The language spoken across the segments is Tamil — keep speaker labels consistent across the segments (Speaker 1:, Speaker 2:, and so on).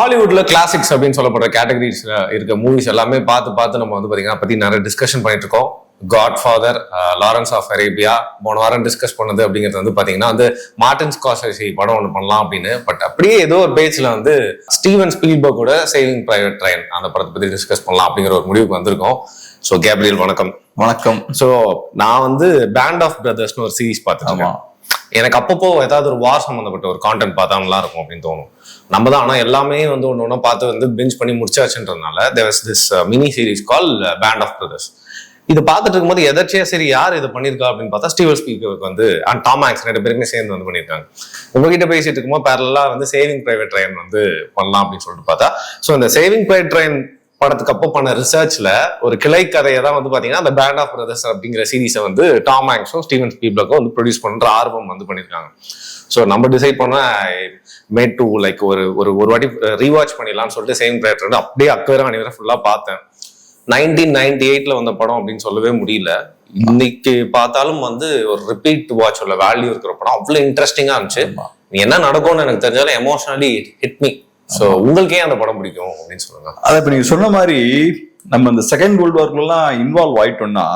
Speaker 1: ஹாலிவுட்ல கிளாசிக்ஸ் அப்படின்னு சொல்லப்படுற கேட்டகரிஸ்ல இருக்க மூவிஸ் எல்லாமே பார்த்து நம்ம வந்து பாத்தீங்கன்னா பத்தி நிறைய டிஸ்கஷன் பண்ணிட்டு இருக்கோம். காட்ஃபாதர், லாரன்ஸ் ஆஃப் அரேபியா போன வாரம் டிஸ்கஸ் பண்ணது அப்படிங்கிறது வந்து பாத்தீங்கன்னா வந்து மார்டின் ஸ்கார்செஸி படம் ஒன்று பண்ணலாம் அப்படின்னு. பட் அப்படியே ஏதோ ஒரு பேஜ்ல வந்து ஸ்டீவன் ஸ்பீல்பர்கோட சேவிங் பிரைவேட் ரையன் அந்த படத்தை பத்தி டிஸ்கஸ் பண்ணலாம் அப்படிங்கிற ஒரு முடிவுக்கு வந்திருக்கோம். ஸோ கேப்ரியல் வணக்கம்.
Speaker 2: வணக்கம்.
Speaker 1: ஸோ நான் வந்து பேண்ட் ஆஃப் பிரதர்ஸ்னு ஒரு சீரீஸ் பார்த்துருக்கேன். எனக்கு அப்பப்போ ஏதாவது ஒரு வார் சம்பந்தப்பட்ட ஒரு கான்டென்ட் பார்த்தா நல்லா இருக்கும் அப்படின்னு தோணும். நம்ம தான் ஆனால் எல்லாமே வந்து ஒன்று ஒன்றா பார்த்து வந்து பெஞ்ச் பண்ணி முடிச்சாச்சுன்றதுனால there was this mini series called band of brothers. இது பார்த்துட்டு இருக்கும்போது எதாச்சியா சரி யார் இது பண்ணியிருக்கா அப்படின்னு பார்த்தா ஸ்டீவன் ஸ்பீல்பர்க் வந்து அண்ட் டாம் ஹாங்க்ஸ் ரெண்டு பேருமே சேர்ந்து வந்து பண்ணியிருக்காங்க. உங்ககிட்ட பேசிட்டு இருக்கும்போது பேரலா வந்து சேவிங் பிரைவேட் ரையன் வந்து பண்ணலாம் அப்படின்னு சொல்லிட்டு பார்த்தா ஸோ இந்த சேவிங் பிரைவேட் ரையன் படத்துக்கு அப்போ பண்ண ரிசர்ச்ல ஒரு கிளை கதையை தான் வந்து பாத்தீங்கன்னா அந்த பேண்ட் ஆஃப் பிரதர்ஸ் அப்படிங்கிற சீரீஸை வந்து டாம் ஹாங்க்ஸும் ஸ்டீவன் ஸ்பீல்பர்க்கும் வந்து ப்ரொடியூஸ் பண்ற ஆர்வம் வந்து பண்ணியிருக்காங்க. ஸோ நம்ம டிசைட் பண்ண மேட் டு லைக் ஒரு வாட்டி ரீவாட்ச் பண்ணிடலாம்னு சொல்லிட்டு சேவிங் பிரைவேட் ரையன் அப்படியே அக்கறை அணிவரை ஃபுல்லா பார்த்தேன். 1998 வந்த படம் அப்படின்னு சொல்லவே முடியல. இன்னைக்கு பார்த்தாலும் வந்து ஒரு ரிப்பீட் வாட்ச் உள்ள வேல்யூ இருக்கிற படம் அவ்வளவு இன்ட்ரெஸ்டிங்கா இருந்துச்சு. என்ன நடக்கும்னு எனக்கு தெரிஞ்சாலும் எமோஷனலி ஹிட் மீ. ஸோ உங்களுக்கே அந்த படம் பிடிக்கும் அப்படின்னு சொல்லுங்க.
Speaker 2: அதை இப்ப நீங்க சொன்ன மாதிரி நம்ம இந்த செகண்ட் வேர்ல்டு வார்ல எல்லாம் இன்வால்வ் ஆயிட்டோம்னா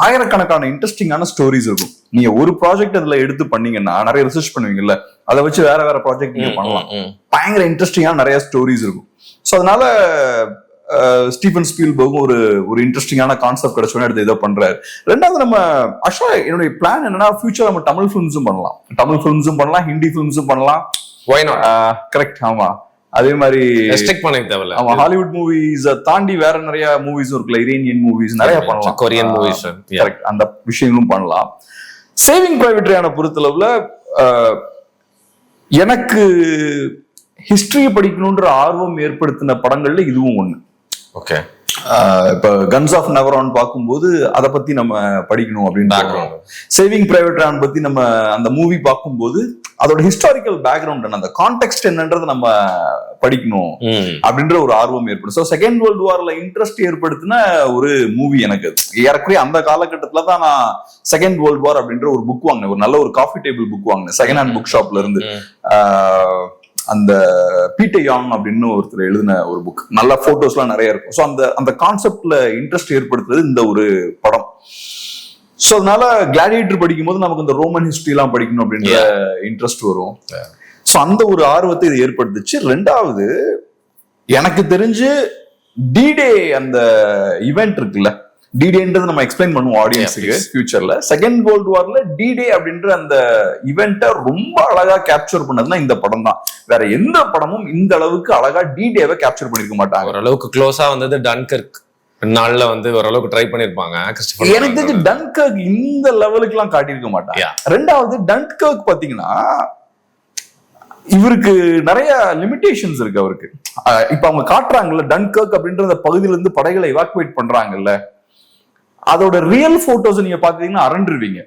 Speaker 2: ஆயிரக்கணக்கான இன்ட்ரெஸ்டிங்கான ஸ்டோரிஸ் இருக்கும். நீங்க ஒரு ப்ராஜெக்ட் அதுல எடுத்து பண்ணீங்கன்னா நிறைய ரிசர்ச் பண்ணுவீங்கல்ல, அதை வச்சு வேற ப்ராஜெக்ட் நீங்க பண்ணலாம். பயங்கர இன்ட்ரெஸ்டிங்கான நிறைய ஸ்டோரிஸ் இருக்கும். ஸோ அதனால ஸ்டீவன் ஸ்பீல்பர்க்கும் ஒரு இன்ட்ரெஸ்டிங்கான கான்செப்ட் கிடைச்சோன்னு எடுத்து இதை பண்றாரு. ரெண்டாவது நம்ம ஆக்சுவலா என்னுடைய பிளான் என்னன்னா ஃபியூச்சர் நம்ம தமிழ் ஃபிலிம்ஸும் பண்ணலாம், ஹிந்தி ஃபிலிம்ஸும் பண்ணலாம். கரெக்ட். ஆமா, அதே மாதிரி ஹாலிவுட் மூவிஸ் தாண்டி வேற நிறைய மூவிஸும் இருக்குல்ல, இரேனியன் மூவிஸ் நிறைய பண்ணலாம்,
Speaker 1: கொரியன் மூவிஸ்,
Speaker 2: கரெக்ட், அந்த விஷயங்களும் பண்ணலாம். சேவிங் பிரைவேட் ரையனை பொறுத்தளவுல எனக்கு ஹிஸ்டரியை படிக்கணும்ன்ற ஆர்வம் ஏற்படுத்தின படங்கள்ல இதுவும் ஒண்ணு.
Speaker 1: ஓகே.
Speaker 2: இப்ப கன்ஸ் ஆஃப் நெவரான் பார்க்கும்போது அதை பத்தி நம்ம படிக்கணும் அப்படின்னு, சேவிங் பிரைவேட் ரையன் பத்தி நம்ம அந்த மூவி பார்க்கும்போது அதோட ஹிஸ்டாரிக்கல் பேக்ரவுண்ட் அந்த கான்டெக்ஸ்ட் என்னன்றதை நம்ம படிக்கணும் அப்படின்ற ஒரு ஆர்வம் ஏற்படும். ஸோ செகண்ட் வேர்ல்டு வார்ல இன்ட்ரெஸ்ட் ஏற்படுத்தின ஒரு மூவி எனக்கு. ஏறக்குறைய அந்த காலகட்டத்துல தான் நான் செகண்ட் வேர்ல்டு வார் அப்படின்ற ஒரு புக் வாங்கினேன். ஒரு நல்ல ஒரு காஃபி டேபிள் புக் வாங்கினேன் செகண்ட் ஹேண்ட் புக் ஷாப்ல இருந்து. அந்த பீட்டர் யாங் அப்படின்னு ஒருத்தர் எழுதின ஒரு புக், நல்ல போட்டோஸ் எல்லாம் நிறைய இருக்கும். ஸோ அந்த கான்செப்ட்ல இன்ட்ரெஸ்ட் ஏற்படுத்துறது இந்த ஒரு படம். ஸோ அதனால கிளாடியேட்டர் படிக்கும் போது நமக்கு இந்த ரோமன் ஹிஸ்டரி எல்லாம் படிக்கணும் அப்படின்ற இன்ட்ரெஸ்ட் வரும். ஸோ அந்த ஒரு ஆர்வத்தை இது ஏற்படுத்துச்சு. ரெண்டாவது, எனக்கு தெரிஞ்சு டிடே அந்த ஈவெண்ட் இருக்குல்ல, டிடேன்றது நம்ம எக்ஸ்பிளைன் பண்ணுவோம் ஆடியன்ஸுக்கு ஃபியூச்சர்ல. செகண்ட் வேர்ல்டு வார்ல டிடே அப்படின்ற அந்த இவெண்ட்டை ரொம்ப அழகா கேப்சர் பண்ணதுன்னா இந்த படம் தான். வேற எந்த படமும் இந்த அளவுக்கு அழகா டிடேவை கேப்சர் பண்ணிருக்க மாட்டாங்க.
Speaker 1: ஓரளவுக்கு க்ளோஸா வந்தது டன்கர்க் நாள்ல வந்து ஓரளவுக்கு ட்ரை பண்ணிருப்பாங்க.
Speaker 2: எனக்கு தெரிஞ்சு டன்கர்க் இந்த லெவலுக்கு எல்லாம் காட்டியிருக்க மாட்டாங்க. ரெண்டாவது, டன்கர்க் பாத்தீங்கன்னா இவருக்கு நிறைய லிமிடேஷன்ஸ் இருக்கு அவருக்கு. இப்ப அவங்க காட்டுறாங்கல்ல, டன்கர்க் அப்படின்ற அந்த பகுதியில இருந்து படைகளை எவாக்குவேட் பண்றாங்கல்ல, அதோட ரியல் போட்டோஸ் நீங்க பாத்தீங்கன்னா அரண்டுருவீங்க.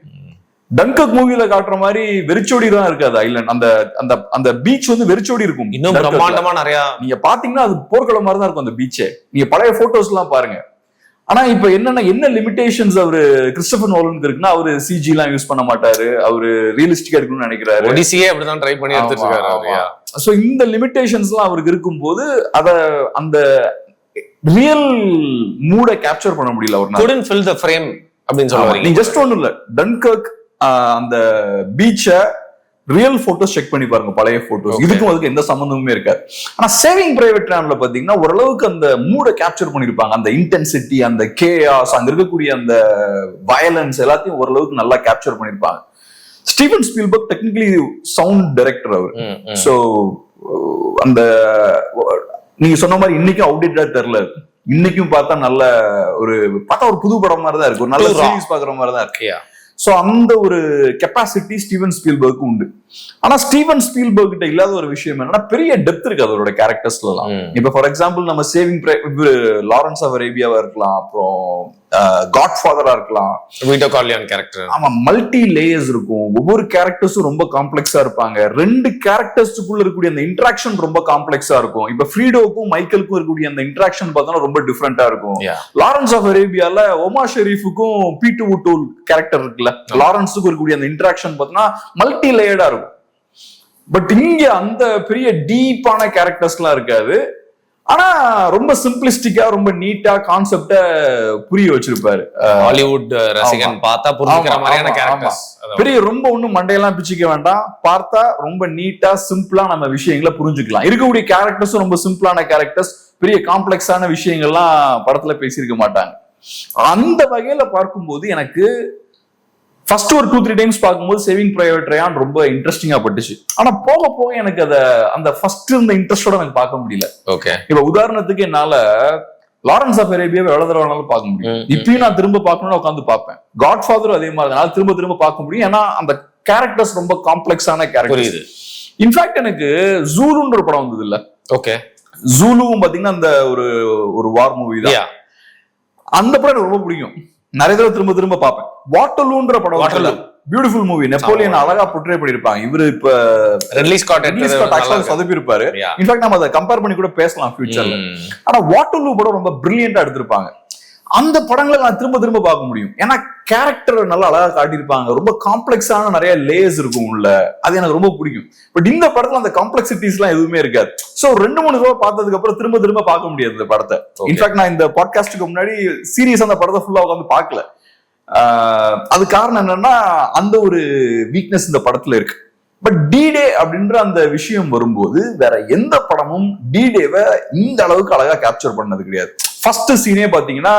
Speaker 2: டன்கர்க் மூவில காட்டுற மாதிரி வெறிச்சோடி தான் இருக்காது ஐலண்ட். அந்த அந்த அந்த பீச் வந்து வெறிச்சோடி இருக்கும்.
Speaker 1: இன்னும் பிரம்மாண்டமா நிறைய
Speaker 2: நீங்க பாத்தீங்கன்னா அது போர்க்களம் மாதிரி தான் இருக்கும் அந்த பீச்சே. நீங்க பழைய போட்டோஸ் எல்லாம் பாருங்க. ஆனா இப்ப என்ன லிமிடேஷன்ஸ் அவரு கிறிஸ்டோபர் நோலனுக்கு இருக்குன்னா, அவரு சிஜி எல்லாம் யூஸ் பண்ண மாட்டாரு, அவரு ரியலிஸ்டிக்கா இருக்கணும்னு நினைக்கிறாரு.
Speaker 1: ஒடிசியே அப்படிதான் ட்ரை பண்ணி எடுத்துட்டு இருக்காரு.
Speaker 2: சோ இந்த லிமிடேஷன்ஸ் எல்லாம் அவருக்கு இருக்கும் போது அத அந்த ரியல் மூட கேப்சர் பண்ண முடியல. அவர் couldn't fill the frame அப்படின்னு சொல்லுவாங்க. நீ ஜஸ்ட் ஒண்ணும் இல்ல, டன்கர்க் அந்த பீச்ச ரியல் போட்டோஸ் செக் பண்ணி பாருங்க, பழைய போட்டோஸ். இதுக்கும் அதுக்கு எந்த சம்பந்தமுமே இருக்காது. ஆனா சேவிங் பிரைவேட் ரையன்ல பாத்தீங்கன்னா ஓரளவுக்கு அந்த மூட கேப்சர் பண்ணிருப்பாங்க. அந்த இன்டென்சிட்டி, அந்த கேயாஸ், அங்க இருக்கக்கூடிய அந்த வயலன்ஸ் எல்லாத்தையும் ஓரளவுக்கு நல்லா கேப்சர் பண்ணிருப்பாங்க. Steven Spielberg technically sound director அவர். சோ அந்த நீங்க சொன்ன மாதிரி இன்னைக்கும் அவுடேட்டடா தெரியல, இன்னைக்கும் பார்த்தா நல்ல ஒரு புது படம் மாதிரி தான் இருக்கு, ஒரு நல்ல சீரிஸ் பாக்குற மாதிரி தான் இருக்கு. சோ அந்த ஒரு கெப்பாசிட்டி ஸ்டீவன் ஸ்பீல்பர்க்கு உண்டு. ஆனா ஸ்டீவன் ஸ்பீல்பர்க் கிட்ட இல்லாத ஒரு விஷயம் என்னன்னா, பெரிய டெப்த் இருக்கு அவரோட கேரக்டர்ஸ்ல எல்லாம். இப்ப ஃபார் எக்ஸாம்பிள் நம்ம சேவிங் லாரன்ஸ் ஆஃப் அரேபியாவா இருக்கலாம், அப்புறம் காட்ஃபாதரா இருக்கலாம், கேரக்டர். ஆமா, மல்டி லேயர்ஸ் இருக்கும். ஒவ்வொரு கேரக்டர்ஸும் ரொம்ப காம்ப்ளெக்ஸா இருப்பாங்க. ரெண்டு கேரக்டர்ஸுக்குள்ள இருக்கக்கூடிய அந்த இன்டராக்ஷன் ரொம்ப காம்ப்ளெக்ஸா இருக்கும். இப்ப ஃப்ரீடோக்கும் மைக்கேலுக்கும் இருக்கக்கூடிய அந்த இன்டராக்ஷன் பார்த்தோம்னா ரொம்ப டிஃப்ரெண்டா இருக்கும். லாரன்ஸ் ஆஃப் அரேபியால ஒமா ஷெரீஃபுக்கும் பீட்டு வுட்டூல் கேரக்டர் இருக்குல்ல, லாரன்ஸுக்கும் இருக்கக்கூடிய அந்த இன்டராக்ஷன் பார்த்தோம்னா மல்டி லேயர்டா இருக்கும். பட் இங்க அந்த பெரிய டீப்பான கேரக்டர்ஸ் எல்லாம் இருக்காது. ஆனா ரொம்ப சிம்பிளிஸ்டிக்கா ரொம்ப நீட்டா கான்செப்ட புரிய வச்சிருப்பாரு.
Speaker 1: ஹாலிவுட் ரசிகன் பார்த்தா புரிஞ்சுக்கிற மாதிரியான கேரக்டர்ஸ்.
Speaker 2: பெரிய ரொம்ப ஒண்ணும் மண்டையெல்லாம் பிச்சுக்க வேண்டாம், பார்த்தா ரொம்ப நீட்டா சிம்பிளா நம்ம விஷயங்களை புரிஞ்சுக்கலாம். இருக்கக்கூடிய கேரக்டர்ஸும் ரொம்ப சிம்பிளான கேரக்டர்ஸ், பெரிய காம்ப்ளெக்ஸான விஷயங்கள்லாம் படத்துல பேசியிருக்க மாட்டாங்க. அந்த வகையில பார்க்கும்போது எனக்கு ஃபர்ஸ்ட் ஒரு 2-3 டைம்ஸ் பார்க்கும்போது சேவிங் பிரைவேட் ரயான் ரொம்ப இன்ட்ரெஸ்டிங்கா பட்டுச்சு. ஆனா போக போக எனக்கு அந்த ஃபர்ஸ்ட் இருந்த இன்ட்ரெஸ்டோட எனக்கு பார்க்க முடியல.
Speaker 1: ஓகே,
Speaker 2: இப்ப உதாரணத்துக்கு என்னால லாரன்ஸ் ஆஃப் அரேபியாவை எவ்வளவு தடவை வேணாலும் பார்க்க முடியும். இப்பயும் நான் திரும்ப பார்க்கணும்னு உட்காந்து பார்ப்பேன். காட்ஃபாதரும் அதே மாதிரி தான் திரும்ப திரும்ப பார்க்க முடியும். ஏன்னா அந்த கேரக்டர்ஸ் ரொம்ப காம்ப்ளெக்ஸான கேரக்டர்ஸ். இன்ஃபேக்ட் எனக்கு ஜூலுன்ற ஒரு படம் வந்தது இல்ல.
Speaker 1: ஓகே,
Speaker 2: ஜூலுவும் பாத்தீங்கன்னா அந்த ஒரு வார் மூவி தான். அந்த படம் எனக்கு ரொம்ப பிடிக்கும். நிறைய தடவை திரும்ப திரும்ப பார்ப்பேன். வாட்டர்லூன்ற படம் பியூட்டிஃபுல் மூவி. நெப்போலியன் அழகா போர்ட்ரே பண்ணிருப்பாங்க. இவரு இப்ப ரிலீ ஸ்காட் சொதப்பி இருப்பாரு. இன்ஃபேக்ட் நம்ம அதை கம்பேர் பண்ணி கூட பேசலாம் ஃபியூச்சர்ல. ஆனா வாட்டர்லூ படம் ரொம்ப பிரில்லியண்டா எடுத்திருப்பாங்க. அந்த படங்களை நான் திரும்ப திரும்ப பார்க்க முடியும். ஏன்னா கேரக்டர் நல்லா அழகா காட்டியிருப்பாங்க. ரொம்ப காம்ப்ளெக்ஸான நிறைய லேயர்ஸ் இருக்கும் உள்ள. அது எனக்கு ரொம்ப பிடிக்கும். பட் இந்த படத்துல அந்த காம்ப்ளெக்சிட்டிஸ் எல்லாம் எதுவுமே இருக்காது. சோ 2-3 தடவை பார்த்ததுக்கு அப்புறம் திரும்ப திரும்ப பார்க்க முடியாது இந்த படத்தை. இன்ஃபேக்ட் நான் இந்த பாட்காஸ்டுக்கு முன்னாடி சீரியஸ் அந்த படத்தை ஃபுல்லா உட்காந்து பார்க்கல. அது காரணம் என்னன்னா அந்த ஒரு வீக்னஸ் இந்த படத்துல இருக்கு. பட் D-Day அப்படின்ற அந்த விஷயம் வரும்போது வேற எந்த படமும் D-Day-வை இந்த அளவுக்கு அழகா கேப்சர் பண்ணது கிடையாது. ஃபர்ஸ்ட் சீனே பாத்தீங்கன்னா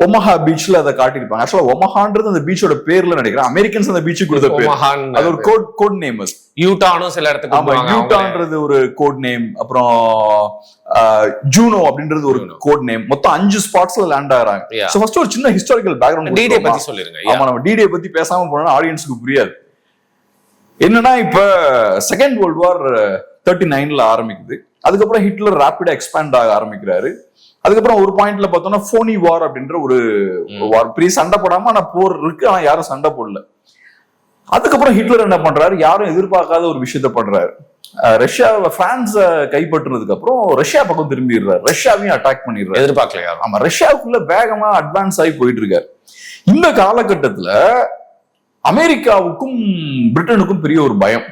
Speaker 2: ஒமஹா பீச்ல அதை காட்டியிருப்பாங்க. ஆக்சுவலா ஒமஹான்றது அந்த பீச்சோட பேர்ல நினைக்கிறேன். அமெரிக்கன்ஸ் அந்த பீச்சுக்கு கொடுத்த பேர். அது ஒரு கோட் நேம்.
Speaker 1: யூட்டானும் சில இடத்துக்கு
Speaker 2: யூட்டான்றது ஒரு கோட் நேம். அப்புறம் ஜூனோ அப்படின்றது ஒரு கோட் நேம். மொத்தம் 5 ஸ்பாட்ஸ்ல லேண்ட் ஆகுறாங்க. சோ ஃபர்ஸ்ட் ஒரு சின்ன ஹிஸ்டாரிக்கல் பேக்ரவுண்ட்
Speaker 1: D-Day பத்தி சொல்லிருங்க.
Speaker 2: ஆமா, நம்ம D-Day பத்தி பேசாம போனா ஆடியன்ஸ்க்கு புரியாது. என்னன்னா இப்ப செகண்ட் வேர்ல்ட் வார் 39ல ஆரம்பிக்குது. அதுக்கப்புறம் ஹிட்லர் ரேபிடா எக்ஸ்பேண்ட் ஆக ஆரம்பிக்கிறாரு. அதுக்கப்புறம் ஒரு பாயிண்ட்ல பார்த்தோம்னா ஃபோனி வார் அப்படின்ற ஒரு வார், பெரிய சண்டை போடாம ஆனா போர் இருக்கு, ஆனா யாரும் சண்டை போடல. அதுக்கப்புறம் ஹிட்லர் என்ன பண்றாரு, யாரும் எதிர்பார்க்காத ஒரு விஷயத்த பண்றாரு. ரஷ்யாவை பிரான்ஸ கைப்பற்றினதுக்கு அப்புறம் ரஷ்யா பக்கம் திரும்பிடுறாரு. ரஷ்யாவையும் அட்டாக் பண்ணிடுறாரு.
Speaker 1: எதிர்பார்க்கலையா?
Speaker 2: ஆமா, ரஷ்யாவுக்குள்ள வேகமா அட்வான்ஸ் ஆகி போயிட்டு இருக்காரு. இந்த காலகட்டத்துல அமெரிக்காவுக்கும் பிரிட்டனுக்கும் பெரிய ஒரு பயம்.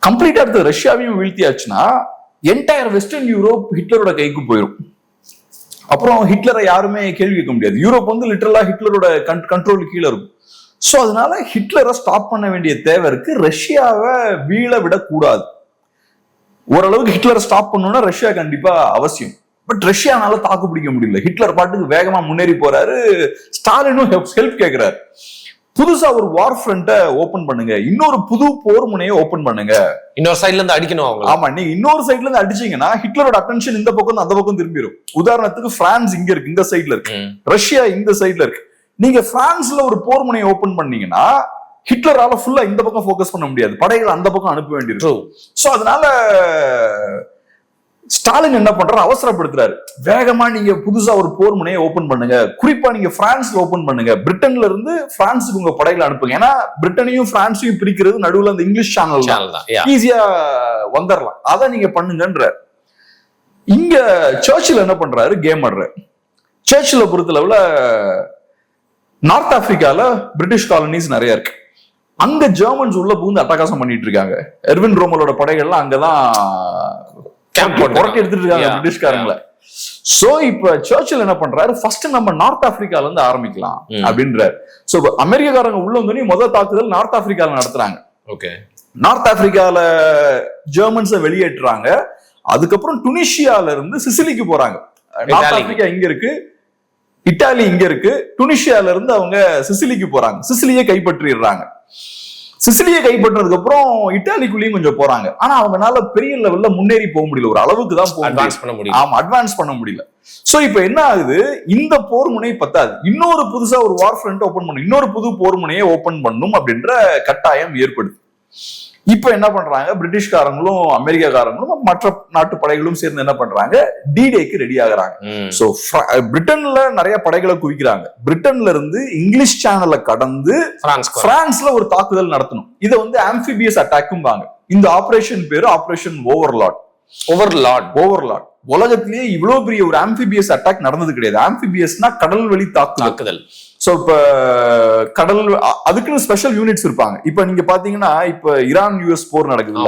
Speaker 2: கம்ப்ளீட்டா எடுத்து ரஷ்யாவையும் வீழ்த்தியாச்சுன்னா என்டையர் வெஸ்டர்ன் யூரோப் ஹிட்லரோட கைக்கு போயிடும். அப்புறம் ஹிட்லரை யாருமே கேள்வி கேட்க முடியாது. யூரோப் வந்து லிட்டரலா ஹிட்லரோட கண்ட்ரோல் கீழே இருக்கும். சோ அதனால ஹிட்லரை ஸ்டாப் பண்ண வேண்டிய தேவை இருக்கு. ரஷ்யாவை வீழ விடக்கூடாது. ஓரளவுக்கு ஹிட்லரை ஸ்டாப் பண்ணணும்னா ரஷ்யா கண்டிப்பா அவசியம். பட் ரஷ்யானால தாக்கு பிடிக்க முடியல. ஹிட்லர் பாட்டுக்கு வேகமா முன்னேறி போறாரு. ஸ்டாலினும் ஹெல்ப் கேட்கிறாரு. புதுசா ஒரு வார் ஃப்ரண்ட்டை ஓபன் பண்ணுங்க, இன்னொரு புது போர் முனையை ஓபன் பண்ணுங்க.
Speaker 1: இன்னொரு சைட்ல இருந்து அடிக்கணும் அவங்க.
Speaker 2: ஆமா, நீங்க இன்னொரு சைட்ல இருந்து அடிச்சீங்கன்னா ஹிட்லரோட அட்டென்ஷன் இந்த பக்கம் அந்த பக்கம் திரும்பிடும். உதாரணத்துக்கு பிரான்ஸ் இங்க இருக்கு, இந்த சைட்ல இருக்கு. ரஷ்யா இந்த சைட்ல இருக்கு. நீங்க பிரான்ஸ்ல ஒரு போர் முனையை ஓபன் பண்ணீங்கன்னா ஹிட்லரால ஃபுல்லா இந்த பக்கம் ஃபோக்கஸ் பண்ண முடியாது. படைகளை அந்த பக்கம் அனுப்ப வேண்டியிருக்கும். சோ அதனால ஸ்டாலின் என்ன பண்றாரு, அவசரப்படுத்துறாரு. வேகமா நீங்க புதுசா ஒரு போர் முனையை ஓபன் பண்ணுங்க. குறிப்பா நீங்க பிரான்ஸ்ல ஓபன் பண்ணுங்க. பிரிட்டன்ல இருந்து பிரான்ஸுக்கு உங்க படைகளை அனுப்புங்க. ஏன்னா பிரிட்டனையும் பிரான்ஸையும் பிரிக்கிறது நடுவுல அந்த இங்கிலீஷ் சேனல் தான், ஈஸியா வந்துடலாம். அதை நீங்க பண்ணுங்கன்ற. இங்க சர்ச்சில் என்ன பண்றாரு, கேம் ஆடுறாரு. சர்ச்சில் பொறுத்தளவுல நார்த் ஆப்பிரிக்கால பிரிட்டிஷ் காலனிஸ் நிறைய இருக்கு. அங்க ஜெர்மன்ஸ் உள்ள பூந்து அட்டகாசம் பண்ணிட்டு இருக்காங்க. எர்வின் ரோமலோட படைகள்லாம் அங்கதான் புரட்டி எடுத்துட்டு இருக்காங்க பிரிட்டிஷ்காரங்கள. சோ இப்ப சர்ச்சில் என்ன பண்றாரு, ஃபர்ஸ்ட் நம்ம நார்த் ஆப்பிரிக்கால இருந்து ஆரம்பிக்கலாம் அப்படின்றாரு. சோ அமெரிக்காரங்க உள்ள வந்து முதல் தாக்குதல் நார்த் ஆப்பிரிக்கால நடத்துறாங்க.
Speaker 1: ஓகே,
Speaker 2: நார்த் ஆப்பிரிக்கால ஜெர்மன்ஸை வெளியேற்றுறாங்க. அதுக்கப்புறம் டுனிஷியால இருந்து சிசிலிக்கு போறாங்க. நார்த் ஆப்பிரிக்கா இங்க இருக்கு, இட்டாலி இங்க இருக்கு. டுனிஷியால இருந்து அவங்க சிசிலிக்கு போறாங்க. சிசிலியை கைப்பற்றிடுறாங்க. சிசிலியை கைப்பற்றதுக்கு அப்புறம் இட்டாலிக்குள்ளேயும் கொஞ்சம் போறாங்க. ஆனா அவங்களால பெரிய லெவல்ல முன்னேறி போக முடியல. ஒரு அளவுக்கு தான்
Speaker 1: அட்வான்ஸ் பண்ண முடியல.
Speaker 2: ஆமா, அட்வான்ஸ் பண்ண முடியல. சோ இப்ப என்ன ஆகுது, இந்த போர் முனை பத்தாது, இன்னொரு புதுசா ஒரு வார் ஃப்ரண்ட் ஓபன் பண்ணும், இன்னொரு புது போர் முனையை ஓபன் பண்ணும் அப்படின்ற கட்டாயம் ஏற்படுது. இப்ப என்ன பண்றாங்க, பிரிட்டிஷ்காரங்களும் அமெரிக்காக்காரங்களும் மற்ற நாட்டு படைகளும் சேர்ந்து என்ன பண்றாங்க, D-Day-க்கு ரெடி ஆகுறாங்க. சோ பிரிட்டன்ல நிறைய படைகளை குவிக்கிறாங்க. பிரிட்டன்ல இருந்து இங்கிலீஷ் சேனலை கடந்து பிரான்ஸ்ல ஒரு தாக்குதல் நடத்தணும். இதை வந்து ஆம்பிபியஸ் அட்டாக்கும் வாங்க. இந்த ஆபரேஷன் பேரு ஆபரேஷன் ஓவர்லார்ட். உலகத்திலேயே இவ்வளவு பெரிய ஒரு ஆம்பிபியஸ் அட்டாக் நடந்தது கிடையாது. ஆம்பிபியஸ்னா கடல் வழி தாக்குதல். சோ இப்ப கடல் அதுக்குன்னு ஸ்பெஷல் யூனிட்ஸ் இருப்பாங்க. இப்ப நீங்க பாத்தீங்கன்னா இப்ப ஈரான் US போர் நடக்குது,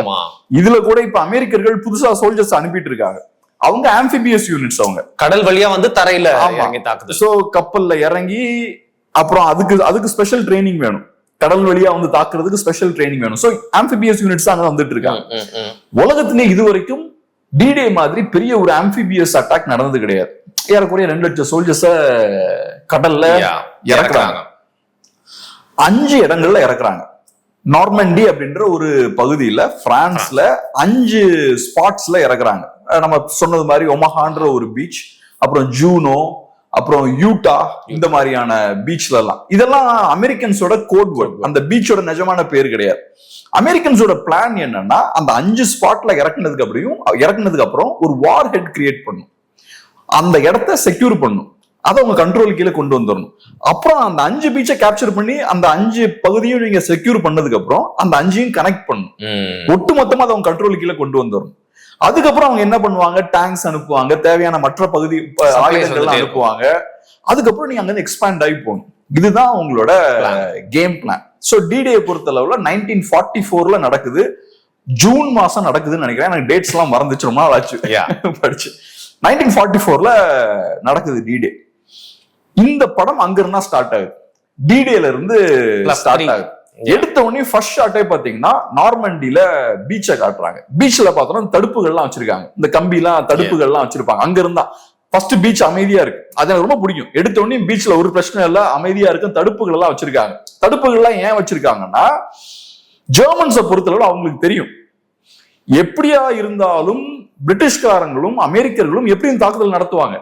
Speaker 2: இதுல கூட இப்ப அமெரிக்கர்கள் புதுசா சோல்ஜர்ஸ் அனுப்பிட்டு இருக்காங்க. அவங்க ஆம்பிபியஸ் யூனிட்ஸ், அவங்க கடல் வழியா வந்து தரையில தாக்குதல். சோ கப்பல்ல இறங்கி அப்புறம் அதுக்கு ஸ்பெஷல் ட்ரைனிங் வேணும். கடல் வழியா வந்து தாக்குறதுக்கு ஸ்பெஷல் ட்ரைனிங் வேணும். சோ ஆம்பிபியஸ் யூனிட்ஸ் அங்க வந்துட்டு இருக்காங்க. உலகத்திலே இதுவரைக்கும் D-Day மாதிரி பெரிய ஒரு ஆம்பிபியஸ் அட்டாக் நடந்தது கிடையாது. ஏறக்குறைய 2 லட்சம் சோல்ஜர்ஸ கடல்ல இறக்குறாங்க. 5 இடங்கள்ல இறக்குறாங்க. நார்மண்டி அப்படின்ற ஒரு பகுதியில பிரான்ஸ்ல 5 ஸ்பாட்ஸ்ல இறக்குறாங்க. நம்ம சொன்னது மாதிரி ஒமஹான்ற ஒரு பீச், அப்புறம் ஜூனோ, அப்புறம் யூட்டா, இந்த மாதிரியான பீச்ல எல்லாம். இதெல்லாம் அமெரிக்கன்ஸோட கோட் வேர்ட். அந்த பீச்சோட நிஜமான பேர் கிடையாது. அமெரிக்கன்ஸோட பிளான் என்னன்னா அந்த 5 ஸ்பாட்ல இறக்குனதுக்கு அப்புறம் ஒரு வார் ஹெட் கிரியேட் பண்ணும், அந்த இடத்த செக்யூர் பண்ணும், அதை அவங்க கண்ட்ரோல் கீழே கொண்டு வந்துடணும். அப்புறம் அந்த 5 பீச்சை கேப்சர் பண்ணி அந்த 5 பகுதியும் நீங்க செக்யூர் பண்ணதுக்கு அப்புறம் அந்த 5ஐயும் கனெக்ட் பண்ணும். ஒட்டு மொத்தமா அதை அவங்க கண்ட்ரோல் கீழே கொண்டு வந்துடணும். அதுக்கப்புறம் அவங்க என்ன பண்ணுவாங்க, டேங்க்ஸ் அனுப்புவாங்க, தேவையான மற்ற பகுதி ஆயுதங்கள்லாம் அனுப்புவாங்க. அதுக்கப்புறம் நீங்க அங்க எக்ஸ்பேண்ட் ஆகி போகணும். இதுதான் உங்களோட கேம் பிளான். சோ D-Day பொறுத்தளவுல 1944ல நடக்குது. ஜூன் மாசம் நடக்குதுன்னு நினைக்கிறேன். எனக்கு டேட்ஸ் எல்லாம் மறந்துச்சு, ரொம்ப நாள் ஆச்சு படிச்சு. 1944ல நடக்குது D-Day. இந்த படம் அங்க இருந்தா ஸ்டார்ட் ஆகுது. D-Dayல இருந்து ஸ்டார்ட் ஆகுது. எடுத்த உடனே ஃபர்ஸ்ட் ஷாட்டே பாத்தீங்கன்னா நார்மண்டில பீச்சை காட்டுறாங்க. பீச்ல பார்த்தோம்னா தடுப்புகள்லாம் வச்சிருக்காங்க, இந்த கம்பிலாம் தடுப்புகள்லாம் வச்சிருப்பாங்க. அங்க இருந்தா ஃபர்ஸ்ட் பீச் அமைதியா இருக்கு. அது எனக்கு ரொம்ப பிடிக்கும். எடுத்த உடனே பீச்ல ஒரு பிரச்சனை இல்ல, அமைதியா இருக்கு. தடுப்புகள் எல்லாம் வச்சிருக்காங்க. தடுப்புகள்லாம் ஏன் வச்சிருக்காங்கன்னா ஜெர்மன்ஸை பொறுத்தளவு அவங்களுக்கு தெரியும், எப்படியா இருந்தாலும் பிரிட்டிஷ்காரங்களும் அமெரிக்கர்களும் எப்படியும் தாக்குதல் நடத்துவாங்க,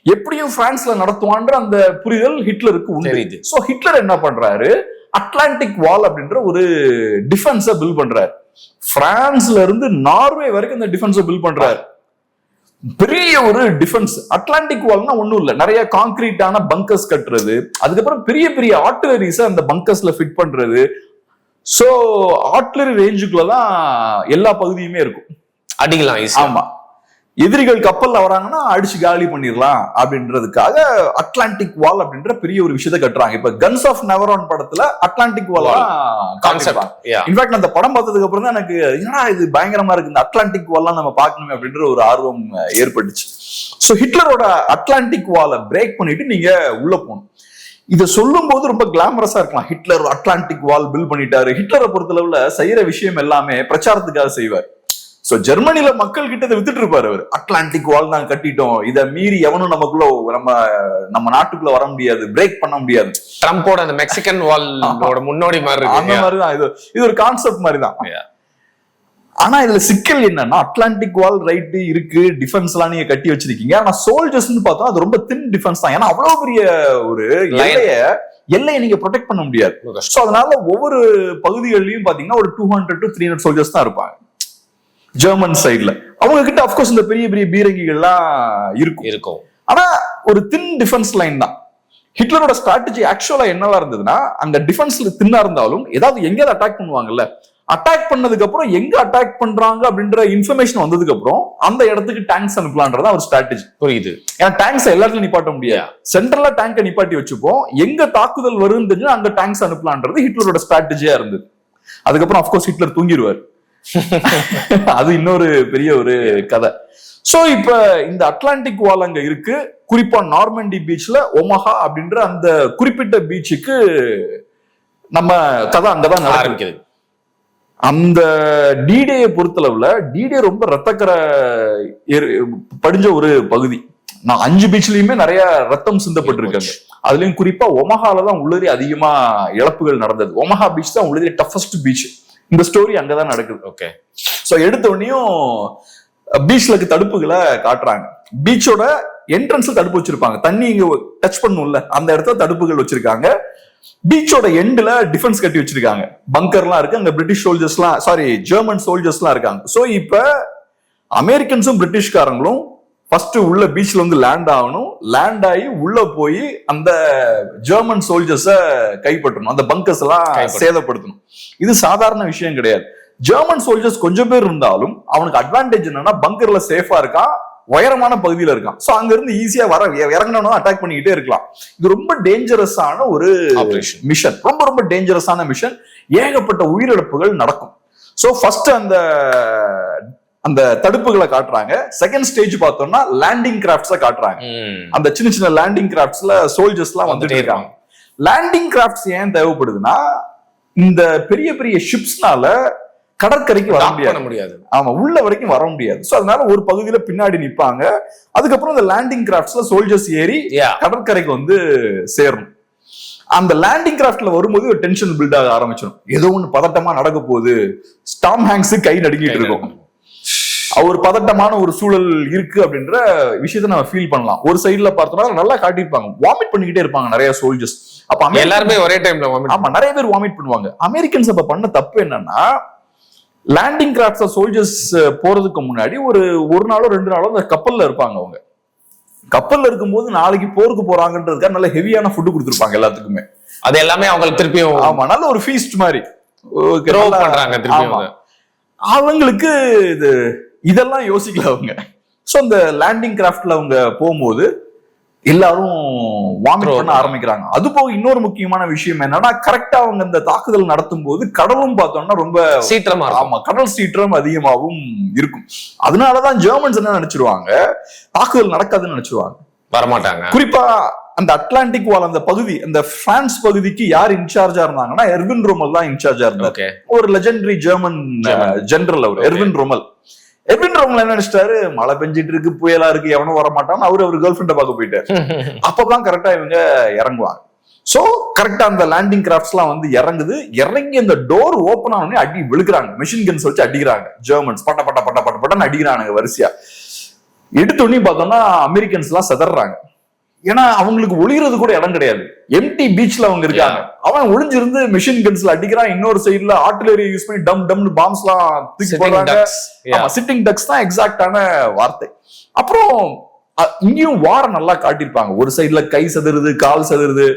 Speaker 2: எப்படியும் பிரான்ஸ்ல நடத்துவான்ற அந்த புரிதல் ஹிட்லருக்கு உண்டு. சோ ஹிட்லர் என்ன பண்றாரு, அட்லாண்டிக் வால் அப்படின்ற ஒரு டிஃபென்ஸை பில்ட் பண்றாரு. பிரான்ஸ்ல இருந்து நார்வே வரைக்கும் இந்த டிஃபென்ஸை பில்ட் பண்றாரு. பெரிய ஒரு டிஃபென்ஸ். அட்லாண்டிக் வால்னா ஒண்ணும் இல்ல, நிறைய கான்கிரீட்டான பங்கர்ஸ் கட்டுறது, அதுக்கப்புறம் பெரிய பெரிய ஆர்ட்டிலரிஸை அந்த பங்கர்ஸ்ல ஃபிட் பண்றது. சோ ஆர்ட்டிலரி ரேஞ்சுக்குள்ளதான் எல்லா பகுதியுமே இருக்கும், அடிக்கலாம். ஆமா, எதிரிகள் கப்பல்ல வராங்கன்னா அடிச்சு காலி பண்ணிடலாம் அப்படின்றதுக்காக அட்லாண்டிக் வால் அப்படின்ற பெரிய ஒரு விஷயத்தை கட்டுறாங்க. இப்ப கன்ஸ் ஆஃப் நெவரான் படத்துல அட்லாண்டிக் வால் கான்செப்ட். இன்ஃபேக்ட் அந்த படம் பார்த்ததுக்கு அப்புறம் தான் எனக்கு என்னடா இது பயங்கரமா இருக்கு, இந்த அட்லாண்டிக் வால்லாம் நம்ம பார்க்கணுமே அப்படின்ற ஒரு ஆர்வம் ஏற்பட்டுச்சு. சோ ஹிட்லரோட அட்லாண்டிக் வாலை பிரேக் பண்ணிட்டு நீங்க உள்ள போகணும். இதை சொல்லும் போது ரொம்ப கிளாமரஸா இருக்கலாம், ஹிட்லர் அட்லாண்டிக் வால் பில்ட் பண்ணிட்டாரு. ஹிட்லரை பொறுத்தளவுல செய்யற விஷயம் எல்லாமே பிரச்சாரத்துக்காக செய்வார். சோ ஜெர்மனில மக்கள் கிட்ட வித்துட்டு இருப்பாரு அவர். அட்லாண்டிக் வால் தான் கட்டிட்டோம், இதை மீறி எவனும் நமக்குள்ள நம்ம நாட்டுக்குள்ள வர முடியாது, பிரேக் பண்ண முடியாது.
Speaker 1: ட்ரம்போட அந்த மெக்சிகன் வாலோட முன்னோடி மாதிரி
Speaker 2: அந்த மாதிரிதான் இது ஒரு கான்செப்ட் மாதிரி தான். ஆனா இதுல சிக்கல் என்னன்னா, அட்லாண்டிக் வால் ரைட் இருக்கு, டிஃபென்ஸ் எல்லாம் நீங்க கட்டி வச்சிருக்கீங்க. ஆனா சோல்ஜர்ஸ் பார்த்தோம் அது ரொம்ப தின் டிஃபென்ஸ் தான். ஏன்னா அவ்வளவு பெரிய ஒரு எல்லையை நீங்க ப்ரொடெக்ட் பண்ண முடியாது. சோ அதனால ஒவ்வொரு பகுதிகளிலும் பாத்தீங்கன்னா ஒரு 200 to 300 சோல்ஜர்ஸ் தான் இருப்பாங்க ஜெர்மன் சைட்ல. அவங்க கிட்ட அப்கோர்ஸ் இந்த பெரிய பெரிய பீரங்கிகள்லாம் இருக்கும். ஆனா ஒரு தின் டிஃபென்ஸ் லைன் தான். ஹிட்லரோட ஸ்ட்ராட்டஜி ஆக்சுவலா என்னவா இருந்ததுன்னா, அங்க டிஃபென்ஸ்ல தின்னா இருந்தாலும் ஏதாவது எங்கேயாவது அட்டாக் பண்ணுவாங்கல்ல, அட்டாக் பண்ணதுக்கு அப்புறம் எங்க அட்டாக் பண்றாங்க அப்படின்ற இன்ஃபர்மேஷன் வந்ததுக்கு அப்புறம் அந்த இடத்துக்கு டேங்க்ஸ் அனுப்பலான்றத ஒரு ஸ்ட்ராட்டஜி. புரியுது? ஏன்னா டேங்க்ஸ் எல்லாத்துலயும் நிப்பாட்ட முடியாது, சென்ட்ரலா டேங்கை நிப்பாட்டி வச்சுப்போம், எங்க தாக்குதல் வரும்னு தெரிஞ்சு அங்க டேங்க்ஸ் அனுப்பலான்றது ஹிட்லரோட ஸ்ட்ராட்டஜியா இருந்தது. அதுக்கப்புறம் அப்கோர்ஸ் ஹிட்லர் தூங்கிடுவார், அது இன்னொரு பெரிய ஒரு கதை. சோ இப்ப இந்த அட்லாண்டிக் வால் அங்க இருக்கு. குறிப்பா நார்மண்டி பீச்ல ஒமஹா அப்படின்ற அந்த குறிப்பிட்ட பீச்சுக்கு நம்ம கதை அங்கதான் ஆரம்பிக்குது. அந்த D-Day பொறுத்தளவுல D-Day ரொம்ப ரத்தக்கரை படிஞ்ச ஒரு பகுதி. நான் 5 பீச்லயுமே நிறைய ரத்தம் சிந்தப்பட்டிருக்காங்க. அதுலயும் குறிப்பா ஒமஹால தான் உள்ளதே அதிகமா இழப்புகள் நடந்தது. ஒமஹா பீச் தான் உள்ளதே டஃபஸ்ட் பீச். இந்த ஸ்டோரி அங்கதான் நடக்குது. ஓகே, சோ எடுத்த உடனேயும் பீச்ல தடுப்புகளை காட்டுறாங்க. பீச்சோட என்ட்ரன்ஸ்ல தடுப்பு வச்சிருப்பாங்க, தண்ணி இங்க டச் பண்ணும்ல அந்த இடத்துல தடுப்புகள் வச்சிருக்காங்க. பீச்சோட எண்ட்ல டிஃபென்ஸ் கட்டி வச்சிருக்காங்க, பங்கர்லாம் இருக்கு. அங்க பிரிட்டிஷ் சோல்ஜர்ஸ்லாம் ஜெர்மன் சோல்ஜர்ஸ்லாம் இருக்காங்க. சோ இப்ப அமெரிக்கன்ஸும் பிரிட்டிஷ்காரங்களும் ஃபர்ஸ்ட் உள்ள பீச்ல வந்து லேண்ட் ஆகணும். லேண்ட் ஆகி உள்ள போய் அந்த ஜெர்மன் சோல்ஜர்ஸ கைப்பற்றணும், அந்த பங்கர்ஸ் எல்லாம் சேதப்படுத்தணும். இது சாதாரண விஷயம் கிடையாது. ஜெர்மன் சோல்ஜர்ஸ் கொஞ்சம் பேர் இருந்தாலும் அவனுக்கு அட்வான்டேஜ் என்னன்னா பங்கர்ல சேஃபா இருக்கான், உயரமான பகுதியில இருக்கான். சோ அங்க இருந்து ஈஸியா இறங்கணும் அட்டாக் பண்ணிக்கிட்டே இருக்கலாம். இது ரொம்ப டேஞ்சரஸான ஒரு மிஷன், ரொம்ப ரொம்ப டேஞ்சரஸான மிஷன். ஏகப்பட்ட உயிரிழப்புகள் நடக்கும். சோ ஃபர்ஸ்ட் அந்த தடுப்புகளை காட்டுறாங்க. செகண்ட் ஸ்டேஜ் பார்த்தோம்னா லேண்டிங் கிராஃப்ட்ஸ காட்டுறாங்க. அந்த சின்ன சின்ன லேண்டிங் கிராஃப்ட்ஸ்ல சோல்ஜர்ஸ் எல்லாம் வந்துட்டு இருக்காங்க. லேண்டிங் கிராஃப்ட்ஸ் ஏன் தேவைப்படுதுன்னா, இந்த பெரிய பெரிய ஷிப்ஸ்னால கடற்கரைக்கு வர முடியாது. ஆமா, உள்ள வரைக்கும் வர முடியாது. சோ அதனால ஒரு பகுதியில பின்னாடி நிப்பாங்க. அதுக்கப்புறம் இந்த லேண்டிங் கிராஃப்ட்ஸ்ல சோல்ஜர்ஸ் ஏறி கடற்கரைக்கு வந்து சேரணும். அந்த லேண்டிங் கிராஃப்ட்ல வரும்போது ஒரு டென்ஷன் பில்ட் ஆக ஆரம்பிச்சிடும். ஏதோ ஒண்ணு பதட்டமா நடக்க போகுது. டாம் ஹாங்க்ஸ் கை நடுங்கிட்டு இருக்கும். ஒரு பதட்டமான ஒரு சூழல் இருக்கு அப்படின்ற விஷயத்த நம்ம ஃபீல் பண்ணலாம். ஒரு சைடுல பார்த்தோம்னா நல்லா காட்டியிருப்பாங்க, வாமிட் பண்ணிக்கிட்டே இருப்பாங்க நிறைய சோல்ஜர்ஸ். அப்ப எல்லாருமே ஒரே டைம்ல வாமிட். ஆமா, நிறைய பேர் வாமிட் பண்ணுவாங்க. அமெரிக்கன்ஸ் அப்ப பண்ண தப்பு என்னன்னா, லேண்டிங் கிராஃப்ட்ஸ் சோல்ஜர்ஸ் போறதுக்கு முன்னாடி ஒரு நாளோ 2 நாளோ அந்த கப்பல்ல இருப்பாங்க. அவங்க கப்பல்ல இருக்கும்போது நாளைக்கு போருக்கு போறாங்கன்றதுக்காக நல்ல ஹெவியான ஃபுட் கொடுத்துருப்பாங்க எல்லாத்துக்குமே.
Speaker 1: அது எல்லாமே அவங்களுக்கு திருப்பியும்
Speaker 2: ஆமா நல்ல ஒரு ஃபீஸ்ட் மாதிரி
Speaker 1: பண்றாங்க.
Speaker 2: அவங்களுக்கு இதெல்லாம் யோசிக்கல அவங்க. சோ அந்த லேண்டிங் கிராஃப்ட்ல அவங்க போகும்போது எல்லாரும் வாமிட் பண்ண ஆரம்பிக்கிறாங்க. அது போக இன்னொரு முக்கியமான விஷயம் என்னன்னா, கரெக்டா அவங்க இந்த தாக்குதல் நடத்தும் போது கடலும் பார்த்தோம்னா ரொம்ப
Speaker 1: சீற்றமா,
Speaker 2: ஆமா கடல் சீற்றம் அதிகமாகவும் இருக்கும். அதனாலதான் ஜெர்மன்ஸ் என்ன நினைச்சிருவாங்க, தாக்குதல் நடக்காதுன்னு நினைச்சிருவாங்க,
Speaker 1: வரமாட்டாங்க.
Speaker 2: குறிப்பா அந்த அட்லாண்டிக் வால் அந்த பகுதி, அந்த பிரான்ஸ் பகுதிக்கு யார் இன்சார்ஜா இருந்தாங்கன்னா எர்வின் ரோமல் தான் இன்சார்ஜா இருந்தாங்க. ஒரு லெஜெண்டரி ஜெர்மன் ஜெனரல் அவர் எர்வின் ரோமல். எர்வின் ரோமல் என்ன நினைச்சிட்டாரு, மழை பெஞ்சிட்டு இருக்கு, புயலா இருக்கு, எவனும் வர மாட்டான்னு அவர் கேர்ள் ஃபிரெண்ட பார்க்க போயிட்டாரு. அப்பதான் கரெக்டா இவங்க இறங்குவாங்க. சோ கரெக்டா அந்த லேண்டிங் கிராஃப்ட்ஸ் எல்லாம் வந்து இறங்கி அந்த டோர் ஓபன் ஆனோடனே அடி விழுக்கிறாங்க. மெஷின் கன்ஸ் வச்சு அடிக்கிறாங்க. ஜெர்மன்ஸ் பட்ட பட்ட பட்ட பட்ட பட்டன்னு அடிக்கிறானுங்க வரிசையா. எடுத்தோடனே பார்த்தோம்னா அமெரிக்கன்ஸ் எல்லாம் செதறாங்க. ஏன்னா அவங்களுக்கு ஒளிகிறது கூட இடம் கிடையாது. எம்டி பீச்ல அவங்க இருக்காங்க. அவன் ஒளிஞ்சிருந்து மெஷின் கன்ஸ்ல அடிக்கிறான். இன்னொரு சைடுல ஆர்ட்டிலரி யூஸ் பண்ணி டம்னு பாம்ஸ் எல்லாம் தூக்கி போடுறாங்க. சிட்டிங் டக்ஸ் தான் எக்ஸாக்டான வார்த்தை. அப்புறம் இங்கேயும் வார நல்லா காட்டியிருப்பாங்க. ஒரு சைடுல கை சதுருது, கால் சதுருது.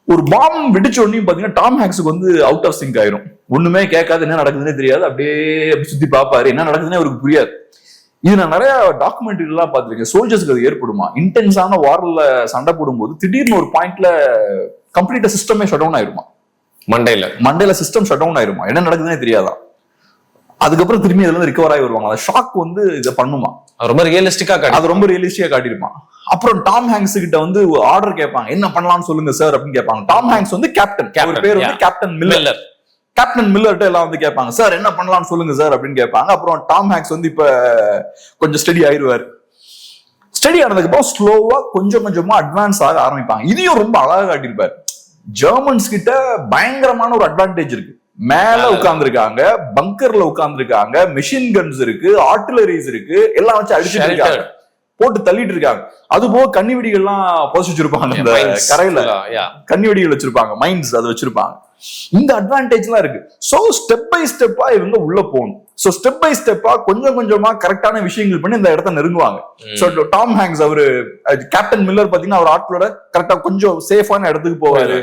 Speaker 2: ஒரு பாம் வெடிச்ச உடனே பாத்தீங்கன்னா டாம் ஹாங்க்ஸுக்கு வந்து அவுட் ஆஃப் சிங்க் ஆயிரும். ஒண்ணுமே கேட்காது, என்ன நடக்குதுன்னே தெரியாது. அப்படியே சுத்தி பாப்பாரு, என்ன நடக்குதுன்னே அவருக்கு புரியாது. இது நான் நிறைய டாக்குமெண்ட்ரி எல்லாம் பார்த்திருக்கேன். சோல்ஜர்ஸ்க்கு அது ஏற்படுமா, இன்டென்ஸான வார்ல சண்டை போடும்போது திடீர்னு ஒரு பாயிண்ட்ல கம்ப்ளீட்டா சிஸ்டமே ஷட் டவுன் ஆயிருமா, மண்டையில சிஸ்டம் ஷட் டவுன் ஆயிருமா, என்ன நடக்குதுன்னே தெரியாதான். அதுக்கப்புறம் திரும்பி அதுல இருந்து ரிகவர் ஆகி வருவாங்க. அந்த ஷாக் வந்து இதை பண்ணுமா,
Speaker 1: ரொம்ப ரியலிஸ்டிக்கா
Speaker 2: காட்டியிருப்பான். அப்புறம் டாம் ஹாங்க்ஸ் கிட்ட வந்து ஆர்டர் கேட்பாங்க, என்ன பண்ணலாம்னு சொல்லுங்க சார் அப்படின்னு கேட்பாங்க. டாம் ஹாங்க்ஸ் வந்து கேப்டன், பேர் வந்து கேப்டன் மில்லர். கேப்டன் மில்லர்ட்ட எல்லாம் வந்து கேட்பாங்க, சார் என்ன பண்ணலாம்னு சொல்லுங்க சார் அப்படின்னு கேட்பாங்க. அப்புறம் டாம் ஹாங்க்ஸ் வந்து இப்ப கொஞ்சம் ஸ்டடி ஆயிடுவார். ஸ்டடி ஆனதுக்கு அப்புறம் ஸ்லோவா கொஞ்சம் கொஞ்சமா அட்வான்ஸ் ஆக ஆரம்பிப்பாங்க. இதையும் ரொம்ப அழகா காட்டியிருப்பாரு. ஜெர்மன்ஸ் கிட்ட பயங்கரமான ஒரு அட்வான்டேஜ் இருக்கு. மேல உட்கார்ந்துருக்காங்க, பங்கர்ல உட்கார்ந்துருக்காங்க, மெஷின் கன்ஸ் இருக்கு, ஆர்ட்டிலரிஸ் இருக்கு, எல்லாம் வச்சு அடிச்சுட்டு இருக்காங்க, போட்டு தள்ளிட்டு இருக்காங்க. அது போக கன்னிவெடிகள் எல்லாம் புதைச்சு வச்சிருப்பாங்க. இந்த கரையில கன்னிவெடிகள் வச்சிருப்பாங்க, மைண்ட்ஸ் அது வச்சிருப்பாங்க. இந்த அட்வான்டேஜ் எல்லாம் இருக்கு. சோ ஸ்டெப் பை ஸ்டெப்பா இவங்க உள்ள போகணும். சோ ஸ்டெப் பை ஸ்டெப்பா கொஞ்சம் கொஞ்சமா கரெக்டான விஷயங்கள் பண்ணி இந்த இடத்த நெருங்குவாங்க. சோ டாம் ஹாங்க்ஸ் அவரு கேப்டன் மில்லர் பாத்தீங்கன்னா அவர் ஆட்களோட கரெக்டா கொஞ்சம் சேஃபான இடத்துக்கு போவாரு.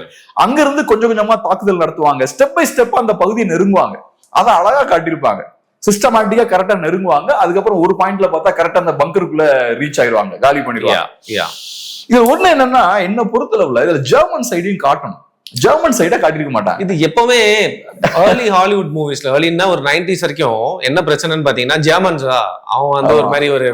Speaker 2: அங்க இருந்து கொஞ்சம் கொஞ்சமா தாக்குதல் நடத்துவாங்க. ஸ்டெப் பை ஸ்டெப்பா அந்த பகுதியை நெருங்குவாங்க. அதை அழகா காட்டியிருப்பாங்க. சிஸ்டமேட்டிக்கா கரெக்டா நெருங்குவாங்க. அதுக்கப்புறம் ஒரு பாயிண்ட்ல பார்த்தா கரெக்டா அந்த பங்கருக்குள்ள ரீச் ஆயிடுவாங்க, காலி பண்ணிடுவாங்க. இது ஒண்ணு என்னன்னா, என்ன பொறுத்தளவுல இதுல ஜெர்மன் சைடையும் காட்டணும். ஜெர்மன் சைடா காட்டிருக்க மாட்டாங்க.
Speaker 1: இது எப்பவுமே ஏர்லி ஹாலிவுட் மூவிஸ்ல, ஏர்லின்னா ஒரு 90s வரைக்கும் என்ன பிரச்சனைன்னு பாத்தீங்கன்னா, ஜெர்மன்ஸா அவன் வந்து ஒரு மாதிரி ஒரு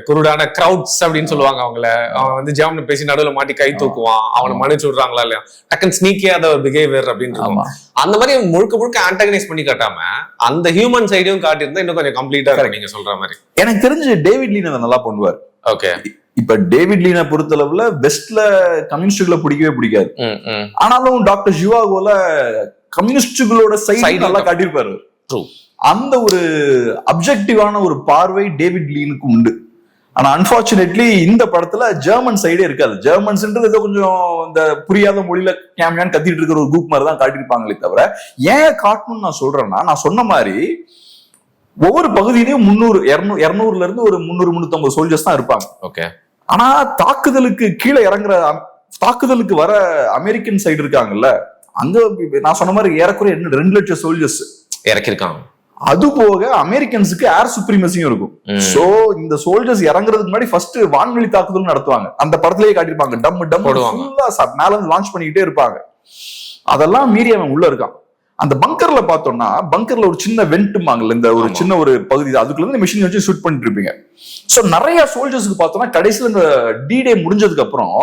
Speaker 1: குருடான கிரவுட்ஸ் அப்படின்னு சொல்லுவாங்க அவங்கள. அவன் வந்து ஜெர்மன் பேசி நடுவில் மாட்டி கை தூக்குவான், அவனை மன்னிச்சு விடுறாங்களா இல்லையா, டக்குன்னு ஸ்னீக்கியாத ஒரு பிஹேவியர் அப்படின்னு. அந்த மாதிரி முழுக்க முழுக்க ஆன்டகனைஸ் பண்ணி காட்டாம அந்த ஹியூமன் சைடையும் காட்டியிருந்தா இன்னும் கொஞ்சம் கம்ப்ளீட்டா இருக்கும் நீங்க சொல்ற மாதிரி.
Speaker 2: எனக்கு தெரிஞ்சு டேவிட் லீன் நல்லா பண்ணுவார்.
Speaker 1: ஓகே,
Speaker 2: இப்ப டேவிட் லீனை பொறுத்தளவுல வெஸ்ட்ல கம்யூனிஸ்டுகளை பிடிக்கவே பிடிக்காது. ஆனாலும் டாக்டர் ஜிவாகோல கம்யூனிஸ்டுகளோட சைடு நல்லா காட்டியிருப்பாரு. அந்த ஒரு அப்ஜெக்டிவான ஒரு பார்வை டேவிட் லீனுக்கு உண்டு. ஆனா அன்பார்ச்சுனேட்லி இந்த படத்துல ஜெர்மன் சைடே இருக்காது. ஜெர்மன்ஸ்ன்றது ஏதோ கொஞ்சம் இந்த புரியாத மொழியில கேமியான்னு கத்திட்டு இருக்கிற ஒரு குரூப் மாதிரி தான் காட்டியிருப்பாங்களே தவிர, ஏன் காட்டணும்னு நான் சொல்றேன்னா, நான் சொன்ன மாதிரி ஒவ்வொரு பகுதியிலையும் 200 இருந்து ஒரு 300-350 சோல்ஜர்ஸ் தான் இருப்பாங்க.
Speaker 1: ஓகே,
Speaker 2: ஆனா தாக்குதலுக்கு கீழே இறங்குற, தாக்குதலுக்கு வர அமெரிக்கன் சைடு இருக்காங்கல்ல, அங்க நான் சொன்ன மாதிரி ஏறக்குறைய 2 லட்சம் சோல்ஜர்ஸ்
Speaker 1: இறக்கிருக்காங்க.
Speaker 2: அது போக அமெரிக்கன்ஸுக்கு ஏர் சுப்ரீமசியும் இருக்கும். சோ இந்த சோல்ஜர்ஸ் இறங்குறதுக்கு முன்னாடி ஃபர்ஸ்ட் வான்வெளி தாக்குதல் நடத்துவாங்க. அந்த படத்திலேயே காட்டிருப்பாங்க, டம் டம் மேல இருந்து லான்ச் பண்ணிக்கிட்டே இருப்பாங்க. அதெல்லாம் மீறி அவன் உள்ள இருக்கான். அந்த பங்கர்ல பார்த்தோம்னா, பங்கர்ல ஒரு சின்ன வெண்ட்டுமாங்கல்ல, இந்த ஒரு சின்ன ஒரு பகுதி, அதுக்குள்ள இருந்து மிஷின் வச்சு ஷூட் பண்ணிட்டு இருப்பீங்க. சோ நிறைய சோல்ஜர்ஸ்க்கு பார்த்தோம்னா கடைசியில இந்த D-Day முடிஞ்சதுக்கு அப்புறம்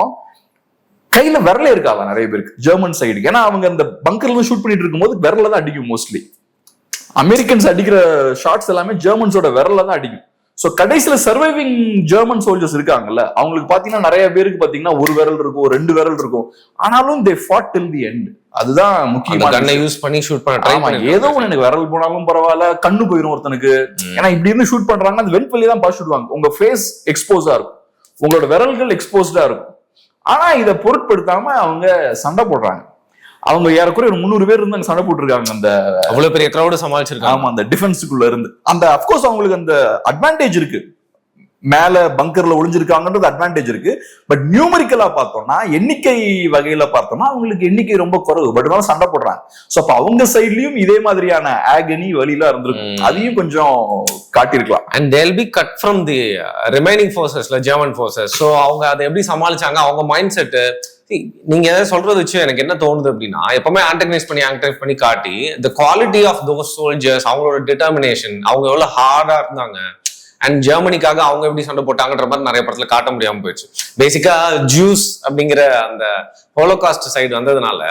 Speaker 2: கையில விரலே இருக்காது நிறைய பேருக்கு ஜெர்மன் சைடு. ஏன்னா அவங்க அந்த பங்கர்ல இருந்து ஷூட் பண்ணிட்டு இருக்கும்போது விரல தான் அடிக்கும். மோஸ்ட்லி அமெரிக்கன்ஸ் அடிக்கிற ஷாட்ஸ் எல்லாமே ஜெர்மன்ஸோட விரல தான் அடிக்கும். சோ கடைசியில சர்வைவிங் ஜெர்மன் சோல்ஜர்ஸ் இருக்காங்கல்ல, அவங்களுக்கு பாத்தீங்கன்னா நிறைய பேருக்கு பாத்தீங்கன்னா ஒரு விரல் இருக்கும், 2 விரல் இருக்கும். ஆனாலும் they fought till the end. அதுதான் முக்கியமான
Speaker 1: கண்ணை யூஸ் பண்ணி ஷூட் பண்ண ட்ரை பண்ணி.
Speaker 2: ஏதோ ஒண்ணு, எனக்கு விரல் போனாலும் பரவாயில்ல, கண்ணு போயிடும் ஒருத்தனுக்கு. ஏன்னா இப்படி இருந்து ஷூட் பண்றாங்கன்னா அந்த வெண்ட் வெளியே தான் பாஸ் ஷூட். உங்க ஃபேஸ் எக்ஸ்போஸா இருக்கும், உங்களோட விரல்கள் எக்ஸ்போஸ்டா இருக்கும். ஆனா இதை பொருட்படுத்தாம அவங்க சண்டை போடுறாங்க. அவங்க ஏறக்குறைய ஒரு 300 பேர் இருந்து சண்டை போட்டுருக்காங்க. அந்த
Speaker 1: அவ்வளவு பெரிய கிரௌட் சமாளிச்சிருக்காங்க.
Speaker 2: ஆமா, அந்த டிஃபென்ஸுக்குள்ள இருந்து. அந்த அப்கோர்ஸ் அவங்களுக்கு அந்த அட்வான்டேஜ் இருக்கு, மேல பங்கர்ல ஒளிஞ்சிருக்காங்கன்றது அட்வான்டேஜ் இருக்கு. பட் நியூமரிக்கலா பார்த்தோம்னா, எண்ணிக்கை வகையில பார்த்தோம்னா அவங்களுக்கு எண்ணிக்கை ரொம்ப குறைவு. பட் இருந்தாலும் சண்டை போடுறாங்க. சோ அப்ப அவங்க சைட்லயும் இதே மாதிரியான ஆகனி வழியெல்லாம் இருந்திருக்கும். அதையும் கொஞ்சம் காட்டியிருக்கலாம்.
Speaker 1: And they'll be cut from the remaining forcesல German forces. சோ அவங்க அதை எப்படி சமாளிச்சாங்க, அவங்க மைண்ட் செட். நீங்க எதாவது சொல்றது வச்சு எனக்கு என்ன தோணுது அப்படின்னா, எப்பவுமே ஆன்டகனைஸ் பண்ணி காட்டி the quality of those soldiers, அவங்களோட டிட்டர்மினேஷன், அவங்க எவ்வளவு ஹார்டா இருந்தாங்க, அண்ட் ஜெர்மனிக்காக அவங்க எப்படி சண்டை போட்டாங்கன்ற மாதிரி நிறைய படத்துல காட்ட முடியாம போயிடுச்சு. பேசிக்கா ஜூஸ் அப்படிங்கிற அந்த ஹோலோகாஸ்ட் சைடு வந்ததுனால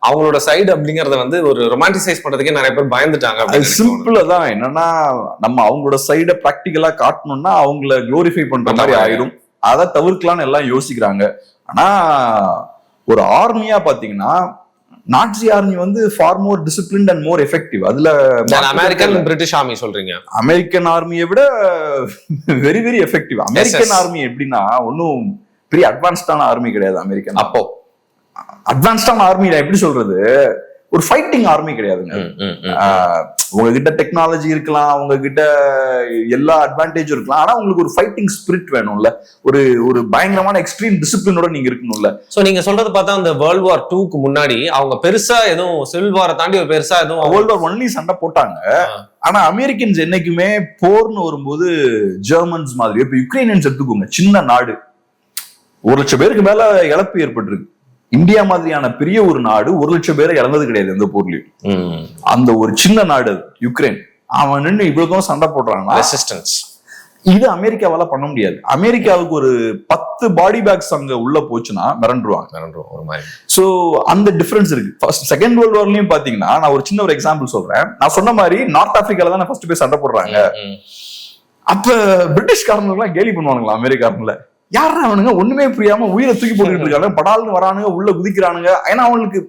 Speaker 1: அவங்களோட சைடு அப்படிங்கறத வந்து ஒரு ரொமான்டிசைஸ் பண்றதுக்கே நிறைய பேர் பயந்துட்டாங்க.
Speaker 2: சிம்பிளா தான் என்னன்னா, நம்ம அவங்களோட சைட பிராக்டிகலா காட்டணும்னா அவங்கள குளோரிஃபை பண்ற மாதிரி ஆயிரும். அதை தவிர்க்கலாம்னு எல்லாம் யோசிக்கிறாங்க. ஆனா ஒரு ஆர்மியா பாத்தீங்கன்னா நாட்சி ஆர்மி வந்து for more disciplined and more effective. அதுல
Speaker 1: அமெரிக்கன் பிரிட்டிஷ் ஆர்மி சொல்றீங்க.
Speaker 2: அமெரிக்கன் ஆர்மியை விட very very effective. American army எப்படின்னா ஒன்னும் பெரிய அட்வான்ஸ்டான ஆர்மி கிடையாது அமெரிக்கன். அப்போ அட்வான்ஸ்டான ஆர்மி எப்படி சொல்றது, ஒரு ஃபைட்டிங் ஆர்மி கிடையாதுங்க. உங்ககிட்ட டெக்னாலஜி இருக்கலாம், உங்ககிட்ட எல்லா அட்வான்டேஜும் இருக்கலாம், ஆனா உங்களுக்கு ஒரு ஃபைட்டிங் ஸ்பிரிட் வேணும்ல, ஒரு ஒரு பயங்கரமான எக்ஸ்ட்ரீம் டிசிப்ளினோட நீங்க இருக்கணும்ல.
Speaker 1: சோ நீங்க சொல்றது பார்த்தா அந்த வேர்ல்ட் வார் 2க்கு முன்னாடி அவங்க பெருசா எதுவும் சிவில் வாரை தாண்டி ஒரு பெருசா எதுவும்
Speaker 2: வேர்ல்ட் வார் 1 சண்டை போட்டாங்க. ஆனா அமெரிக்கன்ஸ் என்னைக்குமே போர்னு வரும்போது ஜெர்மன்ஸ் மாதிரி, இப்ப யுக்ரைனியன்ஸ் எடுத்துக்கோங்க, சின்ன நாடு, 1,00,000 பேருக்கு மேல இழப்பு ஏற்பட்டிருக்கு. இந்தியா மாதிரியான பெரிய ஒரு நாடு 1,00,000 பேரை இழந்தது கிடையாது எந்த போர்லயும். அந்த ஒரு சின்ன நாடு யுக்ரைன், அவன் நின்று இவ்வளவு சண்டை போடுறாங்கன்னா ரெசிஸ்டன்ஸ். இது அமெரிக்காவால பண்ண முடியாது. அமெரிக்காவுக்கு ஒரு 10 பாடி பேக்ஸ் அங்க உள்ள போச்சுன்னா மிரண்டுருவாங்க ஒரு மாதிரி. சோ அந்த டிஃபரன்ஸ் இருக்கு. ஃபர்ஸ்ட் செகண்ட் வேர்ல்ட் வார்லயும் பாத்தீங்கன்னா, நான் ஒரு சின்ன ஒரு எக்ஸாம்பிள் சொல்றேன். நான் சொன்ன மாதிரி நார்த் ஆப்பிரிக்கால தான் ஃபர்ஸ்ட் போய் சண்டை போடுறாங்க. அப்ப பிரிட்டிஷ்காரங்க எல்லாம் கேலி பண்ணுவானுங்களா அமெரிக்காரங்கள, யாரா அவனுங்க ஒண்ணுமே புரியாம உயிரை தூக்கி போட்டுக்கிட்டு இருக்காங்க, படால்னு வரானுங்க, உள்ள குதிக்கிறானுங்க. ஏன்னா அவங்களுக்கு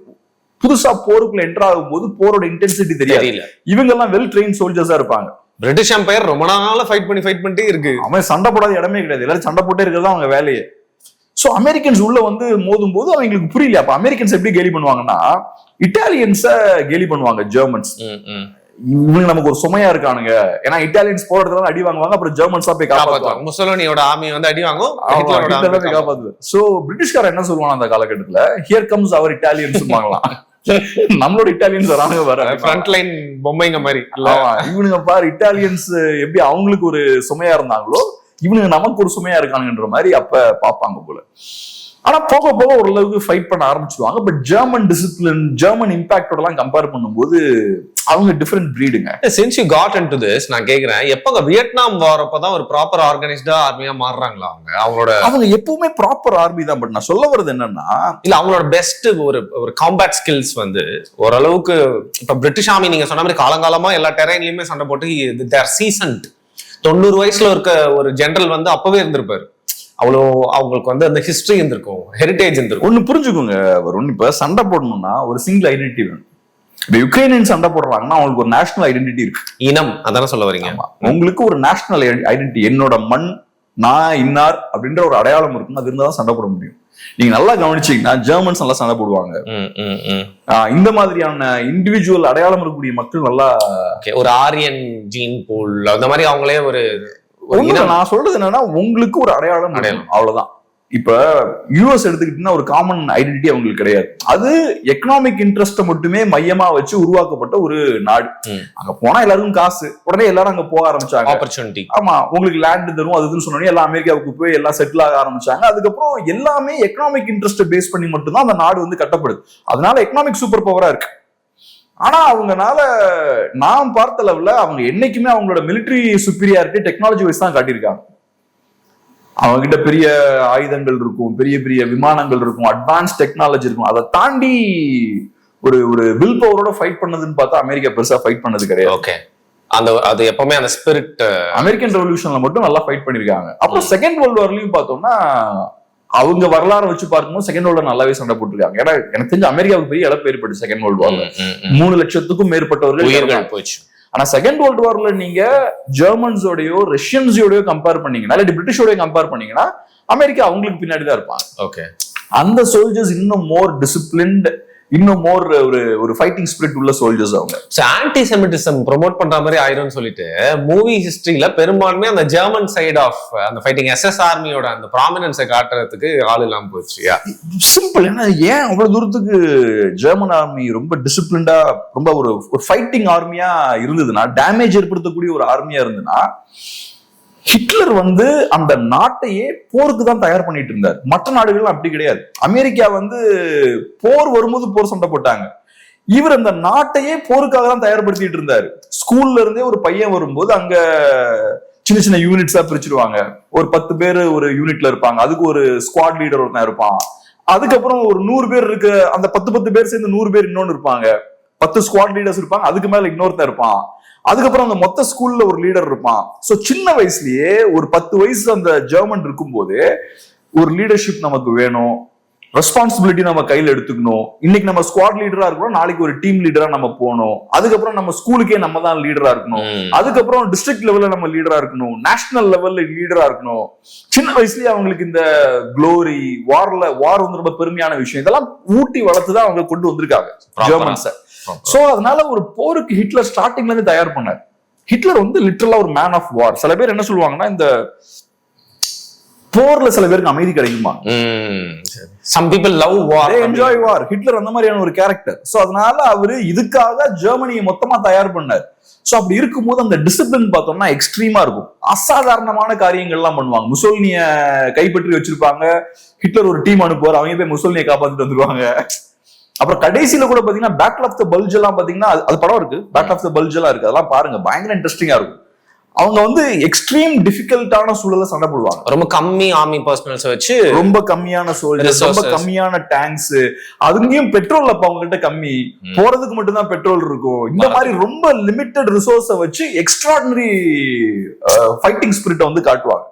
Speaker 2: புதுசா போருக்குள்ள என்டர் ஆகும் போது போரோட இன்டென்சிட்டி தெரியாது. இவங்க எல்லாம் வெல் ட்ரெயின் சோல்ஜர்ஸா இருப்பாங்க.
Speaker 1: பிரிட்டிஷ் எம்பையர் ரொம்ப நாளா ஃபைட் பண்ணிட்டே இருக்கு.
Speaker 2: அவன் சண்டை போடாத இடமே கிடையாது, எல்லாரும் சண்டை போட்டே இருக்கிறது அவங்க வேலையே. சோ அமெரிக்கன்ஸ் உள்ள வந்து மோதும் போது அவங்களுக்கு புரியல. அப்ப அமெரிக்கன்ஸ் எப்படி கேலி பண்ணுவாங்கன்னா, இட்டாலியன்ஸ கேலி பண்ணுவாங்க ஜெர்மன்ஸ். இவங்க நமக்கு ஒரு சுமையா இருக்கானுங்க. ஏன்னா இட்டாலியன்ஸ் போறதுல அடி வாங்குவாங்க, அப்புறம் ஜெர்மன்ஸ் போய் காப்பாத்துவாங்க.
Speaker 1: முசோலினியோட ஆர்மி வந்து அடி வாங்கும்,
Speaker 2: காப்பாத்துவாங்க. சோ பிரிட்டிஷ்காரன் என்ன சொல்லுவாங்க அந்த காலகட்டத்துல, ஹியர் கம்ஸ் அவர் இட்டாலியன்ஸ் வாங்கலாம். நம்மளோட இட்டாலியன்ஸ் வரானுங்க, வர
Speaker 1: ஃப்ரண்ட் லைன் பொம்மைங்க மாதிரி.
Speaker 2: இவனுங்க பாரு, இட்டாலியன்ஸ் எப்படி அவங்களுக்கு ஒரு சுமையா இருந்தாங்களோ இவனுங்க நமக்கு ஒரு சுமையா இருக்கானுங்கன்ற மாதிரி அப்ப பாப்பாங்க போல. ஆனா போக போக ஓரளவுக்கு ஃபைட் பண்ண ஆரம்பிச்சுடுவாங்க. பட் ஜெர்மன் டிசிப்ளின், ஜெர்மன் இம்பாக்டோட எல்லாம் கம்பேர் பண்ணும்போது அவங்க டிஃபரெண்ட் பிரீடுங்க.
Speaker 1: Since you got into this, நான் கேக்குறேன், எப்ப வியட்நாம் வார் அப்பதான் ஒரு ப்ராப்பர் ஆர்கனைஸ்டா ஆர்மியா மாறுறாங்களா அவங்க
Speaker 2: எப்பவுமே ப்ராப்பர் ஆர்மி தான். பட் நான் சொல்ல வர்றது என்னன்னா,
Speaker 1: இல்ல அவங்களோட பெஸ்ட் ஒரு காம்பேட் ஸ்கில்ஸ் வந்து ஓரளவுக்கு இப்ப பிரிட்டிஷ் ஆர்மி நீங்க சொன்ன மாதிரி காலங்காலமா எல்லா டெரைன்லயுமே சண்டை போட்டு தேர் சீசன்ட். 90 வயசுல இருக்க ஒரு ஜெனரல் வந்து அப்பவே இருந்திருப்பாரு. அவ்வளோ அவங்களுக்கு வந்து அந்த ஹிஸ்டரி இருந்திருக்கும், ஹெரிட்டேஜ் இருந்திருக்கும்.
Speaker 2: ஒண்ணு புரிஞ்சுக்கோங்க, இப்ப சண்டை போடணும்னா ஒரு சிங்கிள் ஐடென்டிட்டி வேணும். இப்ப யுக்ரைனியன் சண்டை போடுறாங்கன்னா அவங்களுக்கு ஒரு நேஷனல் ஐடென்டிட்டி இருக்கு.
Speaker 1: இனம், அதான சொல்ல வரீங்க.
Speaker 2: உங்களுக்கு ஒரு நேஷனல் ஐடென்டிட்டி, என்னோட மண், நான் இன்னார் அப்படின்ற ஒரு அடையாளம் இருக்கும். அது இருந்தாதான் சண்டை போட முடியும். நீங்க நல்லா கவனிச்சீங்கன்னா ஜெர்மன்ஸ் நல்லா சண்டை போடுவாங்க. இந்த மாதிரியான இண்டிவிஜுவல் அடையாளம் இருக்கக்கூடிய மக்கள் நல்லா
Speaker 1: ஒரு ஆரியன் ஜீன் போல் அந்த மாதிரி அவங்களே ஒரு
Speaker 2: நான் சொல்றது என்னன்னா, உங்களுக்கு ஒரு அடையாளம் அவ்வளவுதான். இப்ப யூஎஸ் எடுத்துக்கிட்டீங்கன்னா ஒரு காமன் ஐடென்டிட்டி அவங்களுக்கு கிடையாது. அது எக்கனாமிக் இன்ட்ரெஸ்ட மட்டுமே மையமா வச்சு உருவாக்கப்பட்ட ஒரு நாடு. அங்க போனா எல்லாருக்கும் காசு, உடனே எல்லாரும் அங்க போக ஆரம்பிச்சாங்க.
Speaker 1: ஆப்பர்ச்சுனிட்டி.
Speaker 2: ஆமா, உங்களுக்கு லேண்ட் தரும் அதுன்னு சொன்னோடனே எல்லாம் அமெரிக்காவுக்கு போய் எல்லாம் செட்டில் ஆக ஆரம்பிச்சாங்க. அதுக்கப்புறம் எல்லாமே எக்கனாமிக் இன்ட்ரெஸ்ட் பேஸ் பண்ணி மட்டும்தான் அந்த நாடு வந்து கட்டப்படுது. அதனால எக்கனாமிக் சூப்பர் பவரா இருக்கு. ஆனா அவங்கனால நான் பார்த்த லெவல்ல அவங்க என்னைக்குமே அவங்களோட மிலிட்டரி சுப்பீரியாரிட்டி டெக்னாலஜி வைஸ் தான் காட்டியிருக்காங்க. அவங்க கிட்ட பெரிய ஆயுதங்கள் இருக்கும், பெரிய பெரிய விமானங்கள் இருக்கும், அட்வான்ஸ் டெக்னாலஜி இருக்கும். அதை தாண்டி ஒரு ஒரு வில் பவரோட ஃபைட் பண்ணதுன்னு பார்த்தா அமெரிக்கா பெருசா ஃபைட் பண்ணது கிடையாது.
Speaker 1: ஓகே, அது எப்பவுமே அந்த ஸ்பிரிட்
Speaker 2: அமெரிக்கன் ரெவல்யூஷன்ல மட்டும் நல்லா ஃபைட் பண்ணிருக்காங்க. அப்புறம் செகண்ட் வேர்ல்டு வார்லயும் பார்த்தோம்னா அவங்க வரலாறு வச்சு பார்க்கும்போது செகண்ட் வேர்ல்டு நல்லாவே சண்டை போட்டுருக்காங்க. ஏன்னா எனக்கு தெரிஞ்ச அமெரிக்காவுக்கு பெரிய இழப்பு ஏற்பட்டு செகண்ட் வேர்ல்டு வார்ல 3 லட்சத்துக்கும் மேற்பட்டவர்கள் போச்சு. ஆனா செகண்ட் வேர்ல்டு வார்ல நீங்க ஜெர்மன்ஸோடயோ ரஷ்யன்ஸோடயோ கம்பேர் பண்ணீங்கன்னா, இல்லாட்டி பிரிட்டிஷோடய கம்பேர் பண்ணீங்கன்னா அமெரிக்கா அவங்களுக்கு பின்னாடி தான் இருப்பாங்க.
Speaker 1: ஓகே,
Speaker 2: அந்த சோல்ஜர்ஸ் இன்னும் மோர் டிசிப்ளின்ட், இன்னும் மோர் ஒரு ஃபைட்டிங் ஸ்பிரிட் உள்ள சோல்ஜர்ஸ் அவங்க.
Speaker 1: ஆன்டி செமிட்டிசம் ப்ரோமோட் பண்ற மாதிரி ஆயிரும் சொல்லிட்டு மூவி ஹிஸ்டரியில பெரும்பான்மை அந்த ஜெர்மன் சைடு ஆஃப் அந்த ஃபைட்டிங் எஸ்எஸ் ஆர்மியோட அந்த ப்ராமினன்ஸை காட்டுறதுக்கு ஆள் இல்லாம போச்சு.
Speaker 2: சிம்பிள். ஏன்னா ஏன் அவ்வளவு தூரத்துக்கு ஜெர்மன் ஆர்மி ரொம்ப டிசிப்ளின்டா, ரொம்ப ஒரு ஃபைட்டிங் ஆர்மியா இருந்ததுன்னா, டேமேஜ் ஏற்படுத்தக்கூடிய ஒரு ஆர்மியா இருந்ததுன்னா, ஹிட்லர் வந்து அந்த நாட்டையே போருக்கு தான் தயார் பண்ணிட்டு இருந்தார். மற்ற நாடுகள் அப்படி கிடையாது. அமெரிக்கா வந்து போர் வரும்போது போர் சண்டை போட்டாங்க. இவர் அந்த நாட்டையே போருக்காக தான் தயார்படுத்திட்டு இருந்தாரு. ஸ்கூல்ல இருந்தே ஒரு பையன் வரும்போது அங்க சின்ன சின்ன யூனிட்ஸா பிரிச்சிருவாங்க. ஒரு 10 பேர் ஒரு யூனிட்ல இருப்பாங்க. அதுக்கு ஒரு ஸ்குவாட் லீடர் ஒருத்தன் இருப்பான். அதுக்கப்புறம் ஒரு 100 பேர் இருக்கு. அந்த 10 பேர் சேர்ந்து 100 பேர் இன்னொன்னு இருப்பாங்க. 10 ஸ்குவாட் லீடர்ஸ் இருப்பாங்க. அதுக்கு மேல இன்னொருத்தன் இருப்பான். அதுக்கப்புறம் அந்த மொத்த ஸ்கூல்ல ஒரு லீடர் இருப்பான். சோ சின்ன வயசுலயே ஒரு 10 வயசு அந்த ஜெர்மன் இருக்கும்போது ஒரு லீடர்ஷிப் நமக்கு வேணும், ரெஸ்பான்சிபிலிட்டி நம்ம கையில எடுத்துக்கணும். இன்னைக்கு நம்ம ஸ்குவாட் லீடரா இருக்கணும், நாளைக்கு ஒரு டீம் லீடரா நம்ம போகணும். அதுக்கப்புறம் நம்ம ஸ்கூலுக்கே நம்ம தான் லீடரா இருக்கணும். அதுக்கப்புறம் டிஸ்ட்ரிக்ட் லெவல்ல நம்ம லீடரா இருக்கணும், நேஷனல் லெவல்ல லீடரா இருக்கணும். சின்ன வயசுலயே அவங்களுக்கு இந்த குளோரி, வார் வந்து ரொம்ப பெருமையான விஷயம், இதெல்லாம் ஊட்டி வளர்த்துதான் அவங்க கொண்டு வந்திருக்காங்க ஜெர்மன்ஸை. சோ அதனால ஒரு போருக்கு ஹிட்லர் ஸ்டார்டிங்ல இருந்து தயார் பண்ணார். ஹிட்லர் வந்து லிட்டரலா ஒரு மேன் ஆஃப் வார். சில பேர் என்ன சொல்லுவாங்கன்னா, இந்த போர்ல சில பேருக்கு அமைதி கிடைக்குமா,
Speaker 1: some people love war,
Speaker 2: they enjoy war. Hitler அந்த மாதிரியான ஒரு கேரக்டர். சோ அதனால அவரு இதுக்காக ஜெர்மனியை மொத்தமா தயார் பண்ணார். சோ அப்படி இருக்கும்போது அந்த டிசிப்ளின் பார்த்தோம்னா எக்ஸ்ட்ரீமா இருக்கும். அசாதாரணமான காரியங்கள் எல்லாம் பண்ணுவாங்க. முசோலினிய கைப்பற்றி வச்சிருப்பாங்க. ஹிட்லர் ஒரு டீம் அனுப்புவார், அவங்க போய் முசோலினியை காப்பாத்திட்டு வந்துருவாங்க. அப்புறம் கடைசியில கூட பாத்தீங்கன்னா பேட்டில் ஆஃப் த பல்ஜ் எல்லாம் பாத்தீங்கன்னா, அது படம் இருக்கு, பேட்டில் ஆஃப் த பல்ஜ் எல்லாம் இருக்கு, அதெல்லாம் பாருங்க, பயங்கர இன்ட்ரெஸ்டிங்கா இருக்கும். அவங்க வந்து எக்ஸ்ட்ரீம் டிஃபிகல்ட்டான சூழல சண்டை போடுவாங்க.
Speaker 1: ரொம்ப கம்மி ஆர்மி பர்சனல்ஸ் வச்சு, ரொம்ப
Speaker 2: கம்மியான சோல்ஜர்ஸ், ரொம்ப கம்மியான டேங்க்ஸ், அதுலயும் பெட்ரோல் அப்ப அவங்க கிட்ட கம்மி, போறதுக்கு மட்டும் தான் பெட்ரோல் இருக்கும். இந்த மாதிரி ரொம்ப லிமிட்டட் ரிசோர்ஸை வச்சு எக்ஸ்ட்ராடினரி ஃபைட்டிங் ஸ்பிரிட்டை வந்து காட்டுவாங்க.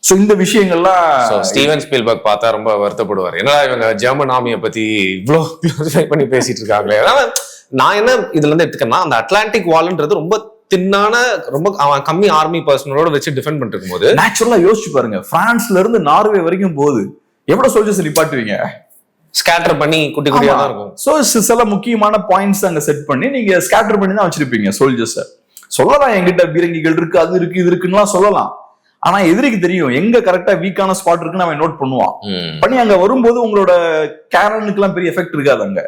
Speaker 2: சோ இந்த விஷயங்கள்லாம்
Speaker 1: ஸ்டீவன் ஸ்பீல்பர்க் பார்த்தா ரொம்ப வருத்தப்படுவார். ஏன்னா இவங்க ஜெர்மன் ஆர்மியை பத்தி இவ்வளோ க்ளோரிஃபை பண்ணி பேசிட்டு இருக்காங்களே. நான் என்ன இதுல இருந்து எடுத்துக்கன்னா, அந்த அட்லாண்டிக் வால்ன்றது ரொம்ப தின்னான, ரொம்ப கம்மி ஆர்மி பர்சனலோட வச்சு டிஃபெண்ட் பண்ணிட்டு இருக்கும்போது,
Speaker 2: நேச்சுரலா யோசிச்சு பாருங்க, பிரான்ஸ்ல இருந்து நார்வே வரைக்கும் போகுது, எவ்வளவு சோல்ஜர்ஸ் நிப்பாட்டுவீங்க?
Speaker 1: ஸ்கேட்டர் பண்ணி குட்டி குட்டியா தான் இருக்கும்.
Speaker 2: சோ சில முக்கியமான பாயிண்ட்ஸ் அங்க செட் பண்ணி நீங்க ஸ்கேட்டர் பண்ணி தான் வச்சிருப்பீங்க சோல்ஜர்ஸ். சொல்லலாம் என்கிட்ட பீரங்கிகள் இருக்கு, அது இருக்கு, இது இருக்குன்னு சொல்லலாம். ஆனா எதிரிக்கு தெரியும் எங்க கரெக்டா வீக்கான ஸ்பாட் இருக்குன்னு அவன் நோட் பண்ணுவான். பண்ணி அங்க வரும்போது உங்களோட கேரனுக்கு எல்லாம் பெரிய எஃபெக்ட் இருக்காது அங்க.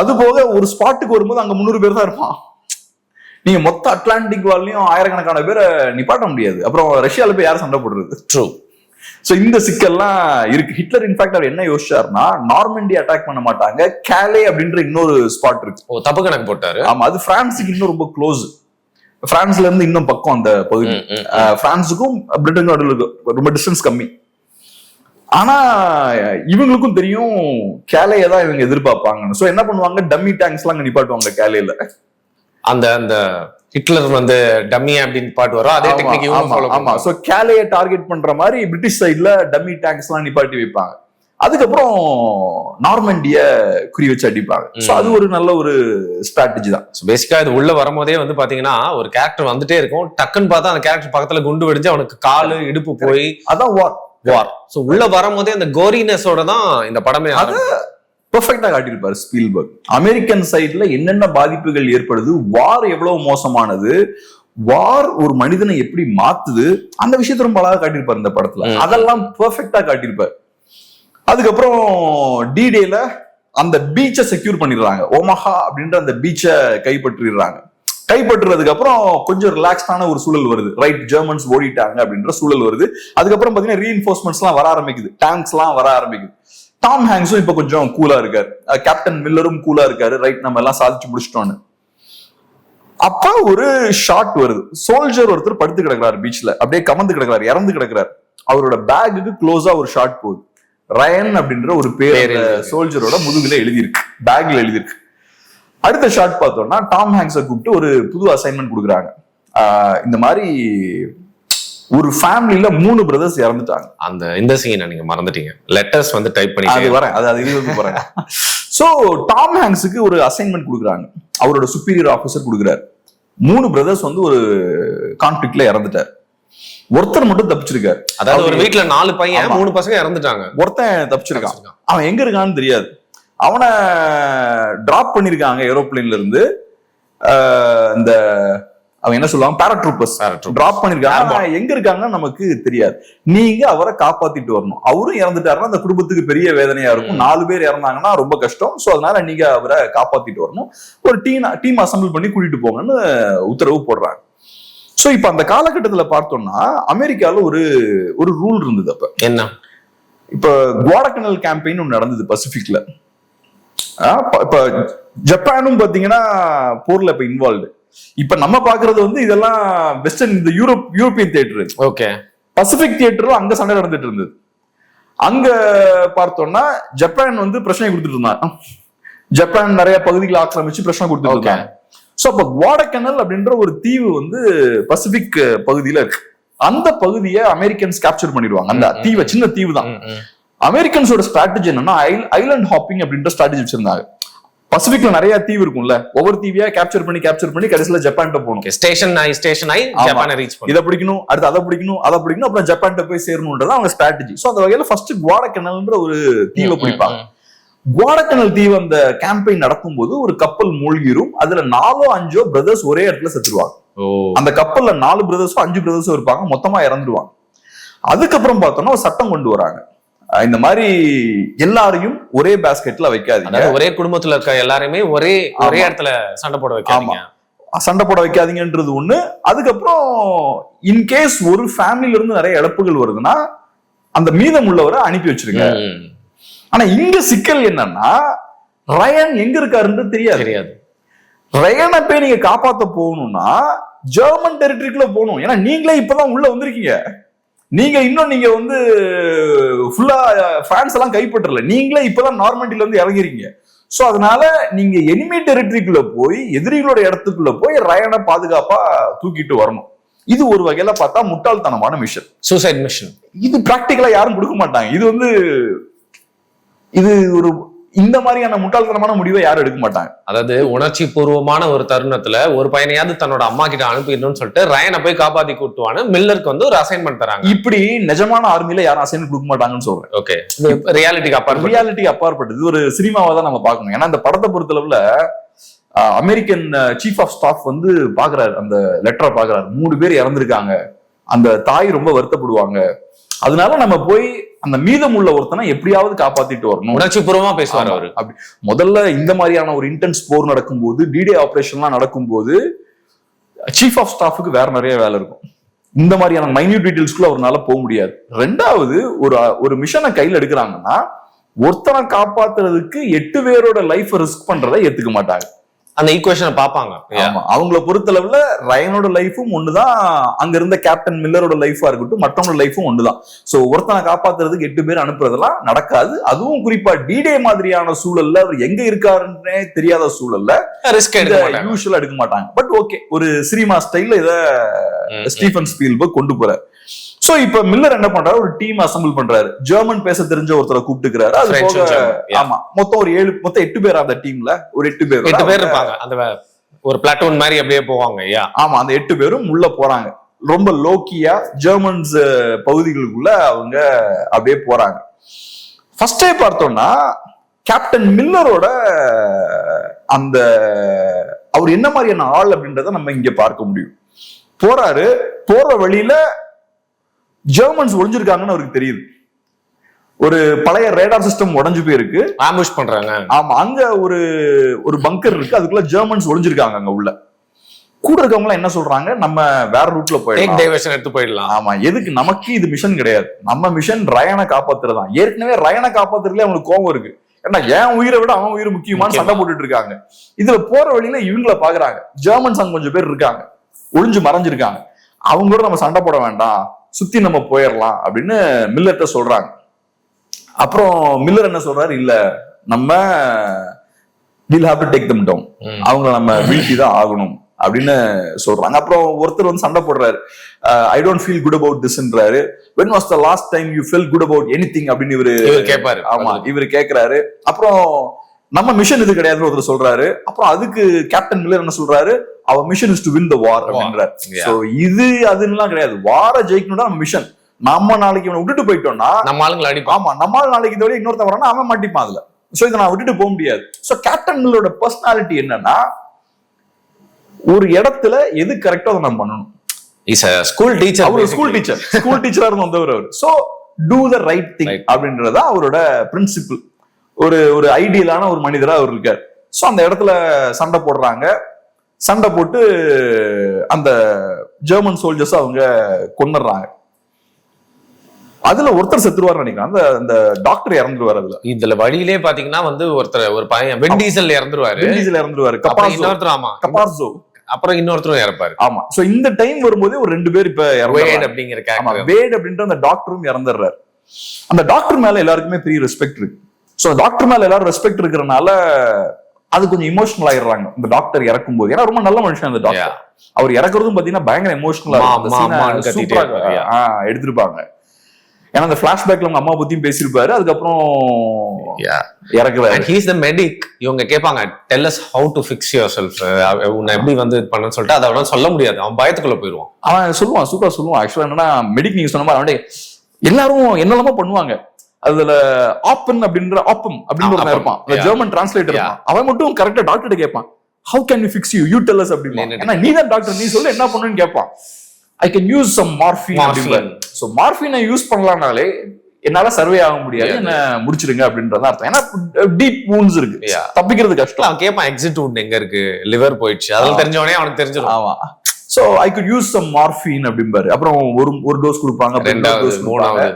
Speaker 2: அது போக ஒரு ஸ்பாட்டுக்கு வரும்போது அங்க 300 பேர் தான் இருப்பான். நீங்க மொத்த அட்லாண்டிக் வால்லையும் ஆயிரக்கணக்கான பேரை நிப்பாட்ட முடியாது. அப்புறம் ரஷ்யால போய் யாரும் சண்டை போடுறது? ட்ரூ. சோ இந்த சிக்கல்லாம் இருக்கு. ஹிட்லர் இன்ஃபேக்ட் அவர் என்ன யோசிச்சாருன்னா, நார்மண்டி அட்டாக் பண்ண மாட்டாங்க, கேலே அப்படின்ற இன்னொரு ஸ்பாட் இருக்கு.
Speaker 1: தப்பு கணக்கு போட்டாரு.
Speaker 2: ஆமா, அது பிரான்ஸுக்கு இன்னும் ரொம்ப க்ளோஸ். பிரான்ஸ்ல இருந்து இன்னும் பக்கம் அந்த பகுதி. பிரான்ஸுக்கும் பிரிட்டனுக்கும் ரொம்ப டிஸ்டன்ஸ் கம்மி. ஆனா இவங்களுக்கும் தெரியும் கேலையை தான் இவங்க எதிர்பார்ப்பாங்கன்னு. சோ என்ன பண்ணுவாங்க, டம்மி டேங்க்ஸ் எல்லாம் நிப்பாட்டுவாங்க கேலையில.
Speaker 1: அந்த அந்த ஹிட்லர் வந்து டம்மி அப்படின்னு பாட்டு வரும், அதே டெக்னிக் இவங்க ஃபாலோ பண்ணுவாங்க.
Speaker 2: சோ கேலையை டார்கெட் பண்ற மாதிரி பிரிட்டிஷ் சைடுல டம்மி டேங்க்ஸ் எல்லாம் நிப்பாட்டி வைப்பாங்க. அதுக்கப்புறம் நார்மண்டிய குறி வச்சு அடிப்பாங்க. சோ அது ஒரு நல்ல ஒரு ஸ்ட்ராட்டஜி தான்.
Speaker 1: பேசிக்கா இது உள்ள வரும்போதே வந்து பாத்தீங்கன்னா, ஒரு கேரக்டர் வந்துட்டே இருக்கும், டக்குன்னு பார்த்தா அந்த கேரக்டர் பக்கத்துல குண்டு வெடிஞ்சு அவனுக்கு காலு இடுப்பு போய்,
Speaker 2: அதான் வார்.
Speaker 1: சோ உள்ள வரும்போதே அந்த கோரினஸோட தான் இந்த படமே
Speaker 2: அது பெர்ஃபெக்ட்டா காட்டியிருப்பாரு ஸ்பீல்பர்க். அமெரிக்கன் சைட்ல என்னென்ன பாதிப்புகள் ஏற்படுது, வார் எவ்வளவு மோசமானது, வார் ஒரு மனிதனை எப்படி மாத்துது அந்த விஷயத்த ரொம்ப அழகா காட்டியிருப்பாரு இந்த படத்துல. அதெல்லாம் பெர்ஃபெக்டா காட்டியிருப்பாரு. அதுக்கப்புறம் D-Dayல அந்த பீச்சை செக்யூர் பண்ணிடுறாங்க. ஓமஹா அப்படின்ற அந்த பீச்சை கைப்பற்றிடுறாங்க. கைப்பற்றுறதுக்கு அப்புறம் கொஞ்சம் ரிலாக்ஸ்டான ஒரு சூழல் வருது. ரைட், ஜெர்மன்ஸ் ஓடிட்டாங்க அப்படின்ற சூழல் வருது. அதுக்கப்புறம் பாத்தீங்கன்னா ரீஇன்ஃபோர்ஸ்மெண்ட்ஸ் எல்லாம் வர ஆரம்பிக்குது, டேங்க்ஸ் எல்லாம் வர ஆரம்பிக்குது. டாம் ஹாங்ஸும் இப்ப கொஞ்சம் கூலா இருக்காரு, கேப்டன் மில்லரும் கூலா இருக்காரு. ரைட், நம்ம எல்லாம் சாதிச்சு முடிச்சிட்டோம்னு. அப்ப ஒரு ஷாட் வருது. சோல்ஜர் ஒருத்தர் படுத்து கிடக்குறாரு பீச்ல, அப்படியே கமந்து கிடக்குறாரு, இறந்து கிடக்குறாரு. அவரோட பேக்குக்கு க்ளோஸா ஒரு ஷாட் போகுது. ரயன் அப்படின்ற ஒரு பேர் சோல்ஜரோட முதுகுல எழுதியிருக்கு, பேக்ல எழுதியிருக்கு. அடுத்த ஷாட் பார்த்தோம்னா டாம் ஹாங்ஸை கூப்பிட்டு ஒரு புது அசைன்மெண்ட் கொடுக்குறாங்க. இந்த மாதிரி ஒரு ஃபேமிலில 3 பிரதர்ஸ் இறந்துட்டாங்க.
Speaker 1: இந்த சீனை நீங்க மறந்துட்டீங்க. லெட்டர்ஸ் வந்து டைப் பண்ணி
Speaker 2: வரேன், அது போறேன். சோ டாம் ஹாங்ஸுக்கு ஒரு அசைன்மெண்ட் கொடுக்குறாங்க. அவரோட சுப்பீரியர் ஆபீசர் கொடுக்குறாரு. 3 பிரதர்ஸ் வந்து ஒரு கான்ஃபிளிக்ட்ல இறந்துட்டார். ஒருத்தர் மட்டும் தப்பிச்சிருக்காரு.
Speaker 1: அதாவது ஒரு வீட்டுல 4 பையன் 3 பசங்க இறந்துட்டாங்க.
Speaker 2: ஒருத்தன் தப்பிச்சிருக்கான். அவன் எங்க இருக்கான்னு தெரியாது. அவனை டிராப் பண்ணிருக்காங்க ஏரோப்ளேன்ல இருந்து. இந்த அவன் என்ன சொல்லுவாங்க, பாராட்ரூப்பர்ஸ் டிராப் பண்ணிருக்காங்க. எங்க இருக்காங்கன்னு நமக்கு தெரியாது. நீங்க அவரை காப்பாத்திட்டு வரணும். அவரும் இறந்துட்டாருன்னா அந்த குடும்பத்துக்கு பெரிய வேதனையா இருக்கும். 4 பேர் இறந்தாங்கன்னா ரொம்ப கஷ்டம். சோ அதனால நீங்க அவரை காப்பாத்திட்டு வரணும். ஒரு டீம் அசம்பிள் பண்ணி கூட்டிட்டு போங்கன்னு உத்தரவு போடுறாங்க. சோ இப்ப அந்த காலகட்டத்துல பார்த்தோம்னா அமெரிக்கால ஒரு ரூல் இருந்தது. அப்ப என்ன, இப்ப குவாடக்கனல் கேம்பெயின் ஒண்ணு நடந்தது பசிபிக்ல. இப்ப ஜப்பானும் பாத்தீங்கன்னா போர்ல இப்ப இன்வால்வ்டு. இப்ப நம்ம பாக்குறது வந்து இதெல்லாம் வெஸ்டர்ன், இந்த யூரோப்பியன் தியேட்டர்.
Speaker 1: ஓகே,
Speaker 2: பசிபிக் தியேட்டரும் அங்க சண்டை நடந்துட்டு இருந்தது. அங்க பார்த்தோம்னா ஜப்பான் வந்து பிரச்சனை கொடுத்துட்டு இருந்தாங்க. ஜப்பான் நிறைய பகுதிகளை ஆக்கிரமிச்சு பிரச்சனை கொடுத்துட்டு இருக்காங்க. சோ அப்ப குவாடக்கனல் அப்படின்ற ஒரு தீவு வந்து பசிபிக் பகுதியில இருக்கு. அந்த பகுதியை அமெரிக்கன்ஸ் கேப்சர் பண்ணிடுவாங்க. அந்த தீவை, சின்ன தீவு தான். அமெரிக்கன்ஸோட ஸ்ட்ராட்டஜி என்னன்னா ஐலண்ட் ஹாப்பிங் அப்படின்ற ஸ்ட்ராட்டஜி வச்சிருந்தாங்க. பசிபிக்ல நிறைய தீவு இருக்கும்ல, ஒவ்வொரு தீவியா கேப்சர் பண்ணி கடைசியில ஜப்பான்ட்ட போகணும்.
Speaker 1: ஸ்டேஷன் ஜப்பானை ரீச் பண்ணி
Speaker 2: இதை பிடிக்கணும், அடுத்து அதை பிடிக்கணும், அப்புறம் ஜப்பான்ட்ட போய் சேரணும்ன்றது அவங்க ஸ்ட்ராட்டஜி. சோ அந்த வகையில ஃபர்ஸ்ட் குவாடக்கனல்ன்ற ஒரு தீவை பிடிப்பாங்க. குவாடக்கனல் தீவு அந்த கேம்பெயின் நடக்கும் போது ஒரு கப்பல் மூழ்கிரும். அதுல 4-5 பிரதர்ஸ் ஒரே இடத்துல செத்துருவாங்க. அந்த கப்பல்ல 4 பிரதர்ஸோ 5 பிரதர்ஸோ இருப்பாங்க, மொத்தமா இறந்துருவாங்க. அதுக்கப்புறம் பார்த்தோம்னா ஒரு சட்டம் கொண்டு வராங்க. இந்த மாதிரி எல்லாரையும் ஒரே பாஸ்கெட்ல வைக்காதீங்க,
Speaker 1: ஒரே குடும்பத்துல இருக்க எல்லாருமே ஒரே இடத்துல சண்டை போட வைக்காதீங்க.
Speaker 2: சண்டை போட வைக்காதீங்கன்றது ஒண்ணு. அதுக்கப்புறம் இன்கேஸ் ஒரு ஃபேமிலில இருந்து நிறைய இழப்புகள் வருதுன்னா அந்த மீதம் உள்ளவரை அனுப்பி வச்சிருங்க. ஆனா இங்க சிக்கல் என்னன்னா ரயன் எங்க இருக்காருன்னு தெரியாது. ரயனை போய் நீங்க காப்பாத்த போகணும்னா ஜெர்மன் டெரிட்டரிக்குள்ள போகணும். ஏன்னா நீங்களே இப்பதான் உள்ள வந்திருக்கீங்க. நீங்க வந்து ஃபுல்லா பிரான்ஸ் எல்லாம் கைப்பற்றல, நீங்களே இப்பதான் நார்மண்டில வந்து இறங்கிறீங்க. சோ அதனால நீங்க எனிமி டெரிட்டரிக்குள்ள போய் எதிரிகளோட இடத்துக்குள்ள போய் ரயனை பாதுகாப்பா தூக்கிட்டு வரணும். இது ஒரு வகையில பார்த்தா முட்டாள்தனமான மிஷன்,
Speaker 1: சூசைட் மிஷன்.
Speaker 2: இது பிராக்டிகலா யாரும் கொடுக்க மாட்டாங்க. இது ஒரு இந்த மாதிரியான முட்டாள்தனமான முடிவை யாரும் எடுக்க மாட்டாங்க.
Speaker 1: அதாவது உணர்ச்சி பூர்வமான ஒரு தருணத்துல ஒரு பையனையாவது தன்னோட அம்மா கிட்ட அனுப்பிடணும்னு சொல்லிட்டு ரயனை போய் காப்பாத்தி கூட்டுவான்னு மில்லருக்கு வந்து ஒரு அசைன்மெண்ட் தராங்க.
Speaker 2: இப்படி நிஜமான ஆர்மியில யாரும் அசைன்மெண்ட் கொடுக்க மாட்டாங்கன்னு சொல்றேன்.
Speaker 1: ஓகே, ரியாலிட்டிக்கு அப்பாற்பட்டது.
Speaker 2: இது ஒரு சினிமாவை தான் நம்ம பார்க்கணும். ஏன்னா இந்த படத்தை பொறுத்தளவுல அமெரிக்கன் சீஃப் ஆஃப் ஸ்டாஃப் வந்து பாக்குறாரு, அந்த லெட்டரை பாக்குறாரு. 3 பேர் இறந்திருக்காங்க, அந்த தாய் ரொம்ப வருத்தப்படுவாங்க. அதனால நம்ம போய் அந்த மீதம் உள்ள ஒருத்தனை எப்படியாவது காப்பாத்திட்டு வரணும்.
Speaker 1: உணர்ச்சி பூர்வமா பேசுவார் அவரு.
Speaker 2: அப்படி முதல்ல இந்த மாதிரியான ஒரு இன்டென்ஸ் போர் நடக்கும்போது, D-Day ஆபரேஷன்லாம் நடக்கும்போது சீஃப் ஆஃப் ஸ்டாஃபுக்கு வேற நிறைய வேலை இருக்கும். இந்த மாதிரியான மைன்யூட் டீடைல்ஸ்க்குள்ள அவரால போக முடியாது. ரெண்டாவது, ஒரு மிஷனை கையில எடுக்கிறாங்கன்னா ஒருத்தனை காப்பாத்துறதுக்கு 8 பேரோட லைஃப் ரிஸ்க் பண்றதை ஏத்துக்க மாட்டாங்க.
Speaker 1: அந்த ஈக்குவேஷனை பாப்பாங்க.
Speaker 2: அவங்கள பொறுத்தளவுல ரயனோட லைஃபும் ஒண்ணுதான், அங்க இருந்த கேப்டன் மில்லரோட லைஃபா இருக்கட்டும், மற்றவங்களோட லைஃபும் ஒண்ணுதான். சோ ஒருத்தனை காப்பாத்துறதுக்கு 8 பேர் அனுப்புறதெல்லாம் நடக்காது. அதுவும் குறிப்பா D-Day மாதிரியான சூழல்ல அவர் எங்க இருக்காருன்னே தெரியாத சூழல்ல
Speaker 1: ரிஸ்க்
Speaker 2: யூசுவலா எடுக்க மாட்டாங்க. பட் ஓகே, ஒரு சினிமா ஸ்டைல்ல இத ஸ்டீஃபன் ஸ்பீல்பர்க் கொண்டு போறாரு. சோ இப்ப மில்லர் என்ன பண்றாரு, ஒரு டீம் அசம்பிள் பண்றாரு. ஜெர்மன் பேச தெரிஞ்ச ஒருத்தரை கூப்பிட்டுக்கிறாரு. அது போக ஆமா மொத்தம் 8 பேர் அந்த டீம்ல. ஒரு 8 பேர்
Speaker 1: இருப்பாங்க. அந்த ஒரு பிளாட்டூன் மாதிரி அப்படியே போவாங்க.
Speaker 2: ஆமா, அந்த 8 பேரும் உள்ள போறாங்க. ரொம்ப லோக்கியா ஜெர்மன்ஸ் பகுதிகளுக்குள்ள அவங்க அப்படியே போறாங்க. ஃபர்ஸ்டே பார்த்தோம்னா கேப்டன் மில்லரோட அந்த அவர் என்ன மாதிரியான ஆள் அப்படின்றத நம்ம இங்க பார்க்க முடியும். போறாரு. போற வழியில ஜெர்மன்ஸ் ஒளிஞ்சிருக்காங்கன்னு அவருக்கு தெரியுது. ஒரு பழைய ரேடார் சிஸ்டம் உடைஞ்சு போயிருக்கு,
Speaker 1: ஆம்புஷ் பண்றாங்க.
Speaker 2: ஆமா, அங்க ஒரு பங்கர் இருக்கு, அதுக்குள்ள ஜெர்மன்ஸ் ஒளிஞ்சிருக்காங்க. அங்க உள்ள கூட இருக்கவங்க என்ன சொல்றாங்க, நம்ம வேற ரூட்ல
Speaker 1: போயிடலாம், எடுத்து போயிடலாம்.
Speaker 2: ஆமா, எதுக்கு, நமக்கு இது மிஷன் கிடையாது, நம்ம மிஷன் ரயனை காப்பாத்துறதான். ஏற்கனவே ரயனை காப்பாத்துறதுல அவங்களுக்கு கோபம் இருக்கு. ஏன்னா என் உயிரை விட அவன் உயிர் முக்கியமான சண்டை போட்டுட்டு இருக்காங்க. இதுல போற வழியில இவங்கள பாக்குறாங்க, ஜெர்மன்ஸ் அங்க கொஞ்சம் பேர் இருக்காங்க, ஒளிஞ்சு மறைஞ்சிருக்காங்க. அவங்க கூட நம்ம சண்டை போட வேண்டாம், சுத்தி நம்ம போயிடலாம் அப்படின்னு மில்லர்ட்ட சொல்றாங்க. அப்புறம் மில்லர் என்ன சொல்றாரு, இல்ல நம்ம we'll have to take them down, அவங்கள நம்ம வீழ்த்தி தான் ஆகணும் அப்படின்னு சொல்றாங்க. அப்புறம் ஒருத்தர் வந்து சண்டை போடுறாரு, I don't feel good about திஸ்ன்றாரு. when was the last time you felt good about anything அப்படின்னு இவரு
Speaker 1: கேட்பாரு.
Speaker 2: ஆமா, இவரு கேட்கிறாரு. அப்புறம் நம்ம மிஷன் இது கிடையாதுன்னு ஒருத்தர் சொல்றாரு. அப்புறம் அதுக்கு கேப்டன் மில்லர் என்ன சொல்றாரு, அவர் mission is to win the war அப்படின்றாரு. சோ இது அதுலாம் கிடையாது, வார ஜெயிக்கணும்னா நம்ம மிஷன். நம்ம நாளைக்கு இவனை விட்டுட்டு போயிட்டோம்னா
Speaker 1: நம்ம ஆளுங்களை அடிப்போம்.
Speaker 2: ஆமா, நம்ம ஆள் நாளைக்கு இந்த வழி இன்னொருத்த வரானா அவன் மாட்டிப்பான் அதுல. சோ இதை நான் விட்டுட்டு போக முடியாது. சோ கேப்டன் மில்லரோட பர்சனாலிட்டி என்னன்னா, ஒரு இடத்துல எது கரெக்டா அதை நம்ம பண்ணணும்.
Speaker 1: Is a school teacher.
Speaker 2: அவர் ஸ்கூல் டீச்சரா இருந்து வந்தவர் அவர். So do the right thing அப்படின்றதா அவரோட பிரின்சிபிள். ஒரு ஐடியலான ஒரு மனிதரா அவர் இருக்கார். சோ அந்த இடத்துல சண்டை போடுறாங்க. சண்டை போட்டு அந்த ஜெர்மன் சோல்ஜர்ஸ் அவங்க கொன்னுறாங்க. அதுல ஒருத்தர் செத்துருவார் நினைக்கிறேன், அந்த டாக்டர் இறந்துருவாரு. அதுல
Speaker 1: இதுல வழியிலே பாத்தீங்கன்னா வந்து ஒரு பையன் வென் டீசல் இறந்துருவாரு. கபார்சோ. அப்புறம் இன்னொருத்தரும் இறப்பாரு.
Speaker 2: ஆமா. சோ இந்த டைம் வரும்போது ஒரு 2 பேர் இப்ப
Speaker 1: வேட் அப்படிங்கிற
Speaker 2: அந்த டாக்டரும் இறந்துடுறாரு. அந்த டாக்டர் மேல எல்லாருக்குமே பெரிய ரெஸ்பெக்ட் இருக்கு. சோ டாக்டர் மேல எல்லாரும் ரெஸ்பெக்ட் இருக்கிறனால அது கொஞ்சம் இமோஷனல் ஆயிடுறாங்க இந்த டாக்டர் இறக்கும் போது. ஏன்னா ரொம்ப நல்ல மனுஷன் அந்த டாக்டர். அவர் இறக்குறதும் பாத்தீங்கன்னா பயங்கர எமோஷனலா எடுத்திருப்பாங்க. ஏன்னா அந்த பிளாஷ்பேக்ல உங்க அம்மா பத்தியும் பேசியிருப்பாரு. அதுக்கப்புறம் இறக்குறாரு.
Speaker 1: he is the medic. இவங்க கேட்பாங்க, tell us how to fix yourself, உன்னை எப்படி வந்து பண்ணணும்னு சொல்லிட்டு அதை அவனால சொல்ல முடியாது, அவன் பயத்துக்குள்ள போயிடுவான்.
Speaker 2: அவன் சொல்லுவான், சூப்பரா சொல்லுவான். ஆக்சுவலா என்னன்னா மெடிக் நீங்க சொன்ன மாதிரி எல்லாரும் என்னெல்லாமோ பண்ணுவாங்க. அதுல ஆப்பன் அப்படின்ற ஒரு இருப்பான், ஜெர்மன் டிரான்ஸ்லேட்டர் இருப்பான். அவன் மட்டும் கரெக்டா டாக்டர் கேட்பான், how can we fix you, you tell us அப்படின்னு. ஏன்னா நீ தான் டாக்டர், நீ சொல்லு என்ன பண்ணுன்னு கேட்பான். I can use some morphine. So morphine use பண்ணலாம்னாலே என்னால சர்வே ஆக முடியாது, என்ன முடிச்சிருங்க அப்படின்றத அர்த்தம். ஏன்னா டீப் வூண்ட்ஸ் இருக்கு, தப்பிக்கிறது கஷ்டம்.
Speaker 1: அவன் கேட்பான் எக்ஸிட் வூண்ட் எங்க இருக்கு, லிவர் போயிடுச்சு, அதெல்லாம் தெரிஞ்சவனே அவனுக்கு தெரிஞ்சிடும்.
Speaker 2: ஆமா. So I could use some morphine அப்படிம்பாரு. அப்புறம் ஒரு டோஸ் கொடுப்பாங்க, 2வது டோஸ் 3வது.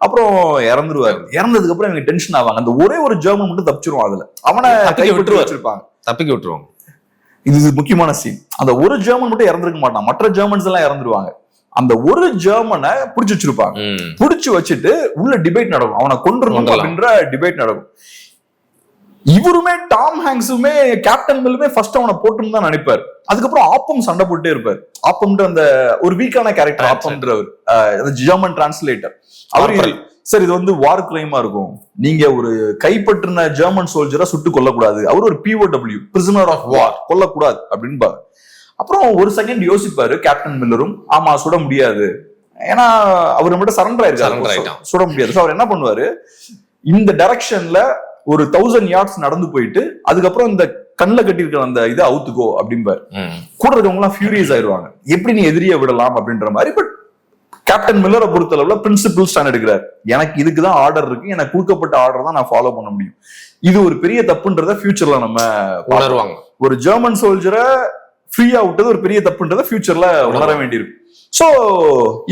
Speaker 2: அப்புறம் இறந்துருவாரு. இறந்ததுக்கு அப்புறம் இவங்க டென்ஷன் ஆவாங்க. அந்த ஒரே ஒரு ஜெர்மன் மட்டும் தப்பிச்சிருவான். அதுல அவனை தப்பிக்க விட்டுருவாங்க. இது முக்கியமான சீன். அந்த ஒரு ஜெர்மன் மட்டும் இறந்துருக்க மாட்டான், மற்ற ஜெர்மன்ஸ் எல்லாம் இறந்துருவாங்க. அந்த ஒரு ஜெர்மனை புடிச்சு வச்சிருப்பாங்க. புடிச்சு வச்சுட்டு உள்ள டிபேட் நடக்கும், அவனை கொன்றுணும் அப்படின்ற டிபேட் நடக்கும். இவருமே டாம் ஹாங்ஸுமே கேப்டன் மில்லுமே ஃபர்ஸ்ட் அவனை போட்டுன்னு தான் நினைப்பாரு. அதுக்கப்புறம் ஆப்பம் சண்டை போட்டே இருப்பாரு. ஆப்பம்ன்ற அந்த ஒரு வீக்கான கேரக்டர் ஆப்பம்ன்றவர், ஜெர்மன் டிரான்ஸ்லேட்டர். அவரு சார் இது வந்து வார் கிரைமா இருக்கும், நீங்க ஒரு கைப்பற்றின ஜெர்மன் சோல்ஜரா சுட்டு கொல்லக்கூடாது, அவர் ஒரு POW பிரிசனர் ஆஃப் வார், கொல்லக்கூடாது அப்படின்னு. அப்புறம் ஒரு செகண்ட் யோசிப்பாரு கேப்டன் மில்லரும், ஆமா சுட முடியாது, ஏன்னா அவர் மட்டும் சரண்டர் ஆயிருக்காரு, சுட முடியாது. அவர் என்ன பண்ணுவாரு, இந்த டைரக்ஷன்ல ஒரு 1000 yards நடந்து போயிட்டு அதுக்கப்புறம் இந்த கண்ணில் கட்டி இருக்கிற அந்த இதை அவுத்துக்கோ அப்படிம்பாரு. கூட இருக்கவங்க எல்லாம் ஃபியூரியஸ் ஆயிடுவாங்க, எப்படி நீ எதிரியை விடலாம் அப்படின்ற மாதிரி. பட் கேப்டன் மில்லரை பொறுத்த அளவுல பிரின்சிபிள் ஸ்டாண்ட் எடுக்கிறார். எனக்கு இதுக்குதான் ஆர்டர் இருக்கு, எனக்கு கொடுக்கப்பட்ட ஆர்டர் தான் நான் ஃபாலோ பண்ண முடியும். இது ஒரு பெரிய தப்புன்றத ஃபியூச்சர்ல நம்ம உணர்வாங்க. ஒரு ஜெர்மன் சோல்ஜரை ஃப்ரீயா விட்டது ஒரு பெரிய தப்புன்றத ஃபியூச்சர்ல உணர வேண்டியிருக்கு. சோ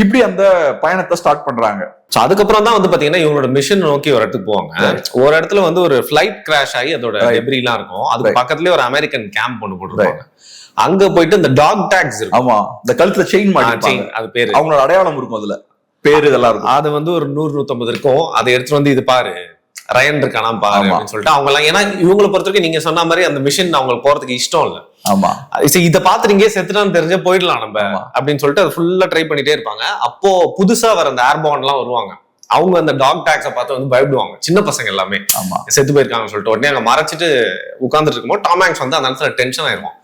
Speaker 2: இப்படி அந்த பயணத்தை ஸ்டார்ட் பண்றாங்க.
Speaker 1: அதுக்கப்புறம் தான் வந்து பாத்தீங்கன்னா இவங்களோட மிஷன் நோக்கி ஒரு இடத்துக்கு போவாங்க. ஒரு இடத்துல வந்து ஒரு ஃபிளைட் கிராஷ் ஆகி அதோட டெப்ரி எல்லாம் இருக்கும். அதுக்கு பக்கத்துலயே ஒரு அமெரிக்கன் கேம்ப் ஒன்று போட்டுருவாங்க. அங்க போயிட்டு இந்த டாக் டேக்ஸ் இருக்கும்.
Speaker 2: ஆமா, இந்த கழுத்துல செயின் மாட்டிருப்பாங்க, அது பேரு, அவங்களோட அடையாளம் இருக்கும், அதுல பேரு இதெல்லாம் இருக்கும்.
Speaker 1: அது வந்து ஒரு 100-150 இருக்கும். அதை எடுத்துட்டு வந்து இது பாரு ரயன் இருக்கானா பாரு அப்படின்னு சொல்லிட்டு அவங்க எல்லாம், ஏன்னா இவங்களை பொறுத்த வரைக்கும் நீங்க சொன்ன மாதிரி அந்த மிஷன் அவங்களுக்கு போறதுக்கு இஷ்டம் இல்ல.
Speaker 2: ஆமா,
Speaker 1: இதை பார்த்து நீங்க செத்துட்டான்னு தெரிஞ்ச போயிடலாம் நம்ம அப்படின்னு சொல்லிட்டு அது ஃபுல்லா ட்ரை பண்ணிட்டே இருப்பாங்க. அப்போ புதுசா வர அந்த ஏர்பான் எல்லாம் வருவாங்க. அவங்க அந்த டாக் டேக்ஸை பார்த்து வந்து பயப்படுவாங்க, சின்ன பசங்க எல்லாமே செத்து போயிருக்காங்கன்னு சொல்லிட்டு. உடனே அங்க மறைச்சிட்டு உட்கார்ந்துட்டு இருக்கும்போது டாம் ஹாங்க்ஸ் வந்து அந்த இடத்துல டென்ஷன் ஆயிருக்கும்.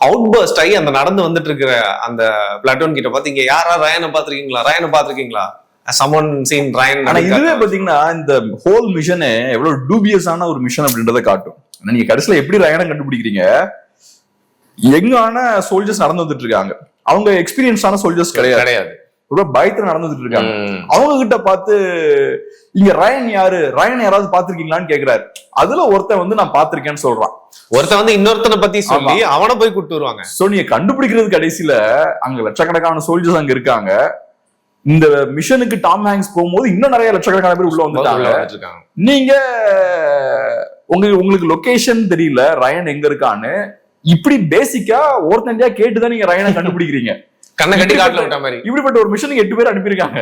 Speaker 1: அவுட் பர்ஸ்ட் ஆகி அந்த நடந்து வந்துட்டு இருக்கிற அந்த பிளாட்டூன் கிட்ட பார்த்து, இங்க யாரா ரயனை பாத்திருக்கீங்களா someone seen Ryan.
Speaker 2: ஆனா இதுவே பாத்தீங்கன்னா இந்த ஹோல் மிஷனே எவ்வளவு டூபியஸான ஒரு மிஷன் அப்படின்றத காட்டும். நீங்க கடைசியில எப்படி ரயனை கண்டுபிடிக்கிறீங்க, எங்கான சோல்ஜர்ஸ் நடந்து வந்துட்டு இருக்காங்க, அவங்க எக்ஸ்பீரியன்ஸான சோல்ஜர்ஸ் கிடையாது, ரொம்ப பயத்துல நடந்துட்டு இருக்காங்க. அவங்க கிட்ட பார்த்து இங்க ரயன் யாராவது பாத்திருக்கீங்களான்னு கேக்குறாரு. அதுல ஒருத்தன் வந்து நான் பாத்திருக்கேன்னு சொல்றான்.
Speaker 1: ஒருத்தன் வந்து இன்னொருத்தனை பத்தி சொல்லி அவனை போய் கூப்பிட்டு வருவாங்க.
Speaker 2: சோ நீங்க கண்டுபிடிக்கிறது கடைசியில அங்க லட்சக்கணக்கான சோல்ஜர்ஸ் அங்க இருக்காங்க. இந்த மிஷனுக்கு டாம் ஹாங்க்ஸ் போகும்போது இன்னும் நிறைய லட்சக்கணக்கான பேர் உள்ள வந்துட்டாங்க. நீங்க உங்களுக்கு லொகேஷன் தெரியல, ரயன் எங்க இருக்கான்னு இப்படி பேசிக்கா ஒருத்தன்டியா கேட்டுதான் நீங்க ரயனை கண்டுபிடிக்கிறீங்க.
Speaker 1: கண்ணை கட்டி காட்டுல விட்ட மாதிரி
Speaker 2: இப்படிப்பட்ட ஒரு மிஷனுக்கு 8 பேர் அனுப்பியிருக்காங்க.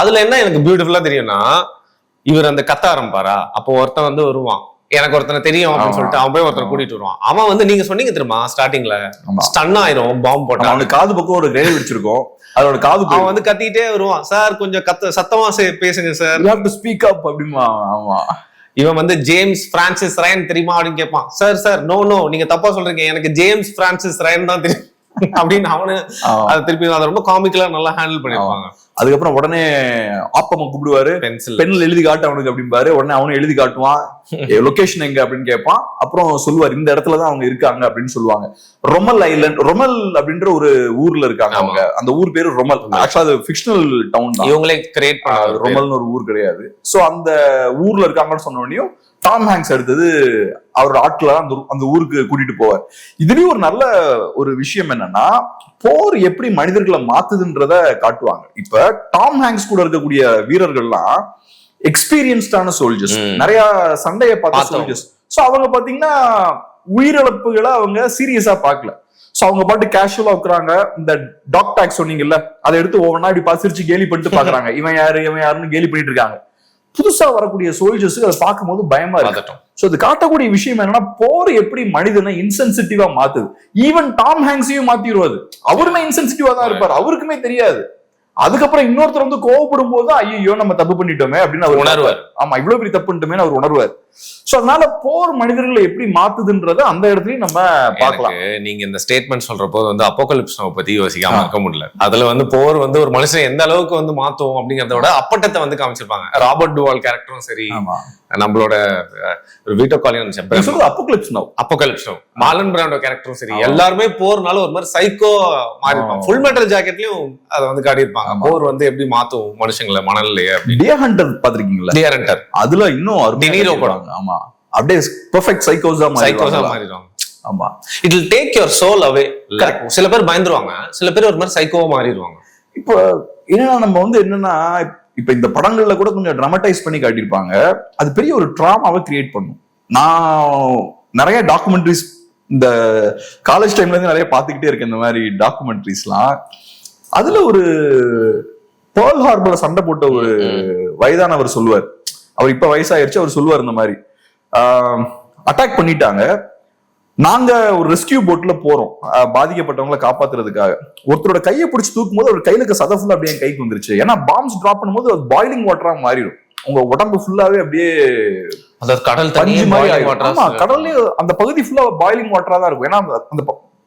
Speaker 1: அதுல என்ன எனக்கு பியூட்டிஃபுல்லா தெரியும்னா, இவர் அந்த கத்த ஆரம்பிப்பாரா, அப்போ ஒருத்தன் வந்து வருவான், எனக்கு ஒருத்தனை தெரியும் அப்படின்னு சொல்லிட்டு அவன் போய் ஒருத்தனை கூட்டிட்டு வருவான். அவன் வந்து நீங்க சொன்னீங்க தெரியுமா ஸ்டார்டிங்ல ஸ்டன் ஆயிரும், பாம்பு போட்டான், அவனுக்கு காது பக்கம் ஒரு கிரேவ் வச்சிருக்கோம், அதோட காது அவன் வந்து கத்திட்டே வருவான், சார் கொஞ்சம் சத்தமா பேசுங்க sir, you have to speak up அப்படிமா. ஆமா, இவன் வந்து ஜேம்ஸ் பிரான்சிஸ் ரயன் தெரியுமா அப்படின்னு கேட்பான். சார் நோ நீங்க தப்பா சொல்றீங்க, எனக்கு ஜேம்ஸ் பிரான்சிஸ் ரயன் தான் தெரியும் அப்படின்னு அவனு அதை திருப்பி அதை ரொம்ப காமிக்கலா நல்லா ஹேண்டில் பண்ணிருப்பாங்க. அதுக்கப்புறம் உடனே ஆப்பமா கூப்பிடுவாரு, பென்சில் எழுதி காட்டு அவனுக்கு அப்படிம்பாரு. உடனே அவனும் எழுதி காட்டுவான், லொகேஷன் எங்க அப்படின்னு கேட்பான். அப்புறம் சொல்லுவார் இந்த இடத்துலதான் அவங்க இருக்காங்க அப்படின்னு சொல்லுவாங்க. ரொமல் ஐலண்ட், ரொமல் அப்படின்ற ஒரு ஊர்ல இருக்காங்க அவங்க. அந்த ஊர் பேரு ரொமல். ஆக்சுவலா அது ஃபிக்ஷனல் டவுன் தான், இவங்களே கிரியேட் பண்ண. ரொமல்னு ஒரு ஊர் கிடையாது. சோ அந்த ஊர்ல இருக்காங்கன்னு சொன்ன உடனே டாம் ஹாங்க்ஸ் அடுத்தது அவரோட ஆட்களை அந்த ஊருக்கு கூட்டிட்டு போவார். இதுலயும் ஒரு நல்ல ஒரு விஷயம் என்னன்னா, போர் எப்படி மனிதர்களை மாத்துதுன்றத காட்டுவாங்க. இப்ப டாம் ஹாங்க்ஸ் கூட இருக்கக்கூடிய வீரர்கள்லாம் எக்ஸ்பீரியன்ஸ்டான சோல்ஜர்ஸ், நிறைய சண்டையை பார்த்த சோல்ஜர்ஸ். சோ அவங்க பாத்தீங்கன்னா உயிரிழப்புகளை அவங்க சீரியஸா பார்க்கல. சோ அவங்க பாட்டு கேஷுவலா உட்காராங்க. இந்த டாக் டாக் சொன்னீங்கல்ல, அதை எடுத்து ஒவ்வொன்னா இப்படி பாசிரிச்சு கேலி பண்ணிட்டு பாக்குறாங்க, இவன் யாருன்னு கேலி பண்ணிட்டு இருக்காங்க. புதுசா வரக்கூடிய சோல்ஜர்ஸுக்கு அதை பார்க்கும்போது பயமா இருக்கட்டும். சோ அது காட்டக்கூடிய விஷயம் என்னன்னா, போர் எப்படி மனிதனை இன்சென்சிட்டிவா மாத்துது. Even Tom ஹாங்க்ஸையும் மாத்திடுவாது. அவருமே இன்சென்சிட்டிவா தான் இருப்பாரு, அவருக்குமே தெரியாது. அதுக்கப்புறம் இன்னொருத்தர் வந்து கோவப்படும் போது ஐயோ நம்ம தப்பு பண்ணிட்டோமே அப்படின்னு அவர் உணர்வார். ஆமா, இவ்வளவு பெரிய தப்பு பண்ணிட்டோமே அவர் உணர்வார். சோ அதனால போர் மனிதர்களை எப்படி மாத்துதுன்றத அந்த இடத்துலயும் நம்ம பார்க்கலாம். நீங்க இந்த ஸ்டேட்மெண்ட் சொல்ற போது வந்து அப்போகலிப்ஸ் பத்தி யோசிக்காம இருக்க முடியல. அதுல வந்து போர் வந்து ஒரு மனுஷன் எந்த அளவுக்கு வந்து மாத்துவோம் அப்படிங்கறத விட அப்பட்டத்தை வந்து காமிச்சிருப்பாங்க. ராபர்ட் டுவால் கேரக்டரும் சரி, நம்மளோட வீட்டோ காலியன் அப்போகலிப்ஸ் மார்லன் பிராண்டோ கேரக்டரும் சரி, எல்லாருமே போர்னால ஒரு மாதிரி சைக்கோ மாறி இருப்பாங்க. ஃபுல் மெட்டல் ஜாக்கெட்லயும் அதை வந்து காட்டியிருப்பாங்க. போர் வந்து எப்படி மாத்தும் மனுஷங்களை மணல்லையே. டியர் ஹண்டர் பாத்திருக்கீங்களா? டியர் ஹண்டர் அதுல இன்னும் ஆமா, அப்படியே பெர்ஃபெக்ட் சைக்கோஸா மாறிடுவாங்க. ஆமா, it will take your soul away. சில பேர் பயந்துருவாங்க, சில பேர் ஒரு மாதிரி சைக்கோவா மாறிடுவாங்க. இப்போ என்னன்னா நம்ம வந்து என்னன்னா, இப்ப இந்த படங்கள்ல கூட கொஞ்சம் ட்ராமடைஸ் பண்ணி காட்டியிருப்பாங்க. அது பெரிய ஒரு ட்ராமாவை கிரியேட் பண்ணும். நான் நிறைய டாக்குமெண்ட்ரிஸ் இந்த காலேஜ் டைம்ல இருந்து நிறைய பாத்துக்கிட்டே இருக்கேன் இந்த மாதிரி டாக்குமெண்ட்ரிஸ்லாம். அதுல ஒரு பேர்ல் ஹார்பர்ல சண்டை போட்ட ஒரு வயதானவர் சொல்லுவார். அவர் இப்ப வயசாயிருச்சு. அவர் சொல்லுவார், இந்த மாதிரி அட்டாக் பண்ணிட்டாங்க, நாங்க ஒரு ரெஸ்கியூ போட்ல போறோம் பாதிக்கப்பட்டவங்களை காப்பாத்துறதுக்காக. ஒருத்தரோட கையை பிடிச்சி தூக்கும் போது அவர் கையில இருக்க சதை ஃபுல்லா அப்படியே என் கைக்கு வந்துருச்சு. ஏன்னா பாம்ஸ் டிராப் பண்ணும்போது அது பாய்லிங் வாட்டரா மாறிடும். உங்க உடம்பு ஃபுல்லாவே அப்படியே கடல் தண்ணி மாதிரி. ஆமா, கடல்ல அந்த பகுதி ஃபுல்லா பாய்லிங் வாட்டரா தான் இருக்கும். ஏன்னா அந்த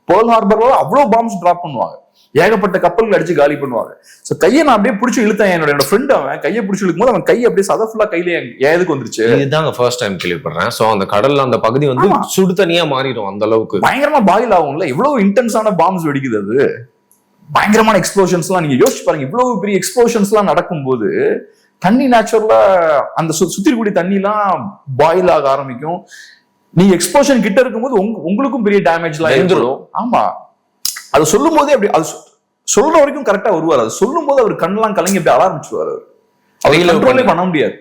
Speaker 1: பேர்ல் ஹார்பர்ல அவ்வளவு பாம்ஸ் டிராப் பண்ணுவாங்க, ஏகப்பட்ட கப்பல்கள் அடிச்சு காலி பண்ணுவாங்க. சோ கையை நான் அப்படியே பிடிச்சி இழுத்தேன். என்னோட ஃப்ரெண்ட் அவன் கையை பிடிச்சி இழுக்கும் போது அவன் கை அப்படியே சதை ஃபுல்லா கையில எதுக்கு வந்துருச்சு. இதுதாங்க ஃபர்ஸ்ட் டைம் கேள்விப்படுறேன். சோ அந்த கடல்ல அந்த பகுதி வந்து சுடு தனியா மாறிடும். அந்த அளவுக்கு பயங்கரமா பாயில் ஆகும்ல. இவ்வளவு இன்டென்ஸான பாம்ஸ் வெடிக்குது. அது பயங்கரமான எக்ஸ்ப்ளோஷன்ஸ் எல்லாம் நீங்க யோசிச்சு பாருங்க. இவ்வளவு பெரிய எக்ஸ்ப்ளோஷன்ஸ் எல்லாம் நடக்கும் போது தண்ணி நேச்சுரலா அந்த சுத்திரக்கூடிய தண்ணி எல்லாம் பாயில் ஆக ஆரம்பிக்கும். நீங்க எக்ஸ்ப்ளோஷன் கிட்ட இருக்கும்போது உங்களுக்கும் பெரிய டேமேஜ் எல்லாம் ஏற்படும். ஆமா, அது சொல்லும் போதே அப்படி, அது சொல்ற வரைக்கும் கரெக்டா வருவார். அது சொல்லும் போது அவர் கண்ணெல்லாம் கலங்கி அப்படி ஆரம்பிச்சுவார். அவர் பண்ண முடியாது.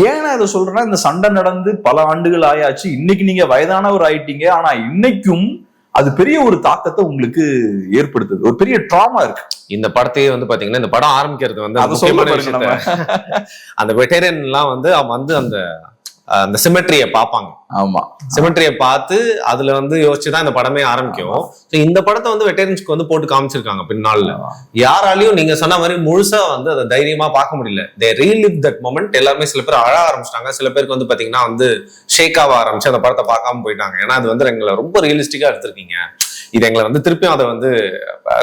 Speaker 1: ஏன்னா அதை சொல்றேன்னா, இந்த சண்டை நடந்து பல ஆண்டுகள் ஆயாச்சு. இன்னைக்கு நீங்க வயதானவர் ஆயிட்டீங்க. ஆனா இன்னைக்கும் அது பெரிய ஒரு தாக்கத்தை உங்களுக்கு ஏற்படுத்துது. ஒரு பெரிய ட்ராமா இருக்கு. இந்த படத்தையே வந்து பாத்தீங்கன்னா, இந்த படம் ஆரம்பிக்கிறது வந்து அந்த வெட்டரன் எல்லாம் வந்து அவன் வந்து அந்த சிமெட்ரியை பார்ப்பாங்க. ஆமா, சிமெட்ரியை பார்த்து அதுல வந்து யோசிச்சுதான் இந்த படமே ஆரம்பிக்கும். இந்த படத்தை வந்து வெட்டரன்ஸ்க்கு வந்து போட்டு காமிச்சிருக்காங்க பின்னால. யாராலையும் நீங்க சொன்ன மாதிரி முழுசா வந்து அதை தைரியமா பார்க்க முடியல. தே ரீலிவ் தட் மொமெண்ட். எல்லாருமே சில பேர் அழ ஆரம்பிச்சிட்டாங்க. சில பேருக்கு வந்து பாத்தீங்கன்னா வந்து ஷேக் ஆக ஆரம்பிச்சு அந்த படத்தை பார்க்காம போயிட்டாங்க. ஏன்னா அது வந்து எங்களை ரொம்ப ரியலிஸ்டிக்கா எடுத்திருக்கீங்க, இது எங்களை வந்து திருப்பியும் அதை வந்து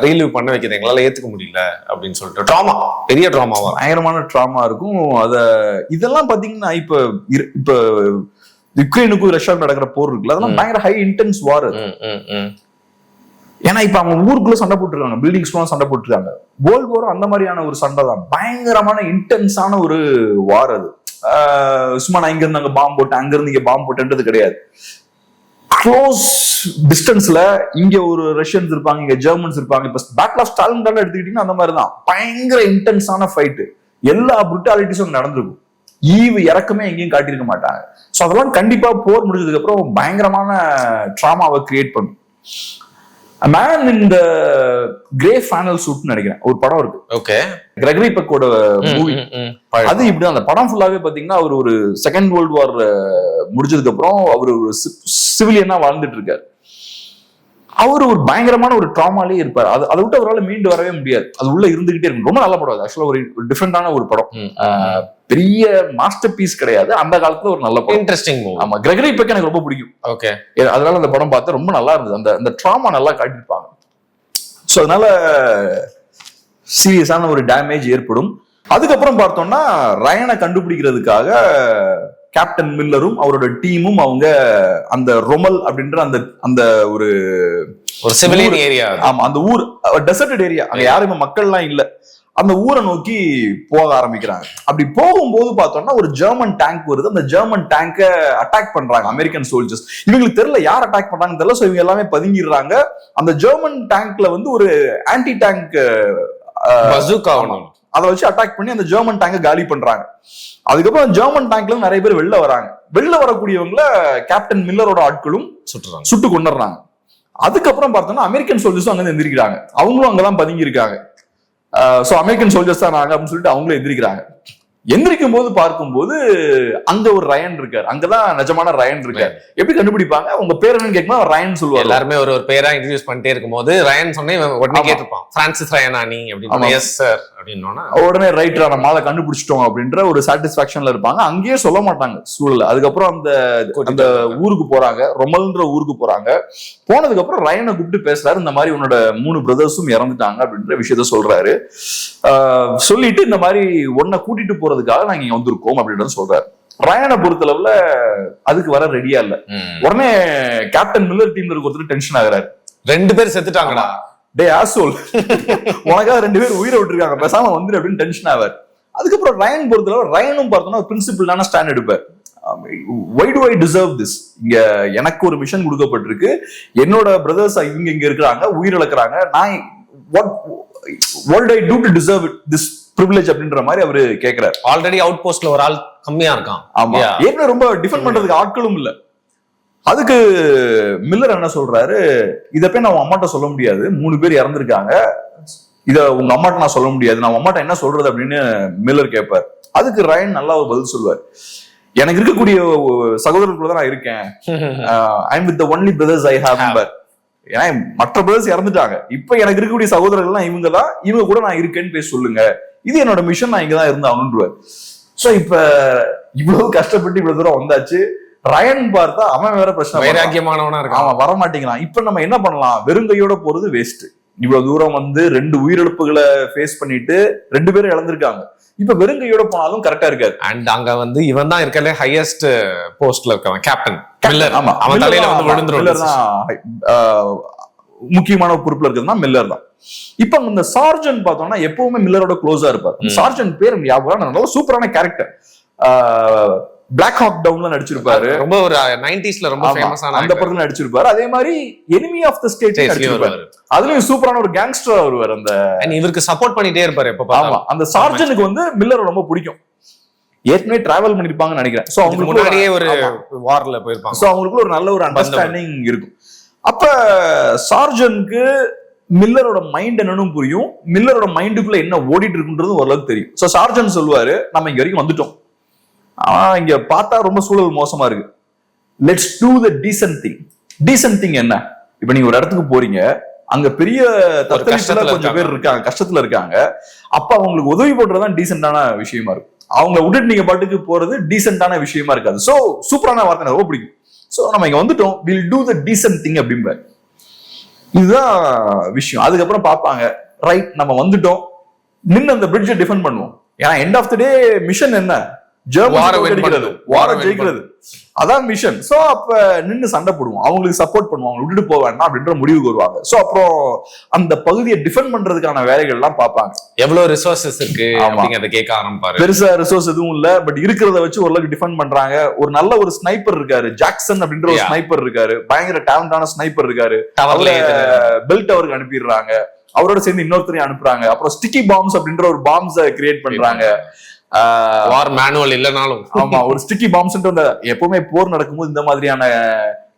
Speaker 1: ரீலிவ் பண்ண வைக்கிறது எங்களால ஏத்துக்க முடியல அப்படின்னு சொல்லிட்டு ட்ராமா, பெரிய ட்ராமாவா, பயங்கரமான ட்ராமா இருக்கும். இதெல்லாம் பாத்தீங்கன்னா இப்ப யுக்ரைனுக்கும் ரஷ்யாவுக்கும் நடக்கிற போர் இருக்குல்ல, அதெல்லாம் பயங்கர ஹை இன்டென்ஸ் வார்.
Speaker 2: ஏன்னா இப்ப அவங்க ஊருக்குள்ள சண்டை போட்டுருக்காங்க, பில்டிங்ஸ்லாம் சண்டை போட்டுருக்காங்க. வேர்ல்ட் வார் அந்த மாதிரியான ஒரு சண்டை தான், பயங்கரமான இன்டென்ஸான ஒரு வார் அது. சும்மா நான் இங்க இருந்து அங்க பாம்பு போட்டேன், அங்க இருந்து இங்க பாம்பு போட்டேன்றது கிடையாது. க்ளோஸ் டிஸ்டன்ஸ்ல இங்க ஒரு ரஷ்யன்ஸ் இருப்பாங்க, இங்க ஜெர்மன்ஸ் இருப்பாங்க. இப்ப பேட்டில் ஆஃப் ஸ்டாலின்கிராட் எடுத்துக்கிட்டீங்கன்னா அந்த மாதிரி தான், பயங்கர இன்டென்ஸான ஃபைட். எல்லா புருட்டாலிட்டிஸும் நடந்திருக்கும், ஈவு இறக்கமே எங்கேயும் காட்டியிருக்க மாட்டாங்க. ஸோ அதெல்லாம் கண்டிப்பா போர் முடிஞ்சதுக்கு அப்புறம் பயங்கரமான ட்ராமாவை கிரியேட் பண்ணும். மேன் இந்த கிரே ஃபேனல் சூட்னு நினைக்கிறேன் ஒரு படம் இருக்கு.
Speaker 1: ஓகே,
Speaker 2: கிரெகரி பெக்கோட மூவி. அது இப்படிதான், அந்த படம் ஃபுல்லாவே பாத்தீங்கன்னா அவர் ஒரு செகண்ட் வேர்ல்டு வார் முடிஞ்சதுக்கு அப்புறம் அவர் ஒரு சிவிலியனா வாழ்ந்துட்டு இருக்காரு. அவரு ஒரு பயங்கரமான ஒரு ட்ராமாலே இருப்பார். அதை விட்டு அவரால் மீண்டு வரவே முடியாது, அது உள்ள இருந்துகிட்டே இருக்கும். ரொம்ப நல்ல படம், ஆக்சுவலா ஒரு டிஃப்ரெண்டான ஒரு படம், பெரிய மாஸ்டர் பீஸ் கிடையாது, அந்த காலத்துல ஒரு நல்ல படம், இன்ட்ரெஸ்டிங். ஆமா, கிரெகரி பெக் எனக்கு ரொம்ப பிடிக்கும். ஓகே, அதனால அந்த படம் பார்த்தா ரொம்ப நல்லா இருந்தது, அந்த ட்ராமா நல்லா காட்டியிருப்பாங்க. ஸோ அதனால சீரியஸான ஒரு டேமேஜ் ஏற்படும். அதுக்கப்புறம் பார்த்தோம்னா ரயனை கண்டுபிடிக்கிறதுக்காக கேப்டன் மில்லரும் அவரோட டீமும் அவங்க அந்த ரொமல் அப்படின்ற அந்த அந்த ஒரு சிவிலியன் ஏரியா, ஆமா அந்த ஊர் டெசர்டட் ஏரியா, அங்க யாருமே மக்கள்லாம் இல்ல, அந்த ஊரை நோக்கி போக ஆரம்பிக்கிறாங்க. அப்படி போகும்போது பார்த்தோம்னா ஒரு ஜெர்மன் டேங்க் வருது. அந்த ஜெர்மன் டேங்கை அட்டாக் பண்றாங்க அமெரிக்கன் சோல்ஜர்ஸ். இவங்களுக்கு தெரியல யார் அட்டாக் பண்றாங்கன்னு தெரியல, ஸோ இவங்க எல்லாமே பதுங்கிடுறாங்க. அந்த ஜெர்மன் டேங்க்ல வந்து ஒரு ஆன்டி டேங்க் அதை வச்சு அட்டாக் பண்ணி அந்த ஜெர்மன் டேங்கை காலி பண்றாங்க. அதுக்கப்புறம் ஜெர்மன் டேங்க்ல நிறைய பேர் வெளில வராங்க. வெளில வரக்கூடியவங்கள கேப்டன் மில்லரோட ஆட்களும் சுட்டு கொண்டுறாங்க. அதுக்கப்புறம் பார்த்தோம்னா அமெரிக்கன் சோல்ஜர்ஸும் அங்க எந்திரிக்கிறாங்க, அவங்களும் அங்கதான் பதுங்கி இருக்காங்க. சோ அமெரிக்கன் சோல்ஜர்ஸ் தான் நாங்க அப்படின்னு சொல்லிட்டு அவங்களும் எந்திரிக்கிறாங்க. எந்திரிக்கும் போது பார்க்கும்போது அங்க ஒரு ரயன் இருக்காரு, அங்கதான் நிஜமான ரயன் இருக்காரு. எப்படி கண்டுபிடிப்பாங்க, உங்க பேர் என்னன்னு கேட்கும்போது ரயன் சொல்லுவாங்க. எல்லாருமே ஒரு பேரா இன்ட்ரோடியூஸ் பண்ணிட்டே இருக்கும்போது ரயன் சொன்னே உடனே கேட்டுப்பான், பிரான்சிஸ் ரயனா நீ அப்படின்னு. எஸ் சார் அப்படின்னா உடனே ரைட்டரா நம்ம அதை கண்டுபிடிச்சிட்டோம் அப்படின்ற ஒரு சாட்டிஸ்பாக்சன்ல இருப்பாங்க. அங்கேயே சொல்ல மாட்டாங்க சூழல். அதுக்கப்புறம் அந்த ஊருக்கு போறாங்க, ரொமல்ன்ற ஊருக்கு போறாங்க. போனதுக்கு அப்புறம் ரயனை கூப்பிட்டு பேசுறாரு, இந்த மாதிரி உன்னோட 3 பிரதர்ஸும் இறந்துட்டாங்க அப்படின்ற விஷயத்த சொல்றாரு. சொல்லிட்டு இந்த மாதிரி உன்னை கூட்டிட்டு போறதுக்காக நாங்க இங்க வந்திருக்கோம் அப்படின்றத சொல்றாரு. ரயனை பொறுத்தளவுல அதுக்கு வர ரெடியா இல்ல. உடனே கேப்டன் மில்லர் டீம்ல இருக்க ஒருத்தர் டென்ஷன் ஆகுறாரு, 2 பேர் செத்துட்டாங்கடா, டே ஆசோல் உனக்காக 2 பேர் உயிரை விட்டுருக்காங்க, பேசாம வந்துரு அப்படின்னு டென்ஷன் ஆவார். அதுக்கப்புறம் ரயன் பொறுத்தளவு ரயனும் பார்த்தோம்னா பிரின்சிபிளான ஸ்டாண்ட் எடுப்பார். why do I deserve this? இங்க எனக்கு ஒரு மிஷன் கொடுக்கப்பட்டிருக்கு, என்னோட பிரதர்ஸ் இவங்க இங்க இருக்கிறாங்க, உயிரிழக்கிறாங்க, நான் what did I do to deserve this privilege அப்படின்ற மாதிரி அவரு கேக்குறாரு. ஆல்ரெடி அவுட் போஸ்ட்ல ஒரு ஆள் கம்மியா இருக்கான், ஆமா, ஏற்கனவே ரொம்ப டிஃபெண்ட் பண்றதுக்கு ஆட்களும் இல்ல. அதுக்கு மில்லர் என்ன சொல்றாரு, இத போய் நான் உங்க அம்மாட்ட சொல்ல முடியாது, 3 பேர் இறந்திருக்காங்க, இத உங்க அம்மாட்ட நான் சொல்ல முடியாது, நான் அம்மாட்ட என்ன சொல்றது அப்படின்னு மில்லர் கேட்பார். அதுக்கு ரயன் நல்லா ஒரு பதில் சொல்வார், எனக்கு இருக்கக்கூடிய சகோதரர்கள் தான் நான் இருக்கேன், I am with the only brothers I have. ஏன்னா மற்ற பிரதர்ஸ் இறந்துட்டாங்க, இப்ப எனக்கு இருக்கக்கூடிய சகோதரர்கள்லாம் இவங்க தான், இவங்க கூட நான் இருக்கேன்னு பேச சொல்லுங்க, இது என்னோட மிஷன், நான் இங்கதான் இருந்தாகணும்ன்றார். சோ இப்ப இவ்வளவு கஷ்டப்பட்டு இவ்வளவு தூரம் வந்தாச்சு. ரயன் பார்த்தா அவன் வேற பிரச்சனை, வைராக்கியமானவனா இருக்கான், அவன் வர மாட்டேங்கிறான். இப்ப நம்ம என்ன பண்ணலாம், வெறுங்கையோட போறது வேஸ்ட். இவ்வளவு தூரம் வந்து 2 உயிரிழப்புகளை ஃபேஸ் பண்ணிட்டு 2 பேரும் இழந்திருக்காங்க, இப்ப வெறுங்கையோட போனாலும் கரெக்டா இருக்காது. அண்ட் அங்க வந்து இவன் தான் இருக்கல ஹையஸ்ட் போஸ்ட்ல இருக்கவன், கேப்டன் மில்லர். ஆமா, அவன் தலையில வந்து விழுந்துரும். மில்லர் தான் முக்கியமான பொறுப்புல இருக்கிறதுனா மில்லர் தான். இப்ப இந்த சார்ஜன் பார்த்தோம்னா எப்பவுமே மில்லரோட க்ளோஸா இருப்பார். சார்ஜன் பேர் ஞாபகம், நல்ல சூப்பரான கேரக்டர். பிளாக் ஹாக் டவுன்ல நடிச்சிருப்பாரு, ரொம்ப ஒரு 90ஸ்ல ரொம்ப ஃபேமஸான அந்த படத்துல நடிச்சிருப்பாரு. அதே மாதிரி எனிமி ஆஃப் தி ஸ்டேட் நடிச்சிருப்பாரு, அதுலயும் சூப்பரான ஒரு கேங்ஸ்டரா வருவார். அந்த இவருக்கு சப்போர்ட் பண்ணிட்டே இருப்பாரு எப்ப பார்த்தாலும். ஆமா, அந்த சார்ஜனுக்கு வந்து மில்லர் ரொம்ப பிடிக்கும். ஏற்கனவே டிராவல் பண்ணிருப்பாங்கன்னு நினைக்கிறேன். சோ அவங்க முன்னாடியே ஒரு வார்ல போயிருப்பாங்க. சோ அவங்களுக்கு ஒரு நல்ல ஒரு அண்டர்ஸ்டாண்டிங் இருக்கும். அப்ப சார்ஜனுக்கு மில்லரோட மைண்ட் என்னன்னு புரியும், மில்லரோட மைண்டுக்குள்ள என்ன ஓடிட்டு இருக்குன்றது ஓரளவுக்கு தெரியும். சோ சார்ஜன் சொல்லுவாரு, நம்ம இங்க வரைக்கும் வந்துட்டோம், ஆனா இங்க பார்த்தா ரொம்ப சூழல் மோசமா இருக்கு, let's do the decent thing. Decent thing என்ன, இப்ப நீங்க ஒரு இடத்துக்கு போறீங்க, அங்க பெரிய தத்தளிப்புல கொஞ்சம் பேர் இருக்காங்க, கஷ்டத்துல இருக்காங்க, அப்ப அவங்களுக்கு உதவி பண்றதுதான் டீசென்டான விஷயமா இருக்கும். அவங்க விட்டுட்டு நீங்க பாட்டுக்கு போறது டீசென்டான விஷயமா இருக்காது. சோ சூப்பரான வார்த்தை, ரொம்ப பிடிக்கும். சோ நம்ம இங்க வந்துட்டோம், will do the decent thing அப்படிம்பாரு. இதுதான் விஷயம். அதுக்கப்புறம் பார்ப்பாங்க, ரைட் நம்ம வந்துட்டோம், நின்று அந்த பிரிட்ஜை டிஃபெண்ட் பண்ணுவோம். ஏன்னா end of the day mission என்ன, ஜெர்மன் வார ஜெயிக்கிறது. அதான் மிஷன். சோ அப்ப நின்னு சண்டை போடுவோம், அவங்களுக்கு சப்போர்ட் பண்ணுவாங்க, விட்டுட்டு போக வேண்டாம் அப்படின்ற முடிவுக்கு வருவாங்க. சோ அப்புறம் அந்த பகுதியை டிஃபெண்ட் பண்றதுக்கான வேலைகள் எல்லாம் பார்ப்பாங்க.
Speaker 1: எவ்வளவு ரிசோர்சஸ் இருக்கு அப்படிங்கறத கேட்க ஆரம்பிப்பாரு.
Speaker 2: பெருசா ரிசோர்ஸ் எதுவும் இல்ல, பட் இருக்கிறத வச்சு ஓரளவுக்கு டிஃபெண்ட் பண்றாங்க. ஒரு நல்ல ஒரு ஸ்னைப்பர் இருக்காரு, ஜாக்சன் அப்படின்ற ஒரு ஸ்னைப்பர் இருக்காரு, பயங்கர டேலண்டான ஸ்னைப்பர் இருக்காரு. பெல்ட் அவருக்கு அனுப்பிடுறாங்க, அவரோட சேர்ந்து இன்னொருத்தரையும் அனுப்புறாங்க. அப்புறம் ஸ்டிக்கி பாம்ஸ் அப்படின்ற ஒரு பாம்ஸை கிரியேட் பண்றாங்க.
Speaker 1: வார் மேனுவல் இல்லனாலும்
Speaker 2: ஆமா, ஒரு ஸ்டிக்கி பாம்ஸ் எப்பவுமே போர் நடக்கும்போது இந்த மாதிரியான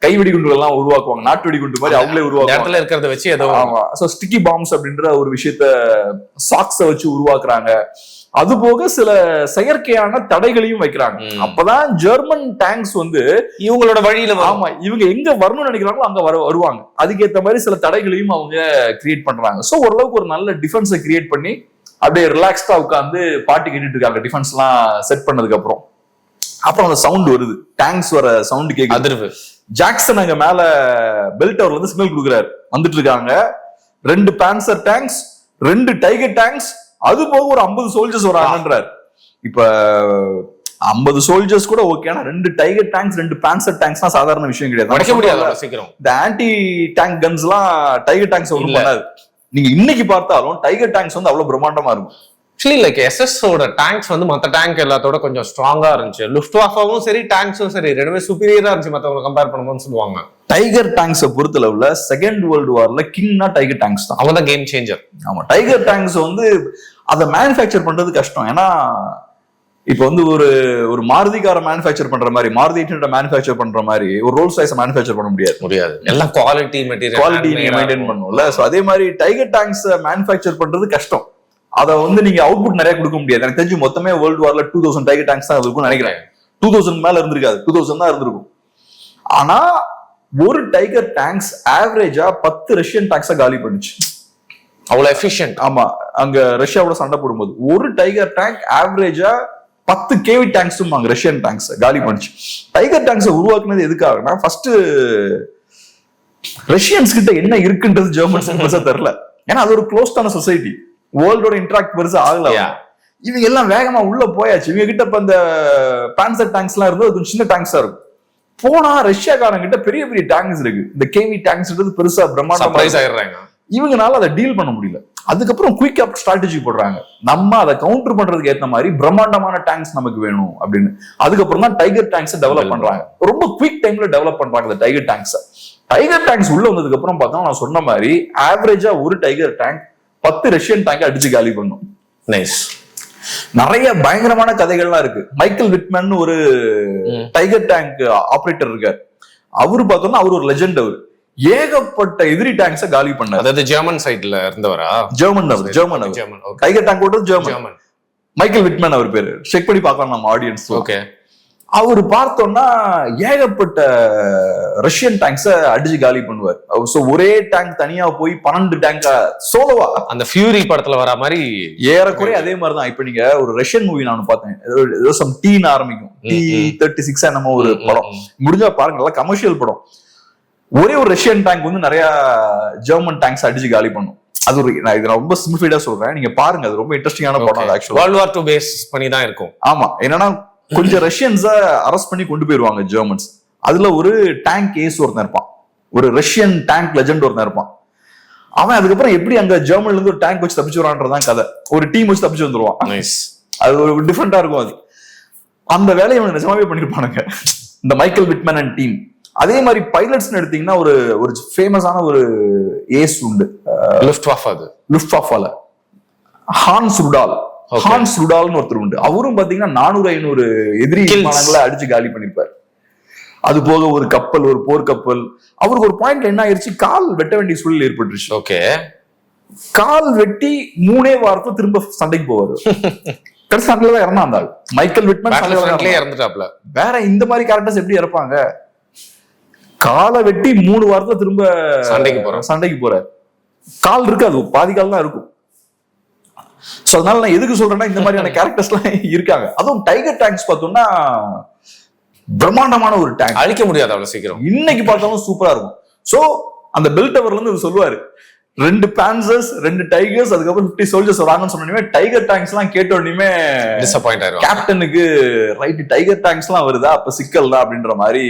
Speaker 2: கை வெடிகுண்டுகள் எல்லாம் உருவாக்குவாங்க, நாட்டு வெடிகுண்டு மாதிரி அவங்களே உருவாக்குவாங்க இருக்கிறத வச்சு. ஆமா, சோ ஸ்டிக்கி பாம்ஸ் அப்படின்ற ஒரு விஷயத்த சாக்ஸ வச்சு உருவாக்குறாங்க. அது போக சில செயற்கையான தடைகளையும் வைக்கிறாங்க. அப்பதான் ஜெர்மன் டேங்க்ஸ் வந்து
Speaker 1: இவங்களோட வழியில,
Speaker 2: ஆமா, இவங்க எங்க வரணும்னு நினைக்கிறாங்களோ அங்க வருவாங்க. அதுக்கேற்ற மாதிரி சில தடைகளையும் அவங்க கிரியேட் பண்றாங்க. சோ ஓரளவுக்கு ஒரு நல்ல டிஃபென்ஸை கிரியேட் பண்ணி அப்படியே ரிலாக்ஸ்டா உட்காந்து பாட்டு கேட்டுட்டு இருக்காங்க டிஃபென்ஸ் எல்லாம் செட் பண்ணதுக்கு அப்புறம். அப்புறம் அந்த சவுண்ட் வருது, டேங்க்ஸ் வர சவுண்ட் கேக்குது, அதிர்வு. ஜாக்சன் அங்க மேல பெல் டவர்ல இருந்து சிக்னல் கொடுக்குறாரு, வந்துட்டு இருக்காங்க 2 பேன்சர் டேங்க்ஸ், 2 டைகர் டேங்க்ஸ், அது போக ஒரு 50 சோல்ஜர்ஸ் வராங்கன்றார். இப்ப 50 சோல்ஜர்ஸ் கூட ஓகே, ஆனா 2 டைகர் டேங்க்ஸ் 2 பேன்சர் டேங்க்ஸ் சாதாரண விஷயம் கிடையாது,
Speaker 1: உடைக்க முடியாது சீக்கிரம்.
Speaker 2: இந்த ஆன்டி டேங்க் கன்ஸ் எல்லாம் டைகர் டேங்க்ஸ் ஒன்றும் பண்ணாது. நீங்க இன்னைக்கு பார்த்தாலும் டைகர் டேங்க்ஸ் வந்து அவ்வளவு பிரம்மாண்டமா இருக்கும்.
Speaker 1: ஆக்சுவலி லைக் எஸ்எஸ் ஓட டேங்க்ஸ் வந்து மத்த டேங்க் எல்லாத்தோட கொஞ்சம் ஸ்ட்ராங்கா இருந்துச்சு. லுஃப்ட்வாஃபாவும் சரி டேங்க்ஸும் சரி ரெண்டுமே சுப்பீரியரா இருந்துச்சு மத்தவங்க கம்பேர் பண்ணும்போது சொல்லுவாங்க.
Speaker 2: டைகர் டேங்க்ஸை பொறுத்தளவுல செகண்ட் வேர்ல்டு வார்ல கிங்னா டைகர் டேங்க்ஸ் தான்.
Speaker 1: அவங்க தான் கேம் சேஞ்சர்.
Speaker 2: ஆமா, டைகர் டேங்க்ஸ் வந்து அதை மேனுஃபேக்சர் பண்றது கஷ்டம். ஏன்னா இப்ப வந்து ஒரு மாருதி காரை மேனுஃபேக்சர் பண்ற மாதிரி, மாருதி 800 மேனுஃபேக்சர் பண்ற மாதிரி ஒரு ரோல்ஸ் ராய்ஸ் மேனுஃபேக்சர் பண்ண முடியாது. எல்லாம் குவாலிட்டி நீங்க மெயின்டைன் பண்ணணும்ல. சோ அதே மாதிரி டைகர் டேங்க்ஸ் மேனுஃபேக்சர் பண்றது கஷ்டம். அதை வந்து நீங்க அவுட்புட் நிறைய கொடுக்க முடியாது. எனக்கு தெரிஞ்சு மொத்தமே வேர்ல்டு வார்ல 2000 டைகர் டேங்க்ஸ் தான் இருக்கும்னு நினைக்கிறேன். 2000 மேல இருந்திருக்காது, 2000 தான் இருந்திருக்கும். ஆனா ஒரு டைகர் டேங்க்ஸ் ஆவரேஜா 10 ரஷ்யன் டேங்க்ஸா காலி பண்ணுச்சு. அவ்வளவு எஃபிஷியன்ட். ஆமா, அங்க ரஷ்யாவோட சண்டை போடும்போது ஒரு டைகர் டேங்க் ஆவரேஜா 10 கேவி டேங்க்ஸும் அங்க ரஷ்யன் டேங்க்ஸ் காலி பண்ணுச்சு. டைகர் டேங்க்ஸ் உருவாக்குனது எதுக்காகனா, ஃபர்ஸ்ட் ரஷ்யன்ஸ் கிட்ட என்ன இருக்குன்றது ஜெர்மன்ஸ் பெருசா தெரியல. ஏன்னா அது ஒரு க்ளோஸ்டான சொசைட்டி, வேர்ல்டோட இன்டராக்ட் பெருசா ஆகல. இவங்க எல்லாம் வேகமா உள்ள போயாச்சு. இவங்க கிட்ட இப்ப இந்த பேன்சர் டேங்க்ஸ் எல்லாம் இருந்து கொஞ்சம் சின்ன டேங்க்ஸா இருக்கும். போனா ரஷ்யாக்காரங்க கிட்ட பெரிய பெரிய டேங்க்ஸ் இருக்கு. இந்த கேவி டேங்க்ஸ் பெருசா பிரம்மாண்டமா ஆயிடுறாங்க. இவங்கனால அதை டீல் பண்ண முடியல. அதுக்கப்புறம் குயிக் அப் ஸ்ட்ராட்டஜி போடுறாங்க, நம்ம அதை கவுண்டர் பண்றதுக்கு ஏற்ற மாதிரி பிரம்மாண்டமான டேங்க்ஸ் நமக்கு வேணும் அப்படின்னு. அதுக்கப்புறம் தான் டைகர் டேங்க்ஸ் டெவலப் பண்றாங்க. ரொம்ப குயிக் டைம்ல டெவலப் பண்றாங்க இந்த டைகர் டேங்க்ஸ். டைகர் டேங்க்ஸ் உள்ள வந்ததுக்கு அப்புறம் பார்த்தா நான் சொன்ன மாதிரி ஆவரேஜா ஒரு டைகர் டேங்க் 10 ரஷ்யன் டேங்க் அடிச்சு காலி பண்ணும். நைஸ். நிறைய பயங்கரமான கதைகள்லாம் இருக்கு. மைக்கேல் விட்மன் ஒரு டைகர் டேங்க் ஆபரேட்டர் இருக்காரு. அவரு பார்த்தோம்னா அவர் ஒரு லெஜெண்ட். அவர் ஏகப்பட்ட எதிரி டேங்க்ஸ காலி பண்ணாரு. அதாவது ஜெர்மன் சைடுல இருந்தவரா? ஜெர்மன். டைகர் டேங்க் ஓடுறது ஜெர்மன். மைக்கேல் விட்மன் அவர் பேரு. செக் பண்ணி பார்க்கலாம் நம்ம ஆடியன்ஸ். ஓகே. அவர் பார்த்தோம்னா ஏகப்பட்ட ரஷ்யன் டேங்க்ஸ அடிச்சு காலி பண்ணுவார். சோ ஒரே டேங்க் தனியா போய் 12 டேங்க் சோலோவா, அந்த ஃபியூரி படத்துல வர மாதிரி ஏறக்குறைய அதே மாதிரிதான். இப்ப நீங்க ஒரு ரஷ்யன் மூவி நான் பார்த்தேன், ஏதோ சம் டீன்னு ஆரம்பிக்கும், T-36 என்னமோ ஒரு படம். முடிஞ்சா பாருங்க, நல்லா கமர்ஷியல் படம். ஒரே ஒரு ரஷ்யன் டேங்க் வந்து நிறைய ஜெர்மன் டேங்க்ஸ் அடிச்சு காலி பண்ணும். அது ஒரு, நான் இது ரொம்ப சிம்பிளிஃபைடா சொல்றேன், நீங்க பாருங்க, அது ரொம்ப இன்ட்ரெஸ்டிங்கான படம். ஆக்சுவலா வேர்ல்ட் வார் 2 பேஸ் பண்ணி தான் இருக்கும். ஆமா, என்னன்னா கொஞ்சம் ரஷ்யன்ஸ அரெஸ்ட் பண்ணி கொண்டு போயிருவாங்க ஜெர்மன்ஸ். அதுல ஒரு டேங்க் ஏஸ் ஒருத்தன் இருப்பான், ஒரு ரஷ்யன் டேங்க் லெஜெண்ட் ஒருத்தன் இருப்பான். அவன் அதுக்கப்புறம் எப்படி அங்க ஜெர்மன்ல இருந்து ஒரு டேங்க் வச்சு தப்பிச்சு வரான்றதான் கதை. ஒரு டீம் வச்சு தப்பிச்சு வந்துருவான். அது ஒரு டிஃப்ரெண்டா இருக்கும். அது அந்த வேலையை இவங்க நிஜமாவே பண்ணிருப்பானுங்க, இந்த மைக்கேல் விட்மன் அண்ட் டீம். அதே மாதிரி பைலட்ஸ் எடுத்தீங்கன்னா ஒரு ஃபேமஸான ஒரு ஏஸ் உண்டு லுஃப்ட்வாஃபால, ஹான்ஸ் ருடால்னு ஒருத்தர் உண்டு. அவரும் பாத்தீங்கன்னா 400-500 எதிரி விமானங்களை அடிச்சு காலி பண்ணிருப்பாரு. அது போக ஒரு கப்பல், ஒரு போர்க்கப்பல். அவருக்கு ஒரு பாயிண்ட்ல என்ன ஆயிடுச்சு, கால் வெட்ட வேண்டிய சூழல் ஏற்பட்டுருச்சு. ஓகே, கால் வெட்டி 3 வாரத்துல திரும்ப சண்டைக்கு போவாரு. கடைசி சண்டையில தான் இறந்தா அந்த ஆள். மைக்கேல் விட்மன் இறந்துட்டாப்ல. வேற இந்த மாதிரி கேரக்டர்ஸ் எப்படி இறப்பாங்க? காலை வெட்டி 3 வாரத்துல திரும்ப சண்டைக்கு போறாரு. கால் இருக்காது, பாதி கால் தான் இருக்கும். சோ அதனால நான் எதுக்கு சொல்றேன்னா, இந்த மாதிரியான கேரக்டர்ஸ் எல்லாம் இருக்காங்க. அதுவும் டைகர் டேங்க்ஸ் பார்த்தோம்னா பிரம்மாண்டமான ஒரு டேங்க், அழிக்க முடியாது அவ்வளவு சீக்கிரம். இன்னைக்கு பார்த்தாலும் சூப்பரா இருக்கும். சோ அந்த பெல் டவர்ல இருந்து சொல்லுவாரு, 2 Panzers 2 Tigers அதுக்கப்புறம் 50 soldiers வராங்கன்னு சொன்னோமே டைகர் டேங்க்ஸ் எல்லாம் கேட்ட உடனே
Speaker 1: டிசப்பாயிண்ட் ஆயிரும்.
Speaker 2: கேப்டனுக்கு ரைட் டைகர் டேங்க்ஸ் எல்லாம் வருதா அப்ப சிக்கல் தான் அப்படின்ற மாதிரி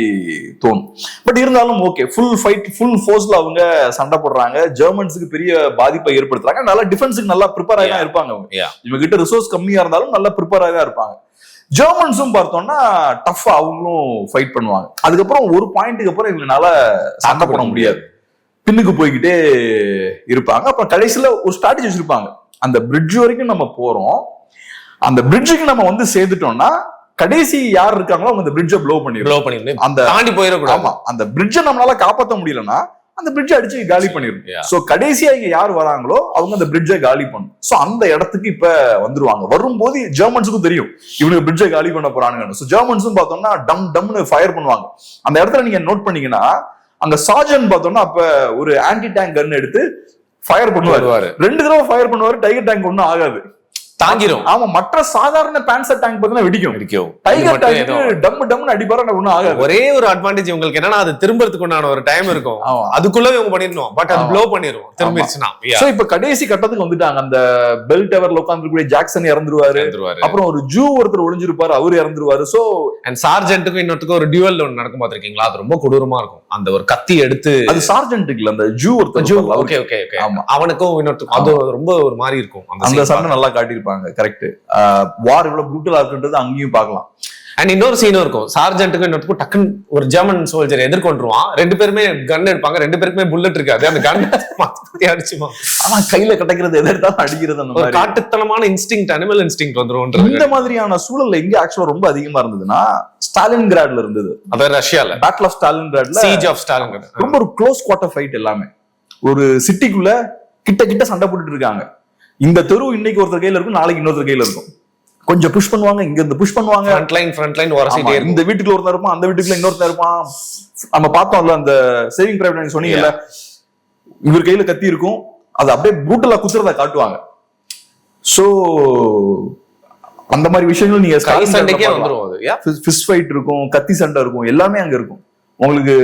Speaker 2: தோணும். பட் இருந்தாலும் ஓகே, ஃபுல் ஃபைட் ஃபுல் ஃபோர்ஸ்ல அவங்க சண்டை போடுறாங்க. ஜெர்மன்ஸுக்கு பெரிய பாதிப்பை ஏற்படுத்துறாங்க. நல்லா டிஃபென்ஸுக்கு நல்லா ப்ரிப்பேர் ஆகி தான் இருப்பாங்க. இவங்க கிட்ட ரிசோர்ஸ் கம்மியா இருந்தாலும் நல்லா ப்ரிப்பேர் ஆகி தான் இருப்பாங்க. ஜெர்மன்ஸும் பார்த்தோம்னா டஃபா அவங்களும் ஃபைட் பண்ணுவாங்க. அதுக்கப்புறம் ஒரு பாயிண்ட்டுக்கு அப்புறம் இவங்களால சண்டை போட முடியாது, பின்னுக்கு போய்கிட்டே இருப்பாங்க. அப்புறம் கடைசியில ஒரு ஸ்ட்ராட்டஜி வச்சிருப்பாங்க. அந்த பிரிட்ஜ் வரைக்கும் நம்ம போறோம், அந்த பிரிட்ஜுக்கு நம்ம வந்து சேர்ந்துட்டோம்னா கடைசி யார் இருக்காங்களோ அவங்க அந்த பிரிட்ஜை ப்ளோ பண்ணிடுவோம். அந்த தாண்டி போயிடக்கூடாது. ஆமா, அந்த பிரிட்ஜை நம்மளால காப்பாற்ற முடியலன்னா அந்த பிரிட்ஜை அடிச்சு காலி பண்ணிடும். சோ கடைசியா இங்க யார் வராங்களோ அவங்க அந்த பிரிட்ஜை காலி பண்ணும். சோ அந்த இடத்துக்கு இப்ப வந்துருவாங்க. வரும்போது ஜெர்மன்ஸுக்கும் தெரியும் இவனுக்கு பிரிட்ஜை காலி பண்ண போறானுங்க. சோ ஜெர்மன்ஸும் பார்த்தோம்னா டம்னு ஃபயர் பண்ணுவாங்க. அந்த இடத்துல நீங்க நோட் பண்ணீங்கன்னா அங்க சார்ஜன் பார்த்தோம்னா அப்ப ஒரு ஆன்டி டேங்க் கன் எடுத்து ஃபயர் பண்ணுவாரு. 2 தடவை ஃபயர் பண்ணுவாரு. டைகர் டேங்க் ஒன்னும் ஆகாது, தாங்கிரும். ஆமா, மற்ற சாதாரண பேன்சர் டேங்க் பார்த்தா வெடிக்கும். டைகர் டேங்க் டம்னு அடிப்பாரு, ஒன்னும் ஆகாது. ஒரே ஒரு அட்வான்டேஜ் உங்களுக்கு என்னன்னா அது திரும்பறதுக்கு உண்டான ஒரு டைம் இருக்கும். அதுக்குள்ளவே இவங்க பண்ணிடணும். பட் அது ப்ளோ பண்ணிரும் திரும்பிடுச்சுனா. சோ இப்ப கடைசி கட்டத்துக்கு வந்துட்டாங்க. அந்த பெல் டவர்ல உட்கார்ந்திருக்கக்கூடிய ஜாக்சன் இறந்துருவாரு. அப்புறம் ஒரு ஜூ ஒருத்தர் ஒளிஞ்சிருப்பாரு, அவரு இறந்துருவாரு. சோ அண்ட் சார்ஜென்ட்டுக்கும் இன்னொருத்துக்கும் ஒரு டியூவல் ஒன்னு நடக்கும் பாத்திருக்கீங்களா? அது ரொம்ப கொடூரமா இருக்கும். அந்த ஒரு கத்தி எடுத்து அது சார்ஜென்ட்டுக்கு இல்ல, அந்த ஜூ ஒருத்தர். Okay okay okay. ஆமா, அவனுக்கும் இன்னொருத்துக்கும் அது ரொம்ப ஒரு மாதிரி இருக்கும். அந்த சண்டை நல்லா காட்டியிருப்பாங்க. கரெக்ட். வார் இவ்வளவு ப்ரூட்டலா இருக்குன்றது அங்கேயும் பார்க்கலாம். அண்ட் இன்னொரு சீனும் இருக்கும். சார்ஜென்ட்டுக்கு இன்னொருக்கும் டக்குன்னு ஒரு ஜெர்மன் சோல்ஜர் எதிர்கொண்டுருவான். 2 பேருமே கன் எடுப்பாங்க. 2 பேருக்குமே புல்லட் இருக்காது. அந்த கன் அடிச்சுவான். ஆனா கையில கிடைக்கிறது எதிர்த்தாலும் அடிக்கிறது. அந்த மாதிரி காட்டுத்தனமான இன்ஸ்டிங்க்ட், அனிமல் இன்ஸ்டிங்க்ட் வந்துரும். இந்த மாதிரியான சூழல்ல எங்க ஆக்சுவலா ரொம்ப அதிகமா இருந்ததுன்னா ஸ்டாலின்கிராட்ல இருந்தது. அதாவது ரஷ்யால பேட்டில் ஆஃப் ஸ்டாலின்கிராட்ல, சீஜ் ஆஃப் ஸ்டாலின்கிராட். ரொம்ப ஒரு க்ளோஸ் குவார்ட்டர் ஃபைட். எல்லாமே ஒரு சிட்டிக்குள்ள கிட்ட சண்டை போட்டுட்டு இருக்காங்க. இந்த தெரு இன்னைக்கு ஒருத்தர் கையில இருக்கும், நாளைக்கு இன்னொருத்தர் கையில இருக்கும். கொஞ்சம் புஷ் பண்ணுவாங்க, இங்க இருந்து புஷ் பண்ணுவாங்க. ஃப்ரண்ட் லைன் வரசிட்டே இருக்கும். இந்த வீட்டுக்குள்ள ஒருத்தர் இருப்பான், அந்த வீட்டுக்குள்ள இன்னொருத்தர் இருப்பான். நம்ம பார்த்தோம்ல அந்த சேவிங் பிரைவேட் சொன்னீங்கல்ல, இவர் கையில கத்தி இருக்கும், அது அப்படியே ப்ரூட்டலா குத்துறத காட்டுவாங்க. சோ அந்த மாதிரி விஷயங்கள் நீங்க சண்டைக்கே வந்துரும். அது ஃபிஸ்ட் ஃபைட் இருக்கும், கத்தி சண்டை இருக்கும், எல்லாமே அங்க இருக்கும். உங்களுக்கு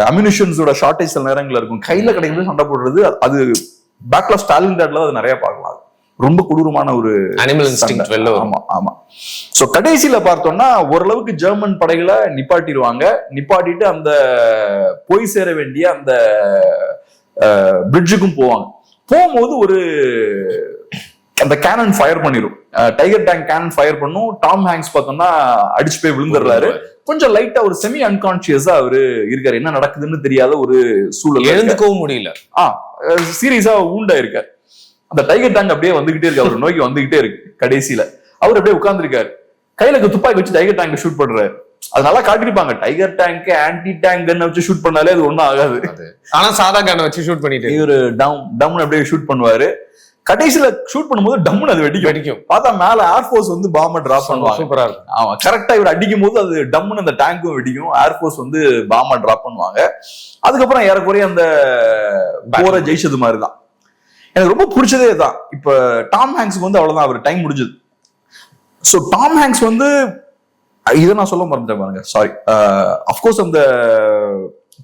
Speaker 2: அம்யூனிஷன்ஸோட ஷார்டேஜ் சில நேரங்கள்ல இருக்கும். கையில கிடைக்கிறது சண்டை போடுறது, அது பேட்டில் ஆஃப் ஸ்டாலின்கிராட்ல அது நிறைய பார்க்கலாம். ரொம்ப கொடூரமான ஒரு அனிமல் இன்ஸ்டிங்க்ட் வெல்ல. ஆமா ஆமா. சோ கடைசியில பார்த்தோம்னா ஓரளவுக்கு ஜெர்மன் படைகளை நிப்பாட்டிடுவாங்க. நிப்பாட்டிட்டு அந்த போய் சேர வேண்டிய அந்த பிரிட்ஜுக்கும் போவாங்க. போகும்போது ஒரு அந்த கேனன் ஃபயர் பண்ணிடும். டைகர் டேங்க் கேனன் ஃபயர் பண்ணும். டாம் ஹேங்க்ஸ் பார்த்தோம்னா அடிச்சு போய் விழுந்துடுறாரு. கொஞ்சம் லைட்டா ஒரு செமி அன்கான்சியஸா அவரு இருக்காரு. என்ன நடக்குதுன்னு தெரியாத ஒரு சூழல், எழுந்துக்கவும் முடியல. சீரியஸா ஊண்டா இருக்காரு. அந்த டைகர் டேங்க் அப்படியே வந்துகிட்டே இருக்கு, அவர் நோக்கி வந்துகிட்டே இருக்கு. கடைசியில அவர் அப்படியே உட்கார்ந்துருக்காரு, கையில துப்பாக்கி வச்சு டைகர் டேங்க் ஷூட் பண்றாரு. அது நல்லா காட்டிருப்பாங்க. டைகர் டேங்க் ஆன்டி டேங்க் கன் வச்சு ஷூட் பண்ணாலே அது ஒண்ணும் ஆகாது. ஆனா சாதா கன் வச்சு ஷூட் பண்ணிட்டு இவரு டம்னு அப்படியே ஷூட் பண்ணுவாரு. கடைசியில ஷூட் பண்ணும்போது டம்னு அது வெடிக்கும். பார்த்தா மேல ஏர்ஃபோர்ஸ் வந்து பாம்பை டிராப் பண்ணுவாங்க. சூப்பரா இருக்கும். ஆமா, கரெக்டா இவர் அடிக்கும் போது அது டம்னு அந்த டேங்கும் வெடிக்கும். ஏர்ஃபோர்ஸ் வந்து பாம்பை டிராப் பண்ணுவாங்க. அதுக்கப்புறம் ஏறக்குறைய அந்த போரை ஜெயிச்சது மாதிரிதான். எனக்கு ரொம்ப பிடிச்சதே தான். இப்ப டாம் ஹேங்க்ஸ்க்கு வந்து அவ்வளவுதான், அவர் டைம் முடிஞ்சது. சோ டாம் ஹேங்க்ஸ் வந்து இதை நான் சொல்ல மறந்துட்டேன் பாருங்க, சாரி. அப்கோர்ஸ் அந்த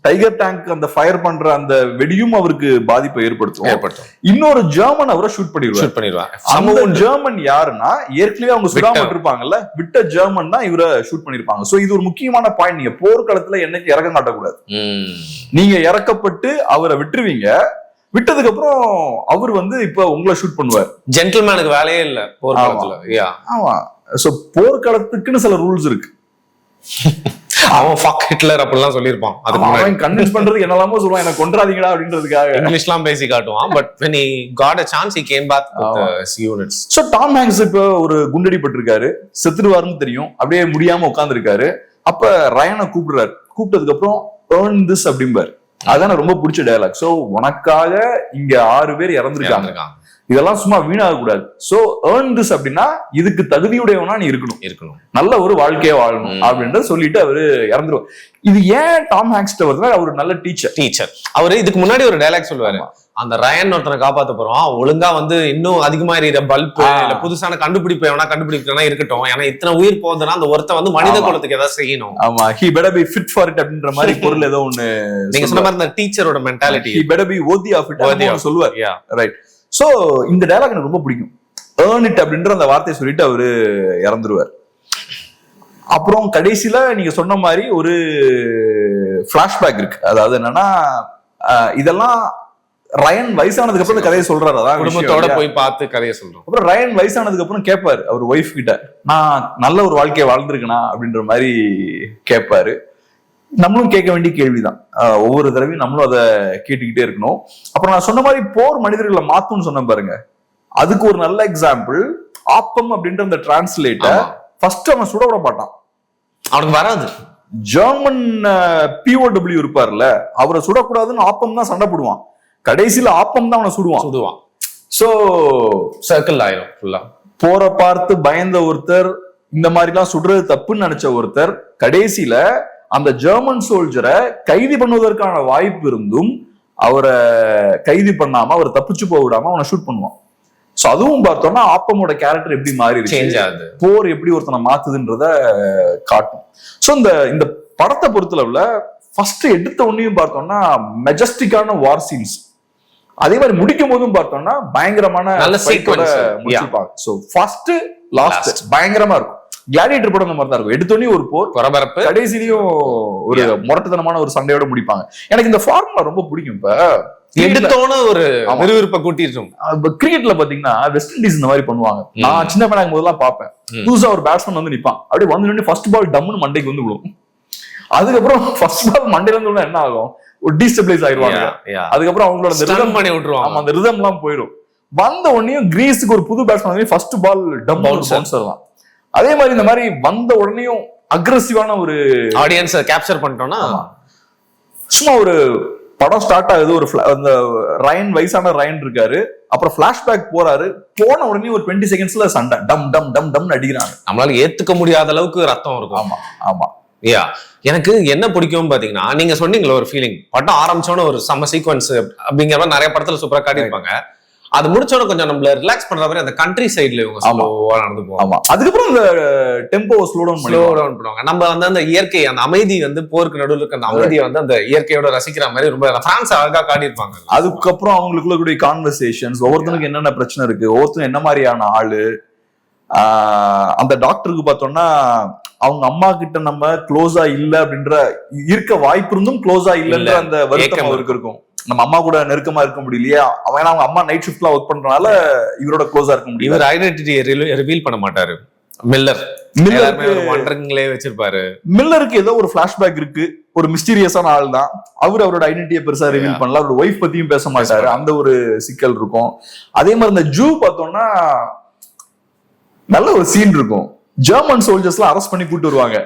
Speaker 2: டைகர் டேங்க் அந்த ஃபயர் பண்ற அந்த வெடியும் அவருக்கு பாதிப்பை ஏற்படுத்தும். இன்னொரு ஜெர்மன் அவரை ஷூட் பண்ணிடுவாங்க. அந்த ஜெர்மன் யாருன்னா ஏற்கனவே அவங்க சுடாம இருப்பாங்கல்ல, விட்ட ஜெர்மன் தான் இவரை ஷூட் பண்ணிருப்பாங்க. சோ இது ஒரு முக்கியமான பாயிண்ட். நீங்க போர்க்களத்துல என்னைக்கு இறக்கம் காட்டக்கூடாது. நீங்க இறக்கப்பட்டு அவரை விட்டுருவீங்க. விட்டதுக்கு அப்புறம் அவர் வந்து இப்ப உங்களை ஷூட் பண்ணுவார். ஜென்டில்மேனுக்கு வேலையே இல்ல போர்க்களத்துல. ஆமா. சோ போர்க்களத்துக்குன்னு சில ரூல்ஸ் இருக்கு. அவன் ஃபக் ஹிட்லர் அப்படிலாம் சொல்லியிருப்பான். அவன் கன்வின்ஸ் பண்றதுக்கு என்னெல்லாமோ சொல்லுவான், எனக்கு கொன்றாதீங்கடா அப்படின்றதுக்காக இங்கிலீஷ்லாம் பேசி காட்டுவான். But when he got a chance he came back with his units. So Tom Hanks இப்ப ஒரு குண்டடி பட்டிருக்காரு, செத்துருவாருன்னு தெரியும், அப்படியே முடியாம உட்கார்ந்துருக்காரு. அப்ப ரயனை கூப்பிடுறாரு. கூப்பிட்டதுக்கு அப்புறம் earn this அப்படிம்பாரு. அதான் ரொம்ப பிடிச்ச டயலாக். சோ உனக்காக இங்க 6 பேர் இறந்துருக்காங்க, இதெல்லாம் சும்மா வீணாக கூடாது. சோ earn this அப்படின்னா இதுக்கு தகுதியுடையவனா நீ இருக்கணும், நல்ல ஒரு வாழ்க்கையை வாழணும் அப்படின்றத சொல்லிட்டு அவரு இறந்துருவார். இது ஏன் டாம் ஹேங்க்ஸ் வருதுன்னா அவர் நல்ல டீச்சர். அவரு இதுக்கு முன்னாடி ஒரு டயலாக் சொல்லுவாரு,
Speaker 1: அந்த ரயன் ஒருத்தனை காப்பாத்த போறோம், ஒழுங்கா வந்து இன்னும் அதிகமா எறிகிற பல்பு இல்ல புதுசான கண்டுபிடிப்பு எவனா கண்டுபிடிக்கணும் இருக்கட்டும், ஏன்னா இத்தனை உயிர் போகுதுன்னா அந்த ஒருத்த வந்து மனித குலத்துக்கு ஏதாவது செய்யணும்.
Speaker 2: ஆமா, he better be fit for it அப்படின்ற மாதிரி பொருள் ஏதோ ஒண்ணு
Speaker 1: நீங்க சொன்ன மாதிரி இந்த டீச்சரோட mentality,
Speaker 2: he better be worthy of it அப்படின்னு சொல்லுவார். ரைட். சோ இந்த டயலாக் எனக்கு ரொம்ப பிடிக்கும். earn it அப்படின்ற அந்த வார்த்தையை சொல்லிட்டு அவரு இறந்துருவார். அப்புறம் கடைசியில நீங்க சொன்ன மாதிரி ஒரு பிளாஷ்பேக் இருக்கு. அதாவது என்னன்னா, இதெல்லாம் ரயன் வயசானதுக்கு அப்புறம் கதையை சொல்றாரு, அதான்
Speaker 1: குடும்பத்தோட போய் பார்த்து கதையை சொல்றோம்.
Speaker 2: அப்புறம் ரயன் வயசானதுக்கு அப்புறம் கேட்பாரு அவர் ஒய்ஃப் கிட்ட, நான் நல்ல ஒரு வாழ்க்கையை வாழ்ந்திருக்கேனா அப்படின்ற மாதிரி கேட்பாரு. நம்மளும் கேட்க வேண்டிய கேள்விதான், ஒவ்வொரு தடவையும் நம்மளும் அதை கேட்டுக்கிட்டே இருக்கணும். அப்புறம் நான் சொன்ன மாதிரி போர் மனிதர்களை மாத்தும்னு சொன்ன பாருங்க, அதுக்கு ஒரு நல்ல எக்ஸாம்பிள் ஆப்பம் அப்படின்ற அந்த டிரான்ஸ்லேட்டர் ஃபர்ஸ்ட் அவன் சுட விட மாட்டான்,
Speaker 1: அவனுக்கு வராது.
Speaker 2: ஜெர்மன் POW இருப்பார்ல, அவரை சுடக்கூடாதுன்னு ஆப்பம் தான் சண்டை போடுவான், கடைசியில ஆப்பம் தான் அவனை சுடுவான். சோ
Speaker 1: சர்க்கிள் ஆயிரும் ஃபுல்லா.
Speaker 2: போற பார்த்து பயந்த ஒருத்தர், இந்த மாதிரி எல்லாம் சுடுறது தப்புன்னு நினைச்ச ஒருத்தர், கடைசியில அந்த ஜெர்மன் சோல்ஜரை கைது பண்ணுவதற்கான வாய்ப்பு இருந்தும் அவரை கைது பண்ணாம, அவரை தப்பிச்சு போக விடாம அவனை ஷூட் பண்ணுவான். சோ அதுவும் பார்த்தோம்னா ஆப்பமோட கேரக்டர் எப்படி மாறி போர் எப்படி ஒருத்தனை மாத்துதுன்றத காட்டும். சோ இந்த படத்தை பொறுத்தளவுல ஃபர்ஸ்ட் எடுத்த உடனேயும் பார்த்தோம்னா மெஜஸ்டிக்கான வார் சீன்ஸ், அதே மாதிரி முடிக்கும் போதும் பார்த்தோம்னா பயங்கரமான முடிச்சிருப்பாங்க. சோ ஃபர்ஸ்ட் லாஸ்ட் பயங்கரமா இருக்கும். கிளாடியேட்டர் படம் மாதிரி தான் இருக்கும், எடுத்தோடனே ஒரு போர் பரபரப்பு, கடைசியிலையும் ஒரு முரட்டுத்தனமான ஒரு சண்டையோட முடிப்பாங்க. எனக்கு இந்த ஃபார்முலா ரொம்ப பிடிக்கும். இப்ப
Speaker 1: எடுத்தோன்னு ஒரு விறுவிறுப்பை கூட்டிட்டு
Speaker 2: கிரிக்கெட்ல பாத்தீங்கன்னா வெஸ்ட் இண்டீஸ் இந்த மாதிரி பண்ணுவாங்க. நான் சின்ன பையன் போதெல்லாம் பார்ப்பேன், புதுசா ஒரு பேட்ஸ்மேன் வந்து நிப்பான், அப்படியே வந்து ஃபர்ஸ்ட் பால் டம்னு மண்டைக்கு வந்து விழுவும். அதுக்கப்புறம் ஃபர்ஸ்ட் பால் மண்டையில இருந்து என்ன ஆகும், ஒரு டீஸ்டபிளைஸ் ஆயிடுவாங்க. அதுக்கப்புறம் அவங்களோட அந்த ரிதம் எல்லாம் போயிடும். வந்த உடனே கிரீஸுக்கு ஒரு புது பேட்ஸ்மேன் ஃபர்ஸ்ட் பால் டம் பவுன்சர் தான். அதே மாதிரி இந்த மாதிரி வந்த உடனேயும் அக்ரெசிவான ஒரு
Speaker 1: ஆடியன்ஸை கேப்சர் பண்ணிட்டோம்னா,
Speaker 2: சும்மா ஒரு படம் ஸ்டார்ட் ஆகுது, ஒரு அந்த ரயன் வயசான ரயன் இருக்காரு, அப்புறம் பிளாஷ்பேக் போறாரு, போன உடனே ஒரு 20 செகண்ட்ஸ்ல சண்டை டம் டம் டம் டம் அடிக்கிறாங்க.
Speaker 1: நம்மளால ஏத்துக்க முடியாத அளவுக்கு ரத்தம் இருக்கும்.
Speaker 2: ஆமா ஆமா.
Speaker 1: எனக்கு என்ன பிடிக்கும் பாத்தீங்கன்னா, நீங்க சொன்னீங்களா ஒரு ஃபீலிங், படம் ஆரம்பிச்சோன்னு ஒரு சம்ம சீக்வன்ஸ் அப்படிங்கிற மாதிரி நிறைய படத்துல சூப்பரா காட்டியிருப்பாங்க. அது முடிச்சோட கொஞ்சம் நம்மள ரிலாக்ஸ் பண்ற மாதிரி அந்த கண்ட்ரி சைடுல இவங்க ஸ்லோவா நடந்து போவாங்க.
Speaker 2: அதுக்கப்புறம் இந்த டெம்போ ஸ்லோ டவுன்
Speaker 1: பண்ணுவாங்க. நம்ம வந்து அந்த இயற்கை, அந்த அமைதி வந்து போருக்கு நடுவில் இருக்க அந்த அமைதியை வந்து அந்த இயற்கையோட ரசிக்கிற மாதிரி ரொம்ப பிரான்ஸ் அழகா காட்டியிருப்பாங்க.
Speaker 2: அதுக்கப்புறம் அவங்களுக்குள்ள கூடிய கான்வர்சேஷன்ஸ், ஒவ்வொருத்தனுக்கு என்னென்ன பிரச்சனை இருக்கு, ஒவ்வொருத்தரும் என்ன மாதிரியான ஆளு. அந்த டாக்டருக்கு பார்த்தோம்னா அவங்க அம்மா கிட்ட நம்ம க்ளோஸா இல்ல அப்படின்ற, இருக்க வாய்ப்பு இருந்தும் க்ளோஸா இல்லைன்ற அந்த வருத்தம் அவருக்கு இருக்கும். நம்ம அம்மா கூட நெருக்கமா இருக்க முடியலையா, அவன் அவங்க அம்மா நைட் ஷிஃப்ட்ல ஒர்க் பண்றதுனால இவரோட க்ளோஸா இருக்க முடியும்.
Speaker 1: இவர் ஐடென்டிட்டியை ரிவீல் பண்ண மாட்டாரு. மில்லர்ங்களே வச்சிருப்பாரு.
Speaker 2: மில்லருக்கு ஏதோ ஒரு பிளாஷ்பேக் இருக்கு, ஒரு மிஸ்டீரியஸான ஆள் தான் அவர், அவரோட ஐடென்டிட்டியை பெருசா ரிவீல் பண்ணல, அவரோட ஒய்ஃப் பத்தியும் பேச மாட்டாரு, அந்த ஒரு சிக்கல் இருக்கும். அதே மாதிரி இந்த ஜூ பார்த்தோம்னா நல்ல ஒரு சீன் இருக்கும், ஜெர்மன் சோல்ஜர்ஸ் எல்லாம் அரெஸ்ட் பண்ணி கூட்டு வருவாங்க.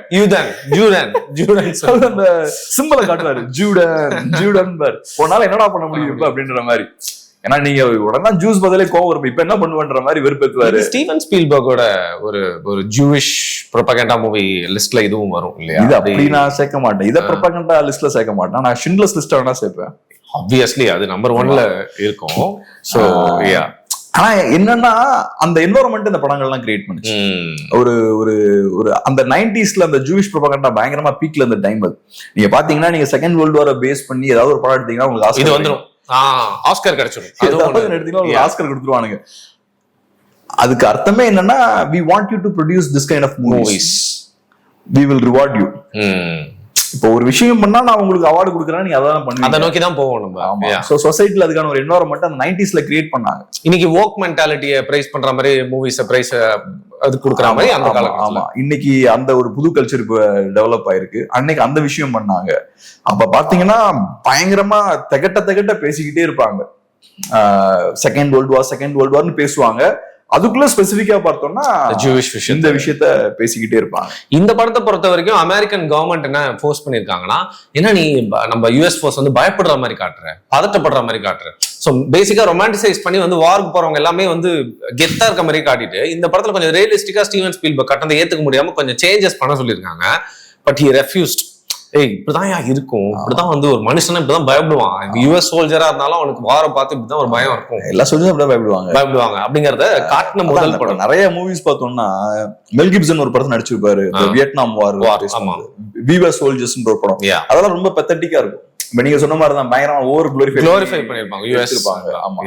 Speaker 2: அந்த சிம்பலை காட்டுறாரு, ஜூடன் போனால என்னடா பண்ண முடியும் இப்ப அப்படின்ற மாதிரி. ஏன்னா நீங்க உடனே ஜூஸ் பதிலே கோவம் வரும், இப்ப என்ன பண்ணுவேன்ற மாதிரி வெறுப்பேத்துவாரு.
Speaker 1: ஸ்டீவன் ஸ்பீல்பர்கோட ஒரு ஜூவிஷ் ப்ரொபகண்டா மூவி லிஸ்ட்ல இதுவும் வரும் இல்லையா?
Speaker 2: இது அப்படி நான் சேர்க்க மாட்டேன், இதை ப்ரொபகண்டா லிஸ்ட்ல சேர்க்க மாட்டேன், நான் ஷிண்ட்லர்ஸ் லிஸ்ட் வேணா சேர்ப்பேன்.
Speaker 1: ஆப்வியஸ்லி அது நம்பர் 1ல இருக்கும். சோ யா,
Speaker 2: ஆனா என்னன்னா அந்த என்வரன்மெண்ட் இந்த படங்கள்லாம் கிரியேட் பண்ணுச்சு. ஒரு ஒரு ஒரு அந்த 90ஸ்ல அந்த ஜூவிஷ் ப்ரொபகண்டா பயங்கரமா பீக்ல இருந்த டைம் அது. நீங்க பாத்தீங்கன்னா, நீங்க செகண்ட் வேர்ல்டு வாரை பேஸ் பண்ணி ஏதாவது ஒரு படம் எடுத்தீங்கன்னா உங்களுக்கு
Speaker 1: இது வந்துரும், ஆஸ்கர் கிடைச்சிடும்.
Speaker 2: எடுத்தீங்கன்னா ஆஸ்கர் கொடுத்துருவானுங்க. அதுக்கு அர்த்தமே என்னன்னா, we want you to produce this kind of movies, we will reward you. இப்போ ஒரு விஷயம் பண்ணா நான் உங்களுக்கு அவார்டு கொடுக்குறேன், நீங்க அதான் பண்ணுவீங்க,
Speaker 1: அதை நோக்கி தான் போவோம் நம்ம.
Speaker 2: சோ சொசைட்டில அதுக்கான ஒரு என்வரன்மெண்ட் அந்த 90ஸ்ல கிரியேட் பண்ணாங்க.
Speaker 1: இன்னைக்கு வோக் மென்டாலிட்டியை பிரைஸ் பண்ற மாதிரி மூவிஸ் பிரைஸ் அது கொடுக்குற மாதிரி அந்த காலகட்டத்துல
Speaker 2: இன்னைக்கு அந்த ஒரு புது கல்ச்சர் இப்ப டெவலப் ஆயிருக்கு. அன்னைக்கு அந்த விஷயம் பண்ணாங்க. அப்ப பாத்தீங்கன்னா பயங்கரமா திகட்ட பேசிக்கிட்டே இருப்பாங்க. செகண்ட் வேர்ல்டு வார்னு பேசுவாங்க. அதுக்குள்ள ஸ்பெசிபிக்கா பார்த்தோம்னா இந்த விஷயத்த பேசிக்கிட்டே இருப்பாங்க.
Speaker 1: இந்த படத்தை பொறுத்த வரைக்கும் அமெரிக்கன் கவர்மெண்ட் என்ன ஃபோர்ஸ் பண்ணிருக்காங்கன்னா, ஏன்னா நீ நம்ம யூஎஸ் ஃபோர்ஸ் வந்து பயப்படுற மாதிரி காட்டுற, பதட்டப்படுற மாதிரி காட்டுற. ஸோ பேசிக்கா ரொமான்டிசைஸ் பண்ணி வந்து வாருக்கு போறவங்க எல்லாமே வந்து கெத்தா இருக்க மாதிரி காட்டிட்டு, இந்த படத்துல கொஞ்சம் ரியலிஸ்டிக்கா ஸ்டீவன் ஸ்பீல்பர்க் கட்டணத்தை ஏத்துக்க முடியாம கொஞ்சம் சேஞ்சஸ் பண்ண சொல்லியிருக்காங்க. But he refused. இப்படிதான் இருக்கும், இப்படிதான் வந்து ஒரு மனுஷனா இப்படிதான் பயப்படுவான், யுஎஸ் சோல்ஜரா இருந்தாலும் அவனுக்கு வார பார்த்து இப்படிதான் ஒரு பயம் இருக்கும்,
Speaker 2: எல்லா சோல்ஜரும் அப்படிதான் பயப்படுவாங்க
Speaker 1: அப்படிங்கறத காட்டின முதல் படம்.
Speaker 2: நிறைய மூவிஸ் பார்த்தோம்னா மெல் கிப்சன் ஒரு படத்தை நடிச்சிருப்பாரு, வியட்நாம் வார், வி வர் சோல்ஜர்ஸ்ன்ற ஒரு படம். அதெல்லாம் ரொம்ப பெத்தட்டிக்கா இருக்கும். இப்ப நீங்க சொன்ன மாதிரிதான் பயங்கரமா ஓவர் குளோரிஃபை பண்ணிருப்பாங்க யுஎஸ். ஆமா,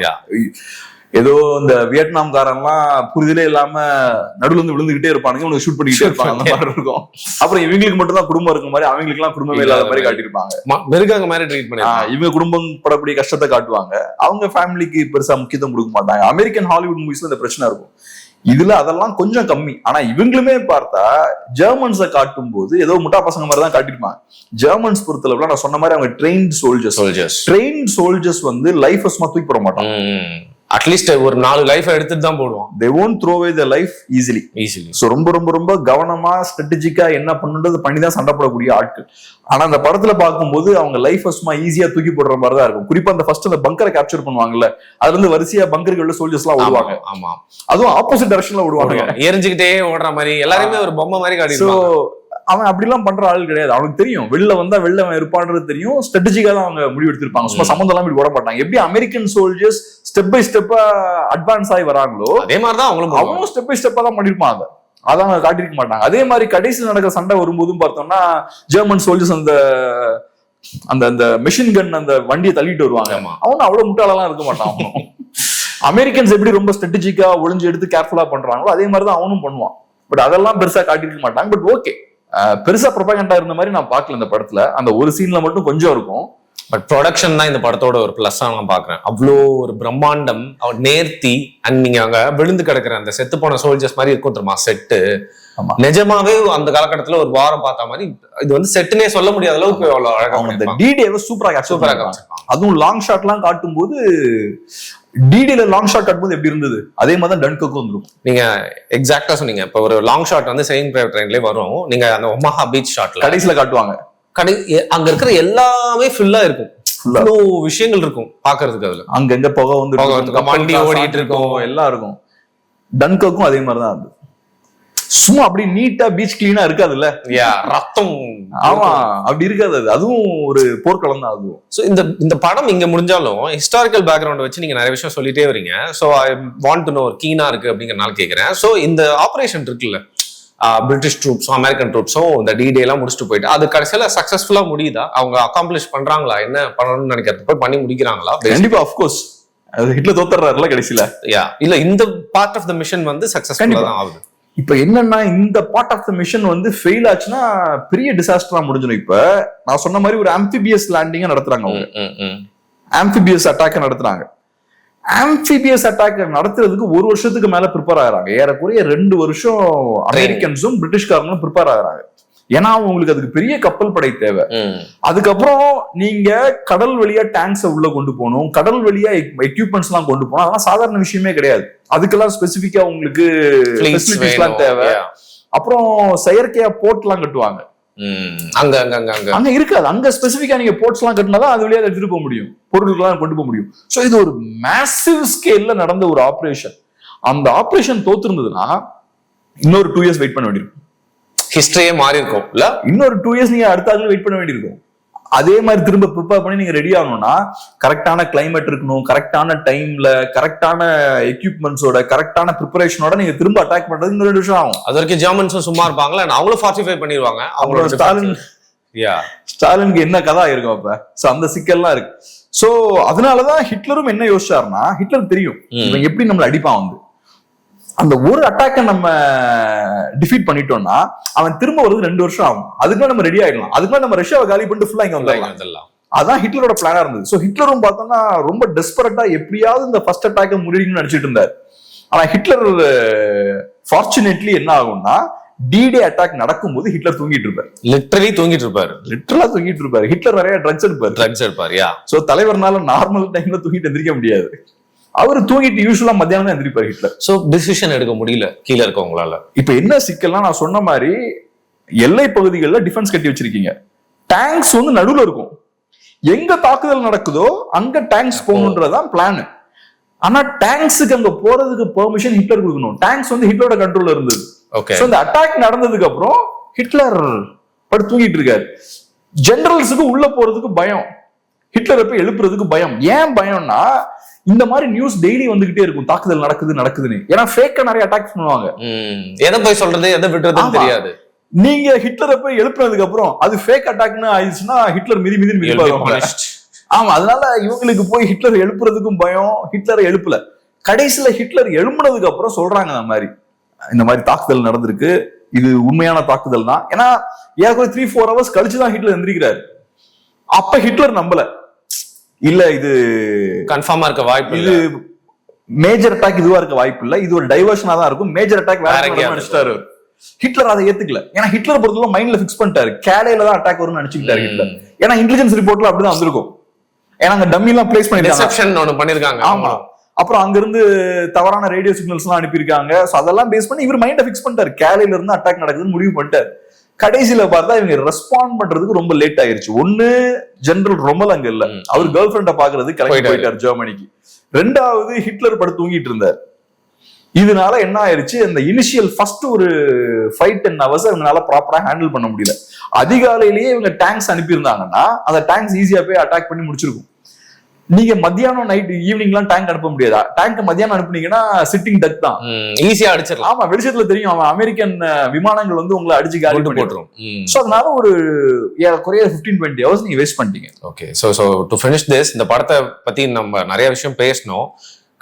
Speaker 2: ஏதோ இந்த வியட்நாம்காரன்லாம் புரிதலே இல்லாம நடுவுல இருந்து விழுந்துகிட்டே இருப்பானுங்க, இவனுக்கு ஷூட் பண்ணிக்கிட்டே இருப்பாங்க, அந்த மாதிரி இருக்கும். அப்புறம் இவங்களுக்கு மட்டும் தான் குடும்பம் இருக்கும் மாதிரி, அவங்களுக்கு எல்லாம் குடும்பமே இல்லாத மாதிரி காட்டியிருப்பாங்க,
Speaker 1: மிருகங்க மாதிரி ட்ரீட் பண்ணி.
Speaker 2: இவங்க குடும்பம் படக்கூடிய கஷ்டத்தை காட்டுவாங்க, அவங்க ஃபேமிலிக்கு பெருசா முக்கியத்துவம் கொடுக்க மாட்டாங்க. அமெரிக்கன் ஹாலிவுட் மூவிஸ்ல இந்த பிரச்சனை இருக்கும். இதுல அதெல்லாம் கொஞ்சம் கம்மி. ஆனா இவங்களுமே பார்த்தா ஜெர்மன்ஸை காட்டும் போது ஏதோ முட்டா பசங்க மாதிரி தான் காட்டிருப்பாங்க. ஜெர்மன்ஸ் பொறுத்தளவுல நான் சொன்ன மாதிரி அவங்க ட்ரெயின்ட் சோல்ஜர்ஸ் வந்து லைஃப் சும்மா தூக்கி போட மாட்டாங்க.
Speaker 1: அட்லீஸ்ட் ஒரு 4 லைஃப் எடுத்துட்டு தான் போடுவான்.
Speaker 2: they won't throw away their life easily. So ரொம்ப ரொம்ப ரொம்ப கவனமா ஸ்ட்ராட்டஜிக்கா என்ன பண்ணுன்றது பண்ணி தான் சண்டை போடக்கூடிய ஆட்கள். ஆனா அந்த படத்துல பார்க்கும்போது அவங்க லைஃப் சும்மா ஈஸியா தூக்கி போடுற மாதிரி தான் இருக்கும். குறிப்பா அந்த ஃபர்ஸ்ட் அந்த பங்கரை கேப்சர் பண்ணுவாங்கல்ல, அதுல இருந்து வரிசையா பங்கர்கள் சோல்ஜர்ஸ் எல்லாம் ஓடுவாங்க.
Speaker 1: ஆமா,
Speaker 2: அதுவும் ஆப்போசிட் டைரக்ஷன்ல ஓடுவாங்க,
Speaker 1: எரிஞ்சுக்கிட்டே ஓடுற மாதிரி, எல்லாருமே ஒரு பொம்மை மாதிரி காட்டிடுவாங்க.
Speaker 2: அவன் அப்படிலாம் பண்ற ஆள் கிடையாது. அவனுக்கு தெரியும் வெளில வந்தா வெளில அவன் இருப்பான்றது தெரியும். ஸ்ட்ராட்டஜிக்கா தான் அவங்க முடிவு எடுத்திருப்பாங்க. சும்மா சம்பந்தம் எல்லாம் இப்படி ஓட மாட்டாங்க. எப்படி அமெரிக்கன் சோல்ஜர்ஸ் ஸ்டெப் பை ஸ்டெப்பா அட்வான்ஸ் ஆகி வராங்களோ அதே மாதிரிதான் அவங்களும் ஸ்டெப் பை ஸ்டெப்பா தான் பண்ணிருப்பாங்க. அதான் காட்டிருக்க மாட்டாங்க. அதே மாதிரி கடைசியில் நடக்கிற சண்டை வரும்போதும் பார்த்தோம்னா ஜெர்மன் சோல்ஜர்ஸ் அந்த அந்த மெஷின் கன் அந்த வண்டியை தள்ளிட்டு வருவாங்க. அவனும் அவ்வளவு முட்டாளெல்லாம் இருக்க மாட்டான். அவனும் அமெரிக்கன்ஸ் எப்படி ரொம்ப ஸ்ட்ராட்டஜிக்கா ஒளிஞ்சு எடுத்து கேர்ஃபுல்லா பண்றாங்களோ அதே மாதிரிதான் அவனும் பண்ணுவான். பட் அதெல்லாம் பெருசா காட்டிருக்க மாட்டாங்க. பட் ஓகே, பெருசா ப்ரொபகண்டா இருந்த மாதிரி நான் பாக்கல இந்த படத்துல. அந்த ஒரு சீன்ல மட்டும் கொஞ்சம் இருக்கும்.
Speaker 1: பட் ப்ரொடக்ஷன் தான் இந்த படத்தோட ஒரு பிளஸ் நான் பாக்குறேன். அவ்வளோ ஒரு பிரம்மாண்டம், அவர் நேர்த்தி, அண்ட் நீங்க அங்க விழுந்து கிடக்குற அந்த செத்து போன சோல்ஜர்ஸ் மாதிரி இருக்கும் தெரியுமா செட்டு. நிஜமாவே அந்த காலகட்டத்துல ஒரு வாரம் பார்த்த மாதிரி இது வந்து செட்டுனே சொல்ல முடியாத அளவுக்கு அவ்வளவு அழகா
Speaker 2: டீடேவை சூப்பரா அதுவும் லாங் ஷாட் எல்லாம் காட்டும் போது டிடில லாங் ஷாட் காட்டும்போது எப்படி இருந்தது அதே மாதிரி தான் டன்கர்க்கும் வந்துடும்.
Speaker 1: நீங்க எக்ஸாக்டா சொன்னீங்க. இப்ப ஒரு லாங் ஷாட் வந்து செயின் பிரைவேட் ட்ரெயின்லயே வரும். நீங்க அந்த ஒமாஹா பீச் ஷாட்ல
Speaker 2: கடைசியில காட்டுவாங்க.
Speaker 1: அங்க இருக்கிற எல்லாமே ஃபுல்லா இருக்கும், இவ்வளோ விஷயங்கள் இருக்கும் பாக்குறதுக்கு. அதுல
Speaker 2: அங்க புகை வந்து
Speaker 1: வண்டி ஓடிட்டு இருக்கும்,
Speaker 2: எல்லாம் இருக்கும். டன்கர்க்கும் அதே மாதிரிதான் அது. சும்மா அப்படி நீட்டா பீச் கிளீனா இருக்காதுல்ல,
Speaker 1: ரத்தம்.
Speaker 2: ஆமா, அப்படி இருக்காது. அதுவும் ஒரு போர்க்களம் தான் அதுவும்.
Speaker 1: சோ இந்த படம் இங்க முடிஞ்சாலும் ஹிஸ்டாரிக்கல் பேக்ரவுண்ட் வச்சு நீங்க நிறைய விஷயம் சொல்லிட்டே வரீங்க. So I want to know, கீனா இருக்கு அப்படிங்கறனால கேக்குறேன். சோ இந்த ஆபரேஷன் இருக்குல்ல, பிரிட்டிஷ் ட்ரூப்ஸும் அமெரிக்கன் ட்ரூப்ஸும் இந்த டிடே எல்லாம் முடிச்சுட்டு போயிட்டு அது கடைசியில சக்சஸ்ஃபுல்லா முடியுதா? அவங்க அக்காம்ப்ளிஷ் பண்றாங்களா? என்ன பண்ணணும்னு நினைக்கிறது போய் பண்ணி முடிக்கிறாங்களா?
Speaker 2: கண்டிப்பா, ஆஃப்கோர்ஸ். அது ஹிட்லர் தோத்துறாருல கடைசியில.
Speaker 1: இல்ல, இந்த பார்ட் ஆஃப் த மிஷன் வந்து சக்சஸ்ஃபுல்லா தான் ஆகுது.
Speaker 2: இப்ப என்னன்னா, இந்த பார்ட் ஆஃப் த மிஷன் வந்து ஃபெயில் ஆச்சுன்னா பெரிய டிசாஸ்டரா முடிஞ்சிடும். இப்ப நான் சொன்ன மாதிரி ஒரு ஆம்பிபியஸ் லேண்டிங்க நடத்துறாங்க, ஆம்பிபியஸ் அட்டாக் நடத்துறாங்க. ஆம்பிபியஸ் அட்டாக் நடத்துறதுக்கு 1 வருஷத்துக்கு மேல ப்ரிப்பேர் ஆகுறாங்க. ஏறக்குறைய 2 வருஷம் அமெரிக்கன்ஸும் பிரிட்டிஷ்காரங்களும் ப்ரிப்பேர் ஆகுறாங்க. ஏன்னா உங்களுக்கு அதுக்கு பெரிய கப்பல் படை தேவை. அதுக்கப்புறம் நீங்க கடல் வழியா டேங்க்ஸ் உள்ள கொண்டு போகணும், கடல் வழியா எக்யூப்மெண்ட்ஸ் எல்லாம் கொண்டு போகணும். அதெல்லாம் சாதாரண விஷயமே கிடையாது. அதுக்கெல்லாம் ஸ்பெசிபிக்கா உங்களுக்கு தேவை. அப்புறம் செயற்கையா போர்ட் எல்லாம் கட்டுவாங்க. அங்க இருக்காது. அங்க ஸ்பெசிபிக்கா நீங்க போர்ட்ஸ் எல்லாம் கட்டினாதான் அது வழியா எடுத்துட்டு போக முடியும், பொருட்கள் கொண்டு போக முடியும். சோ இது ஒரு மேசிவ் ஸ்கேல்ல நடந்த ஒரு ஆபரேஷன். அந்த ஆபரேஷன் தோத்துருந்ததுன்னா இன்னொரு 2 இயர்ஸ் வெயிட் பண்ண வேண்டியிருக்கும்.
Speaker 1: ஹிஸ்டரியே மாறி இருக்கும் இல்ல?
Speaker 2: இன்னொரு 2 இயர்ஸ் நீங்க அடுத்த ஆளுங்க வெயிட் பண்ண வேண்டியிருக்கும். அதே மாதிரி திரும்ப ப்ரிப்பேர் பண்ணி நீங்க ரெடி ஆகணும்னா கரெக்டான கிளைமேட் இருக்கணும், கரெக்டான டைம்ல கரெக்டான எக்யூப்மெண்ட்ஸோட கரெக்டான ப்ரிப்பரேஷனோட நீங்க திரும்ப அட்டாக் பண்றது இன்னும் 2 வருஷம் ஆகும்.
Speaker 1: அது வரைக்கும் ஜெர்மன்ஸும் சும்மா இருப்பாங்களா? அவங்களும் 45 பண்ணிடுவாங்க. அவங்களோட
Speaker 2: ஸ்டாலினுக்கு என்ன கதா இருக்கும் அப்ப. சோ அந்த சிக்கல்லாம் இருக்கு. சோ அதனாலதான் ஹிட்லரும் என்ன யோசிச்சாருன்னா, ஹிட்லர் தெரியும் இவன் எப்படி நம்மள அடிப்பான் வந்து. அந்த ஒரு அட்டாக்க நம்ம டிஃபீட் பண்ணிட்டோம்னா அவன் திரும்ப வருது 2 வருஷம் ஆகும். அதுக்குள்ள நம்ம ரெடி ஆயிடலாம். அதுக்குள்ள நம்ம ரஷ்யாவை காலி பண்ணிட்டு ஃபுல்லா இங்க வந்துடலாம். அதான் ஹிட்லரோட பிளானா இருந்தது. சோ ஹிட்லரும் பார்த்தோம்னா ரொம்ப டெஸ்பரட்டா எப்படியாவது இந்த ஃபர்ஸ்ட் அட்டாக்க முடியும்னு நினைச்சிட்டு இருந்தார். ஆனா ஹிட்லர் ஃபார்ச்சுனேட்லி என்ன ஆகும்னா, டிடே அட்டாக் நடக்கும்போது ஹிட்லர் தூங்கிட்டு இருப்பாரு.
Speaker 1: லிட்டரலா தூங்கிட்டு இருப்பாரு.
Speaker 2: ஹிட்லர் நிறைய ட்ரக்ஸ் எடுப்பாரு. சோ தலைவர்னால நார்மல் டைம்ல தூங்கிட்டு எந்திரிக்க முடியாது. அவரு தூங்கிட்டு யூஸ்வலா மத்தியானம் தான் எந்திரிப்பாரு ஹிட்லர்.
Speaker 1: சோ டிசிஷன் எடுக்க முடியல கீழே இருக்கவங்களால.
Speaker 2: இப்ப என்ன சிக்கல்னா, நான் சொன்ன மாதிரி எல்லை பகுதிகளில் டிஃபென்ஸ் கட்டி வச்சிருக்கீங்க. டேங்க்ஸ் வந்து நடுவுல இருக்கும். எங்க தாக்குதல் நடக்குதோ அங்க டேங்க்ஸ் போகணுன்றதான் பிளான். ஆனா டேங்க்ஸுக்கு அங்க போறதுக்கு பெர்மிஷன் ஹிட்லர் கொடுக்கணும். டேங்க்ஸ் வந்து ஹிட்லரோட கண்ட்ரோல்ல இருந்தது. இந்த அட்டாக் நடந்ததுக்கு அப்புறம் ஹிட்லர் படுத்து தூங்கிட்டு இருக்காரு. ஜெனரல்ஸுக்கு உள்ள போறதுக்கு பயம், ஹிட்லரை போய் எழுப்புறதுக்கு பயம். ஏன் பயம்னா இந்த மாதிரி நியூஸ் டெய்லி வந்துகிட்டே இருக்கும், தாக்குதல் நடக்குதுன்னு. ஏன்னா ஃபேக்கா நிறைய அட்டாக் பண்ணுவாங்க,
Speaker 1: எதை போய் சொல்றது எதை விட்டுறதுன்னு தெரியாது.
Speaker 2: நீங்க ஹிட்லரை போய் எழுப்புனதுக்கு அப்புறம் அது ஃபேக் அட்டாக்னு ஆயிடுச்சுன்னா ஹிட்லர் மிதி. ஆமா, அதனால இவங்களுக்கு போய் ஹிட்லர் எழுப்புறதுக்கும் பயம், ஹிட்லரை எழுப்பல. கடைசியில ஹிட்லர் எழுப்புனதுக்கு அப்புறம் சொல்றாங்க இந்த மாதிரி தாக்குதல் நடந்திருக்கு, இது உண்மையான தாக்குதல் தான். ஏன்னா ஏற்கனவே 3-4 hours கழிச்சுதான் ஹிட்லர் எந்திரிக்கிறாரு. அப்ப ஹிட்லர் நம்பல, இல்ல இது
Speaker 1: கன்ஃபார்மா இருக்க வாய்ப்பு,
Speaker 2: இது மேஜர் அட்டாக் இதுவா இருக்க வாய்ப்பு இல்ல, இது ஒரு டைவர்ஷனா தான் இருக்கும், மேஜர் அட்டாக் வேற நினைச்சிட்டாரு. ஹிட்லர் அதை ஏத்துக்கல. ஏன்னா ஹிட்லர் பொறுத்தவரை மைண்ட்ல பிக்ஸ் பண்ணிட்டாரு, கேலையில தான் அட்டாக் வரும்னு நினைச்சுக்கிட்டாரு ஹிட்லர். ஏன்னா இன்டெலிஜென்ஸ் ரிப்போர்ட்ல அப்படிதான் வந்திருக்கும். ஏன்னா அங்க டம்மி எல்லாம் பிளேஸ்
Speaker 1: பண்ணிருக்காங்க.
Speaker 2: ஆமா, அப்புறம் அங்க இருந்து தவறான ரேடியோ சிக்னல்ஸ் எல்லாம் அனுப்பியிருக்காங்க. அதெல்லாம் பேஸ் பண்ணி இவர் மைண்ட பிக்ஸ் பண்ணிட்டாரு, கேலையில இருந்து அட்டாக் நடக்குதுன்னு முடிவு பண்ணிட்டாரு. கடைசியில பார்த்தா இவங்க ரெஸ்பாண்ட் பண்றதுக்கு ரொம்ப லேட் ஆயிருச்சு. ஒண்ணு, ஜெனரல் ரொமல் அங்க இல்ல, அவர் கேர்ள் ஃபிரெண்ட பாக்குறது கிளம்பி போயிட்டார் ஜெர்மனிக்கு. ரெண்டாவது, ஹிட்லர் படுத்து தூங்கிட்டு இருந்தார். இதனால என்ன ஆயிருச்சு, அந்த இனிஷியல் ஃபர்ஸ்ட் ஒரு 5-10 hours இவங்களால ப்ராப்பரா ஹேண்டில் பண்ண முடியல. அதிகாலையிலேயே இவங்க டேங்க்ஸ் அனுப்பியிருந்தாங்கன்னா அந்த டேங்க்ஸ் ஈஸியா போய் அட்டாக் பண்ணி முடிச்சிருக்கும். நீங்க மத்தியானம் நைட் ஈவினிங்லாம் டேங்க் அனுப்ப முடியாதா? டேங்க் மத்தியானம் அனுப்புனீங்கன்னா சிட்டிங் டக் தான்,
Speaker 1: ஈஸியா அடிச்சிடலாம்.
Speaker 2: ஆமா, வெளிச்சத்துல தெரியும், அவன் அமெரிக்கன் விமானங்கள் உங்களை அடிச்சு காலி போட்டுரும். சோ அதனால ஒரு ஏறக்குறைய 15-20 hours நீங்க வேஸ்ட் பண்ணிட்டீங்க.
Speaker 1: Okay, so to finish this, இந்த படத்தை பத்தி நம்ம நிறைய விஷயம் பேசணும்.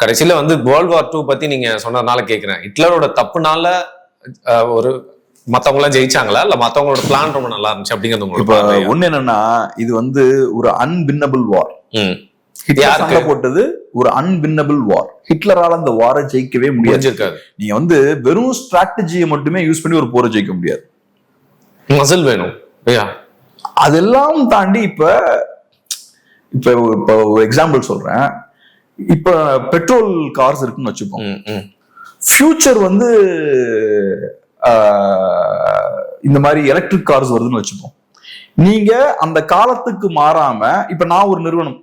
Speaker 1: கடைசியில World War II பத்தி நீங்க சொன்னதுனால கேக்குறேன், ஹிட்லரோட தப்புனால ஒரு மத்தவங்க எல்லாம் ஜெயிச்சாங்களா, இல்ல மத்தவங்களோட பிளான் ரொம்ப நல்லா இருந்துச்சு அப்படிங்கிறது உங்களுக்கு?
Speaker 2: ஒண்ணு என்னன்னா, இது ஒரு அன்வின்னபிள் வார். சண்டை போட்டது ஒரு அன்வின்னபிள் வார். ஹிட்லரால அந்த வாரை ஜெயிக்கவே முடியாது. நீங்க வெறும் ஸ்ட்ராட்டஜியை மட்டுமே யூஸ் பண்ணி ஒரு போரை ஜெயிக்க முடியாது,
Speaker 1: மசில் வேணும்.
Speaker 2: அதெல்லாம் தாண்டி இப்ப ஒரு எக்ஸாம்பிள் சொல்றேன். இப்ப பெட்ரோல் கார்ஸ் இருக்குன்னு வச்சுப்போம். ஃபியூச்சர் இந்த மாதிரி எலக்ட்ரிக் கார்ஸ் வருதுன்னு வச்சுப்போம். நீங்க அந்த காலத்துக்கு மாறாம, இப்ப நான் ஒரு நிறுவனம்,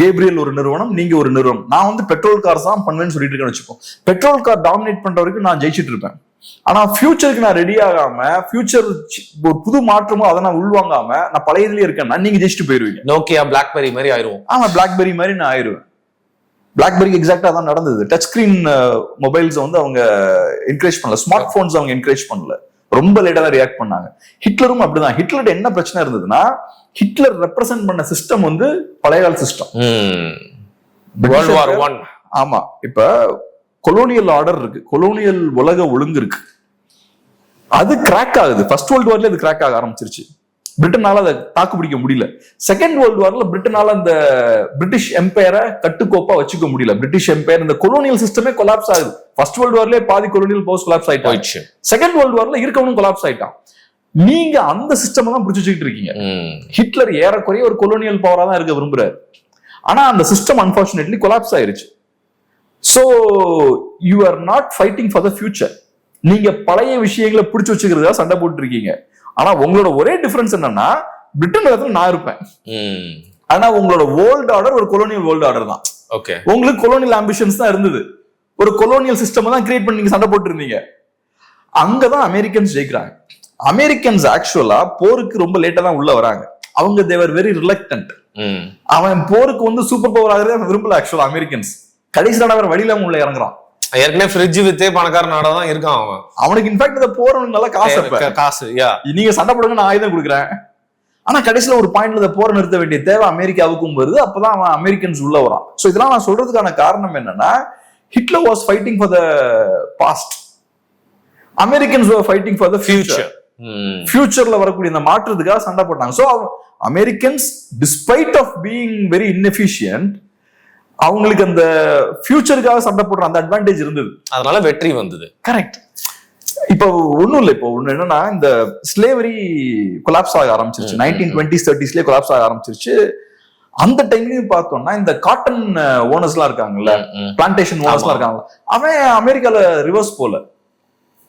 Speaker 2: கேப்ரியல் ஒரு நிறுவனம், நீங்க ஒரு நிறுவனம், நான் பெட்ரோல் கார்ஸ் தான் பண்ணுவேன்னு சொல்லிட்டு இருக்கேன்னு வச்சுப்போம். பெட்ரோல் கார் டாமினேட் பண்ற வரைக்கும் நான் ஜெயிச்சிட்டு இருப்பேன். ஆனா ஃபியூச்சருக்கு நான் ரெடி ஆகாம, ஃபியூச்சர் ஒரு புது மாற்றமோ அதை நான் உள்வாங்காம நான் பழையதுலயே இருக்கேன்னா நீங்க ஜெயிச்சுட்டு போயிருவீங்க.
Speaker 1: நோக்கியா பிளாக்பெரி மாதிரி ஆயிரும்.
Speaker 2: ஆமா, பிளாக்பெரி மாதிரி நான் ஆயிருவேன். பிளாக்பெரிக்கு எக்ஸாக்டா தான் நடந்தது. டச் ஸ்கிரீன் மொபைல்ஸ் அவங்க என்கரேஜ் பண்ணல, ஸ்மார்ட் போன்ஸ் அவங்க என்கரேஜ் பண்ணல, ரொம்ப லேட்டா தான் ரியாக்ட் பண்ணாங்க. ஹிட்லரும் அப்படிதான். ஹிட்லர் என்ன பிரச்சனை இருந்ததுன்னா, ஹிட்லர் ரெப்ரசென்ட் பண்ண சிஸ்டம் பழைய கால சிஸ்டம்.
Speaker 1: World War I.
Speaker 2: ஆமா, இப்ப கொலோனியல் ஆர்டர் இருக்கு, கொலோனியல் உலக ஒழுங்கு இருக்கு, அது கிராக் ஆகுது. ஃபர்ஸ்ட் வேர்ல்டு வார்ல அது கிராக் ஆக ஆரம்பிச்சிருச்சு. பிரிட்டனால அதை தாக்கு பிடிக்க முடியல. செகண்ட் வேர்ல்டு வார்ல பிரிட்டனால அந்த பிரிட்டிஷ் எம்பையரை கட்டுக்கோப்பா வச்சுக்க முடியல. பிரிட்டிஷ் எம்பையர், இந்த கொலோனியல் சிஸ்டமே கொலாப்ஸ் ஆகுது. ஃபர்ஸ்ட் வேர்ல்டு வார்லயே பாதி கொலோனியல் பவர்ஸ் கொலாப்ஸ் ஆயிட்டாச்சு. செகண்ட் வேர்ல்டு வார்ல இருக்கவனும் கொலாப்ஸ் ஆயிட்டான். நீங்க அந்த சிஸ்டம் தான் பிடிச்சு வச்சுக்கிட்டு இருக்கீங்க. ஹிட்லர் ஏறக்குறைய ஒரு கொலோனியல் பவரா தான் இருக்க விரும்புறாரு. ஆனா அந்த சிஸ்டம் அன்பார்ச்சுனேட்லி கொலாப்ஸ் ஆயிருச்சு. So you are not fighting for the future. நீங்க பழைய விஷயங்களை பிடிச்சு வச்சுக்கிறதா சண்டை போட்டு இருக்கீங்க. ஆனா உங்களோட ஒரே டிஃபரன்ஸ் என்னன்னா, பிரிட்டன் இடத்துல நான் இருப்பேன். ஆனா உங்களோட வேர்ல்ட் ஆர்டர் ஒரு கொலோனியல் வேர்ல்ட் ஆர்டர் தான்.
Speaker 1: ஓகே,
Speaker 2: உங்களுக்கு கொலோனியல் ஆம்பிஷன்ஸ் தான் இருந்தது. ஒரு கொலோனியல் சிஸ்டம் தான் கிரியேட் பண்ணி நீங்க சண்டை போட்டு இருந்தீங்க. அங்கதான் அமெரிக்கன்ஸ் ஜெயிக்கிறாங்க. அமெரிக்கன்ஸ் ஆக்சுவலா போருக்கு ரொம்ப லேட்டா தான் உள்ள வராங்க. அவங்க தேவர் வெரி ரிலக்டன்ட். அவன் போருக்கு சூப்பர் பவர் ஆகிறதே விரும்பல ஆக்சுவலா அமெரிக்கன்ஸ். கடைசியில வேற வழியில உள்ள இறங்குறான்.
Speaker 1: ஏற்கனவே ஃப்ரிட்ஜ் வித்தே பணக்கார நாடா தான் இருக்கான் அவன்.
Speaker 2: அவனுக்கு இன்ஃபேக்ட் இந்த போறவனுக்கு நல்லா காசு, நீங்க சண்டை போடுங்க நான் ஆயுதம் கொடுக்குறேன். ஆனா கடைசியில ஒரு பாயிண்ட்ல இந்த போரை நிறுத்த வேண்டிய தேவை அமெரிக்காவுக்கும் வருது. அப்பதான் அவன் அமெரிக்கன்ஸ் உள்ள வரான். சோ இதெல்லாம் நான் சொல்றதுக்கான காரணம் என்னன்னா, Hitler was fighting for the past, Americans were fighting for the future. ஃபியூச்சர்ல வரக்கூடிய இந்த மாற்றத்துக்காக சண்டை போட்டாங்க. So Americans despite of being very inefficient, அவங்களுக்கு அந்த ஃபியூச்சருக்காக சண்டை போடுற அந்த அட்வான்டேஜ் இருந்தது.
Speaker 1: அதனால வெற்றி வந்தது.
Speaker 2: கரெக்ட். இப்போ ஒண்ணும் இல்லை. இப்போ ஒண்ணு என்னன்னா, இந்த ஸ்லேவரி கொலாப்ஸ் ஆக ஆரம்பிச்சிருச்சு. 1920s 30s கொலாப்ஸ் ஆக ஆரம்பிச்சிருச்சு. அந்த டைம்லயும் பார்த்தோம்னா இந்த காட்டன் ஓனர்ஸ் எல்லாம் இருக்காங்கல்ல, பிளான்டேஷன் ஓனர்ஸ் எல்லாம் இருக்காங்க, அவன் அமெரிக்கால ரிவர்ஸ் போல,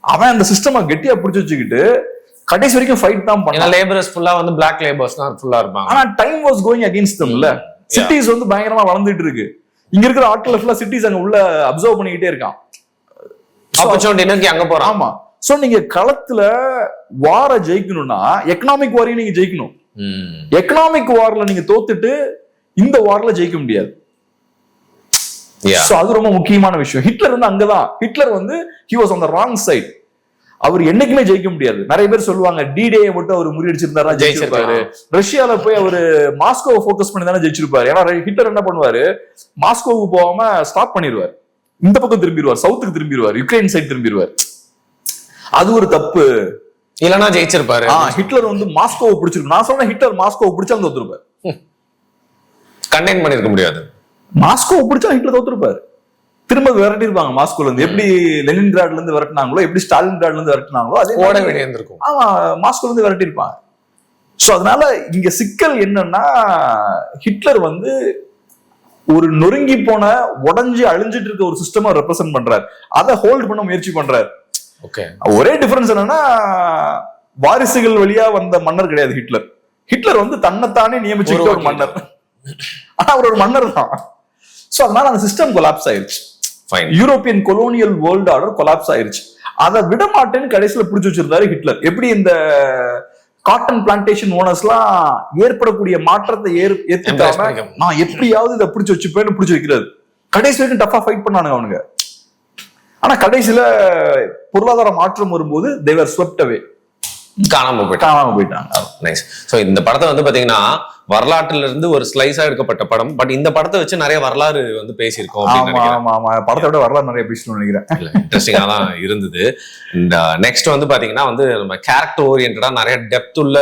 Speaker 2: அவன் அந்த சிஸ்டமா கெட்டியா பிடிச்சு வச்சுக்கிட்டு கடைசி வரைக்கும் ஃபைட் தான் பண்ணான்.
Speaker 1: லேபரர்ஸ் ஃபுல்லா பிளாக் லேபர்ஸ் தான் ஃபுல்லா இருப்பாங்க.
Speaker 2: ஆனா டைம் வாஸ் கோயிங் அகைன்ஸ்ட் தம். இல்ல, சிட்டிஸ் பயங்கரமா வளர்ந்துட்டு இருக்கு. இங்க இருக்கிற ஆட்கள் ஃபுல்லா சிட்டிஸ் அங்க உள்ள அப்சர்வ் பண்ணிக்கிட்டே இருக்கான்.
Speaker 1: ஆப்பர்ச்சுனிட்டி அங்க போறான்.
Speaker 2: ஆமா. சோ நீங்க களத்துல வார ஜெயிக்கணும்னா எக்கனாமிக் வாரையும் நீங்க ஜெயிக்கணும். எக்கனாமிக் வார்ல நீங்க தோத்துட்டு இந்த வார்ல ஜெயிக்க முடியாது. அது ரொம்ப முக்கியமான விஷயம். ஹிட்லர் வந்து அங்கதான், ஹிட்லர் வந்து he was on the wrong side. அவர் என்னைக்குமே ஜெயிக்க முடியாது. நிறைய பேர் சொல்லுவாங்க D-Day மட்டும் அவர் முறியடிச்சிருந்தாரா ஜெயிச்சிருப்பாரு, ரஷ்யால போய் அவரு மாஸ்கோவை போக்கஸ் பண்ணி தானே ஜெயிச்சிருப்பாரு. ஏன்னா ஹிட்லர் என்ன பண்ணுவாரு, மாஸ்கோவுக்கு போகாம ஸ்டாப் பண்ணிடுவார், இந்த பக்கம் திரும்பிடுவார், சவுத்துக்கு திரும்பிடுவார், யுக்ரைன் சைடு திரும்பிடுவார். அது ஒரு தப்பு.
Speaker 1: இல்லனா ஜெயிச்சிருப்பாரு.
Speaker 2: ஹிட்லர் வந்து மாஸ்கோவை பிடிச்சிருக்கு. நான் சொல்றேன் ஹிட்லர் மாஸ்கோவை பிடிச்சாலும் தோத்துருப்பாரு.
Speaker 1: கண்டெயின் பண்ணிருக்க முடியாது.
Speaker 2: மாஸ்கோவை பிடிச்சா ஹிட்லர் தோத்துருப்பாரு. திரும்ப விரட்டி இருப்பாங்க மாஸ்கோல இருந்து. எப்படி லெனின்கிராட்ல இருந்து விரட்டினாங்களோ, எப்படி ஸ்டாலின்கிராட்ல இருந்து விரட்டினாங்களோ, அதே
Speaker 1: ஓட வேண்டிய இருந்திருக்கும்.
Speaker 2: ஆமா, மாஸ்கோல இருந்து விரட்டி இருப்பாங்க. சோ அதனால இங்க சிக்கல் என்னன்னா, ஹிட்லர் வந்து ஒரு நொறுங்கி போன, உடஞ்சு அழிஞ்சிட்டு இருக்க ஒரு சிஸ்டமா ரெப்ரசென்ட் பண்றாரு, அதை ஹோல்ட் பண்ண முயற்சி பண்றாரு. ஒரே டிஃபரன்ஸ் என்னன்னா, வாரிசுகள் வழியா வந்த மன்னர் கிடையாது ஹிட்லர். ஹிட்லர் வந்து தன்னைத்தானே நியமிச்சுக்கிட்ட ஒரு மன்னர். ஆனா அவர் ஒரு மன்னர் தான். சோ அதனால அந்த சிஸ்டம் கொலாப்ஸ் ஆயிருச்சு. European colonial world order collapse ஆயிருச்சு. அதை விட மாட்டேன்னு கடைசியில பிடிச்சு வச்சிருந்தாரு ஹிட்லர். எப்படி இந்த காட்டன் பிளான்டேஷன் ஓனர்ஸ் எல்லாம் ஏற்படக்கூடிய மாற்றத்தை ஏத்துக்காம நான் எப்படியாவது இதை பிடிச்சு வச்சுப்பேன்னு பிடிச்சு வைக்கிறது. கடைசி வரைக்கும் டஃபா ஃபைட் பண்ணானுங்க அவனுங்க. ஆனா கடைசியில பொருளாதார மாற்றம் வரும்போது they were swept away.
Speaker 1: காணாம போயிட்டாங்க. நைஸ். சோ இந்த படத்தை வந்து பாத்தீங்கன்னா வரலாற்றுல இருந்து ஒரு ஸ்லைஸா எடுக்கப்பட்ட படம். பட் இந்த படத்தை வச்சு நிறைய வரலாறு வந்து பேசியிருக்கோம்.
Speaker 2: படத்தை விட வரலாறு நிறைய பேசணும்னு நினைக்கிறேன்.
Speaker 1: இன்ட்ரெஸ்டிங்கா தான் இருந்தது. இந்த நெக்ஸ்ட் வந்து பாத்தீங்கன்னா வந்து நம்ம கேரக்டர் ஓரியன்டா நிறைய டெப்த் உள்ள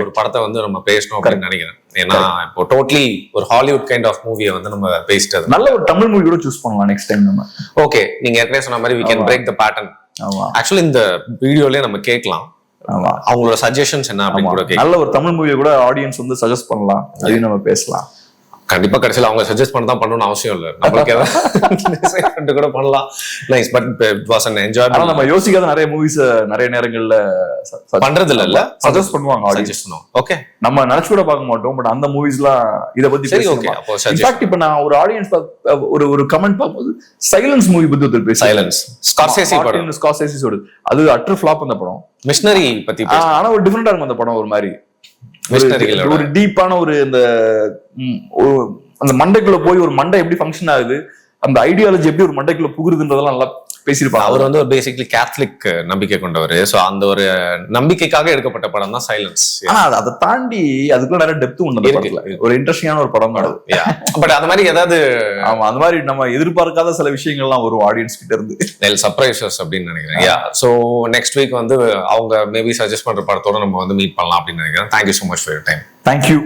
Speaker 1: ஒரு படத்தை வந்து நம்ம பேசணும் அப்படின்னு நினைக்கிறேன். ஏன்னா இப்போ டோட்டலி ஒரு ஹாலிவுட் கைண்ட் ஆஃப் மூவியை வந்து நம்ம பேசிட்டது.
Speaker 2: நல்ல ஒரு தமிழ் மூவி கூட சூஸ் பண்ணலாம் நெக்ஸ்ட் டைம் நம்ம.
Speaker 1: ஓகே, நீங்க ஏற்கனவே சொன்ன மாதிரி we can break the pattern. Actually இந்த வீடியோலயே நம்ம கேட்கலாம் அவங்களோட சஜஷன்ஸ் என்ன அப்படின்னு கூட.
Speaker 2: நல்ல ஒரு தமிழ் மூவியை கூட ஆடியன்ஸ் வந்து சஜஸ்ட் பண்ணலாம், அதையும் நம்ம பேசலாம்.
Speaker 1: கண்டிப்பா கடைசியில் அவங்க சஜஸ்ட் பண்ண தான் பண்ணணும்னு அவசியம் இல்லை, நம்மளுக்கு ஏதாவது கூட பண்ணலாம். Nice. But it was an enjoyable.
Speaker 2: ஆனா நம்ம யோசிக்காத நிறைய மூவிஸ் நிறைய நேரங்கள்ல
Speaker 1: பண்றது இல்ல,
Speaker 2: சஜஸ்ட் பண்ணுவாங்க ஆடியன்ஸ்.
Speaker 1: ஓகே,
Speaker 2: நம்ம நினைச்சு கூட பார்க்க மாட்டோம். பட் அந்த மூவிஸ்லாம் இத பத்தி பேசுவாங்க. இன்ஃபேக்ட் இப்ப நான் ஒரு ஆடியன்ஸ் ஒரு கமெண்ட் பார்க்கும்போது சைலன்ஸ் மூவி பத்தி ஒருத்தர் பேசி,
Speaker 1: சைலன்ஸ்
Speaker 2: ஸ்கார்சேசியோட, அது அட்டர் ஃபிளாப் அந்த படம்.
Speaker 1: மிஷனரி பத்தி
Speaker 2: ஆனா ஒரு டிஃபரெண்டா இருக்கும் அந்த படம். ஒரு மாதிரி ஒரு டீப்பான ஒரு அந்த மண்டைக்குள்ள போய் ஒரு மண்டை எப்படி ஃபங்க்ஷன் ஆகுது, அந்த ஐடியாலஜி எப்படி ஒரு மண்டைக்குள்ள புகுறதுன்றதெல்லாம் நல்லா பேசியிருப்பாங்க.
Speaker 1: அவர் வந்து ஒரு பேசிக்கலி கேத்தலிக் நம்பிக்கை கொண்டவர். சோ அந்த ஒரு நம்பிக்கைக்காக எடுக்கப்பட்ட படம் தான் சைலன்ஸ்.
Speaker 2: ஆனா அதை தாண்டி அதுக்குள்ள நிறைய டெப்த் உண்டு. ஒரு இன்ட்ரெஸ்டிங்கான ஒரு படம் தான்.
Speaker 1: பட் அந்த மாதிரி ஏதாவது
Speaker 2: அந்த மாதிரி நம்ம எதிர்பார்க்காத சில விஷயங்கள்லாம் ஒரு ஆடியன்ஸ் கிட்ட இருந்து
Speaker 1: சர்ப்ரைசஸ் அப்படின்னு நினைக்கிறேன். சோ நெக்ஸ்ட் வீக் வந்து அவங்க மேபி சஜஸ்ட் பண்ற படத்தோட நம்ம வந்து மீட் பண்ணலாம் அப்படின்னு நினைக்கிறேன். Thank you so much for your time.
Speaker 2: Thank you.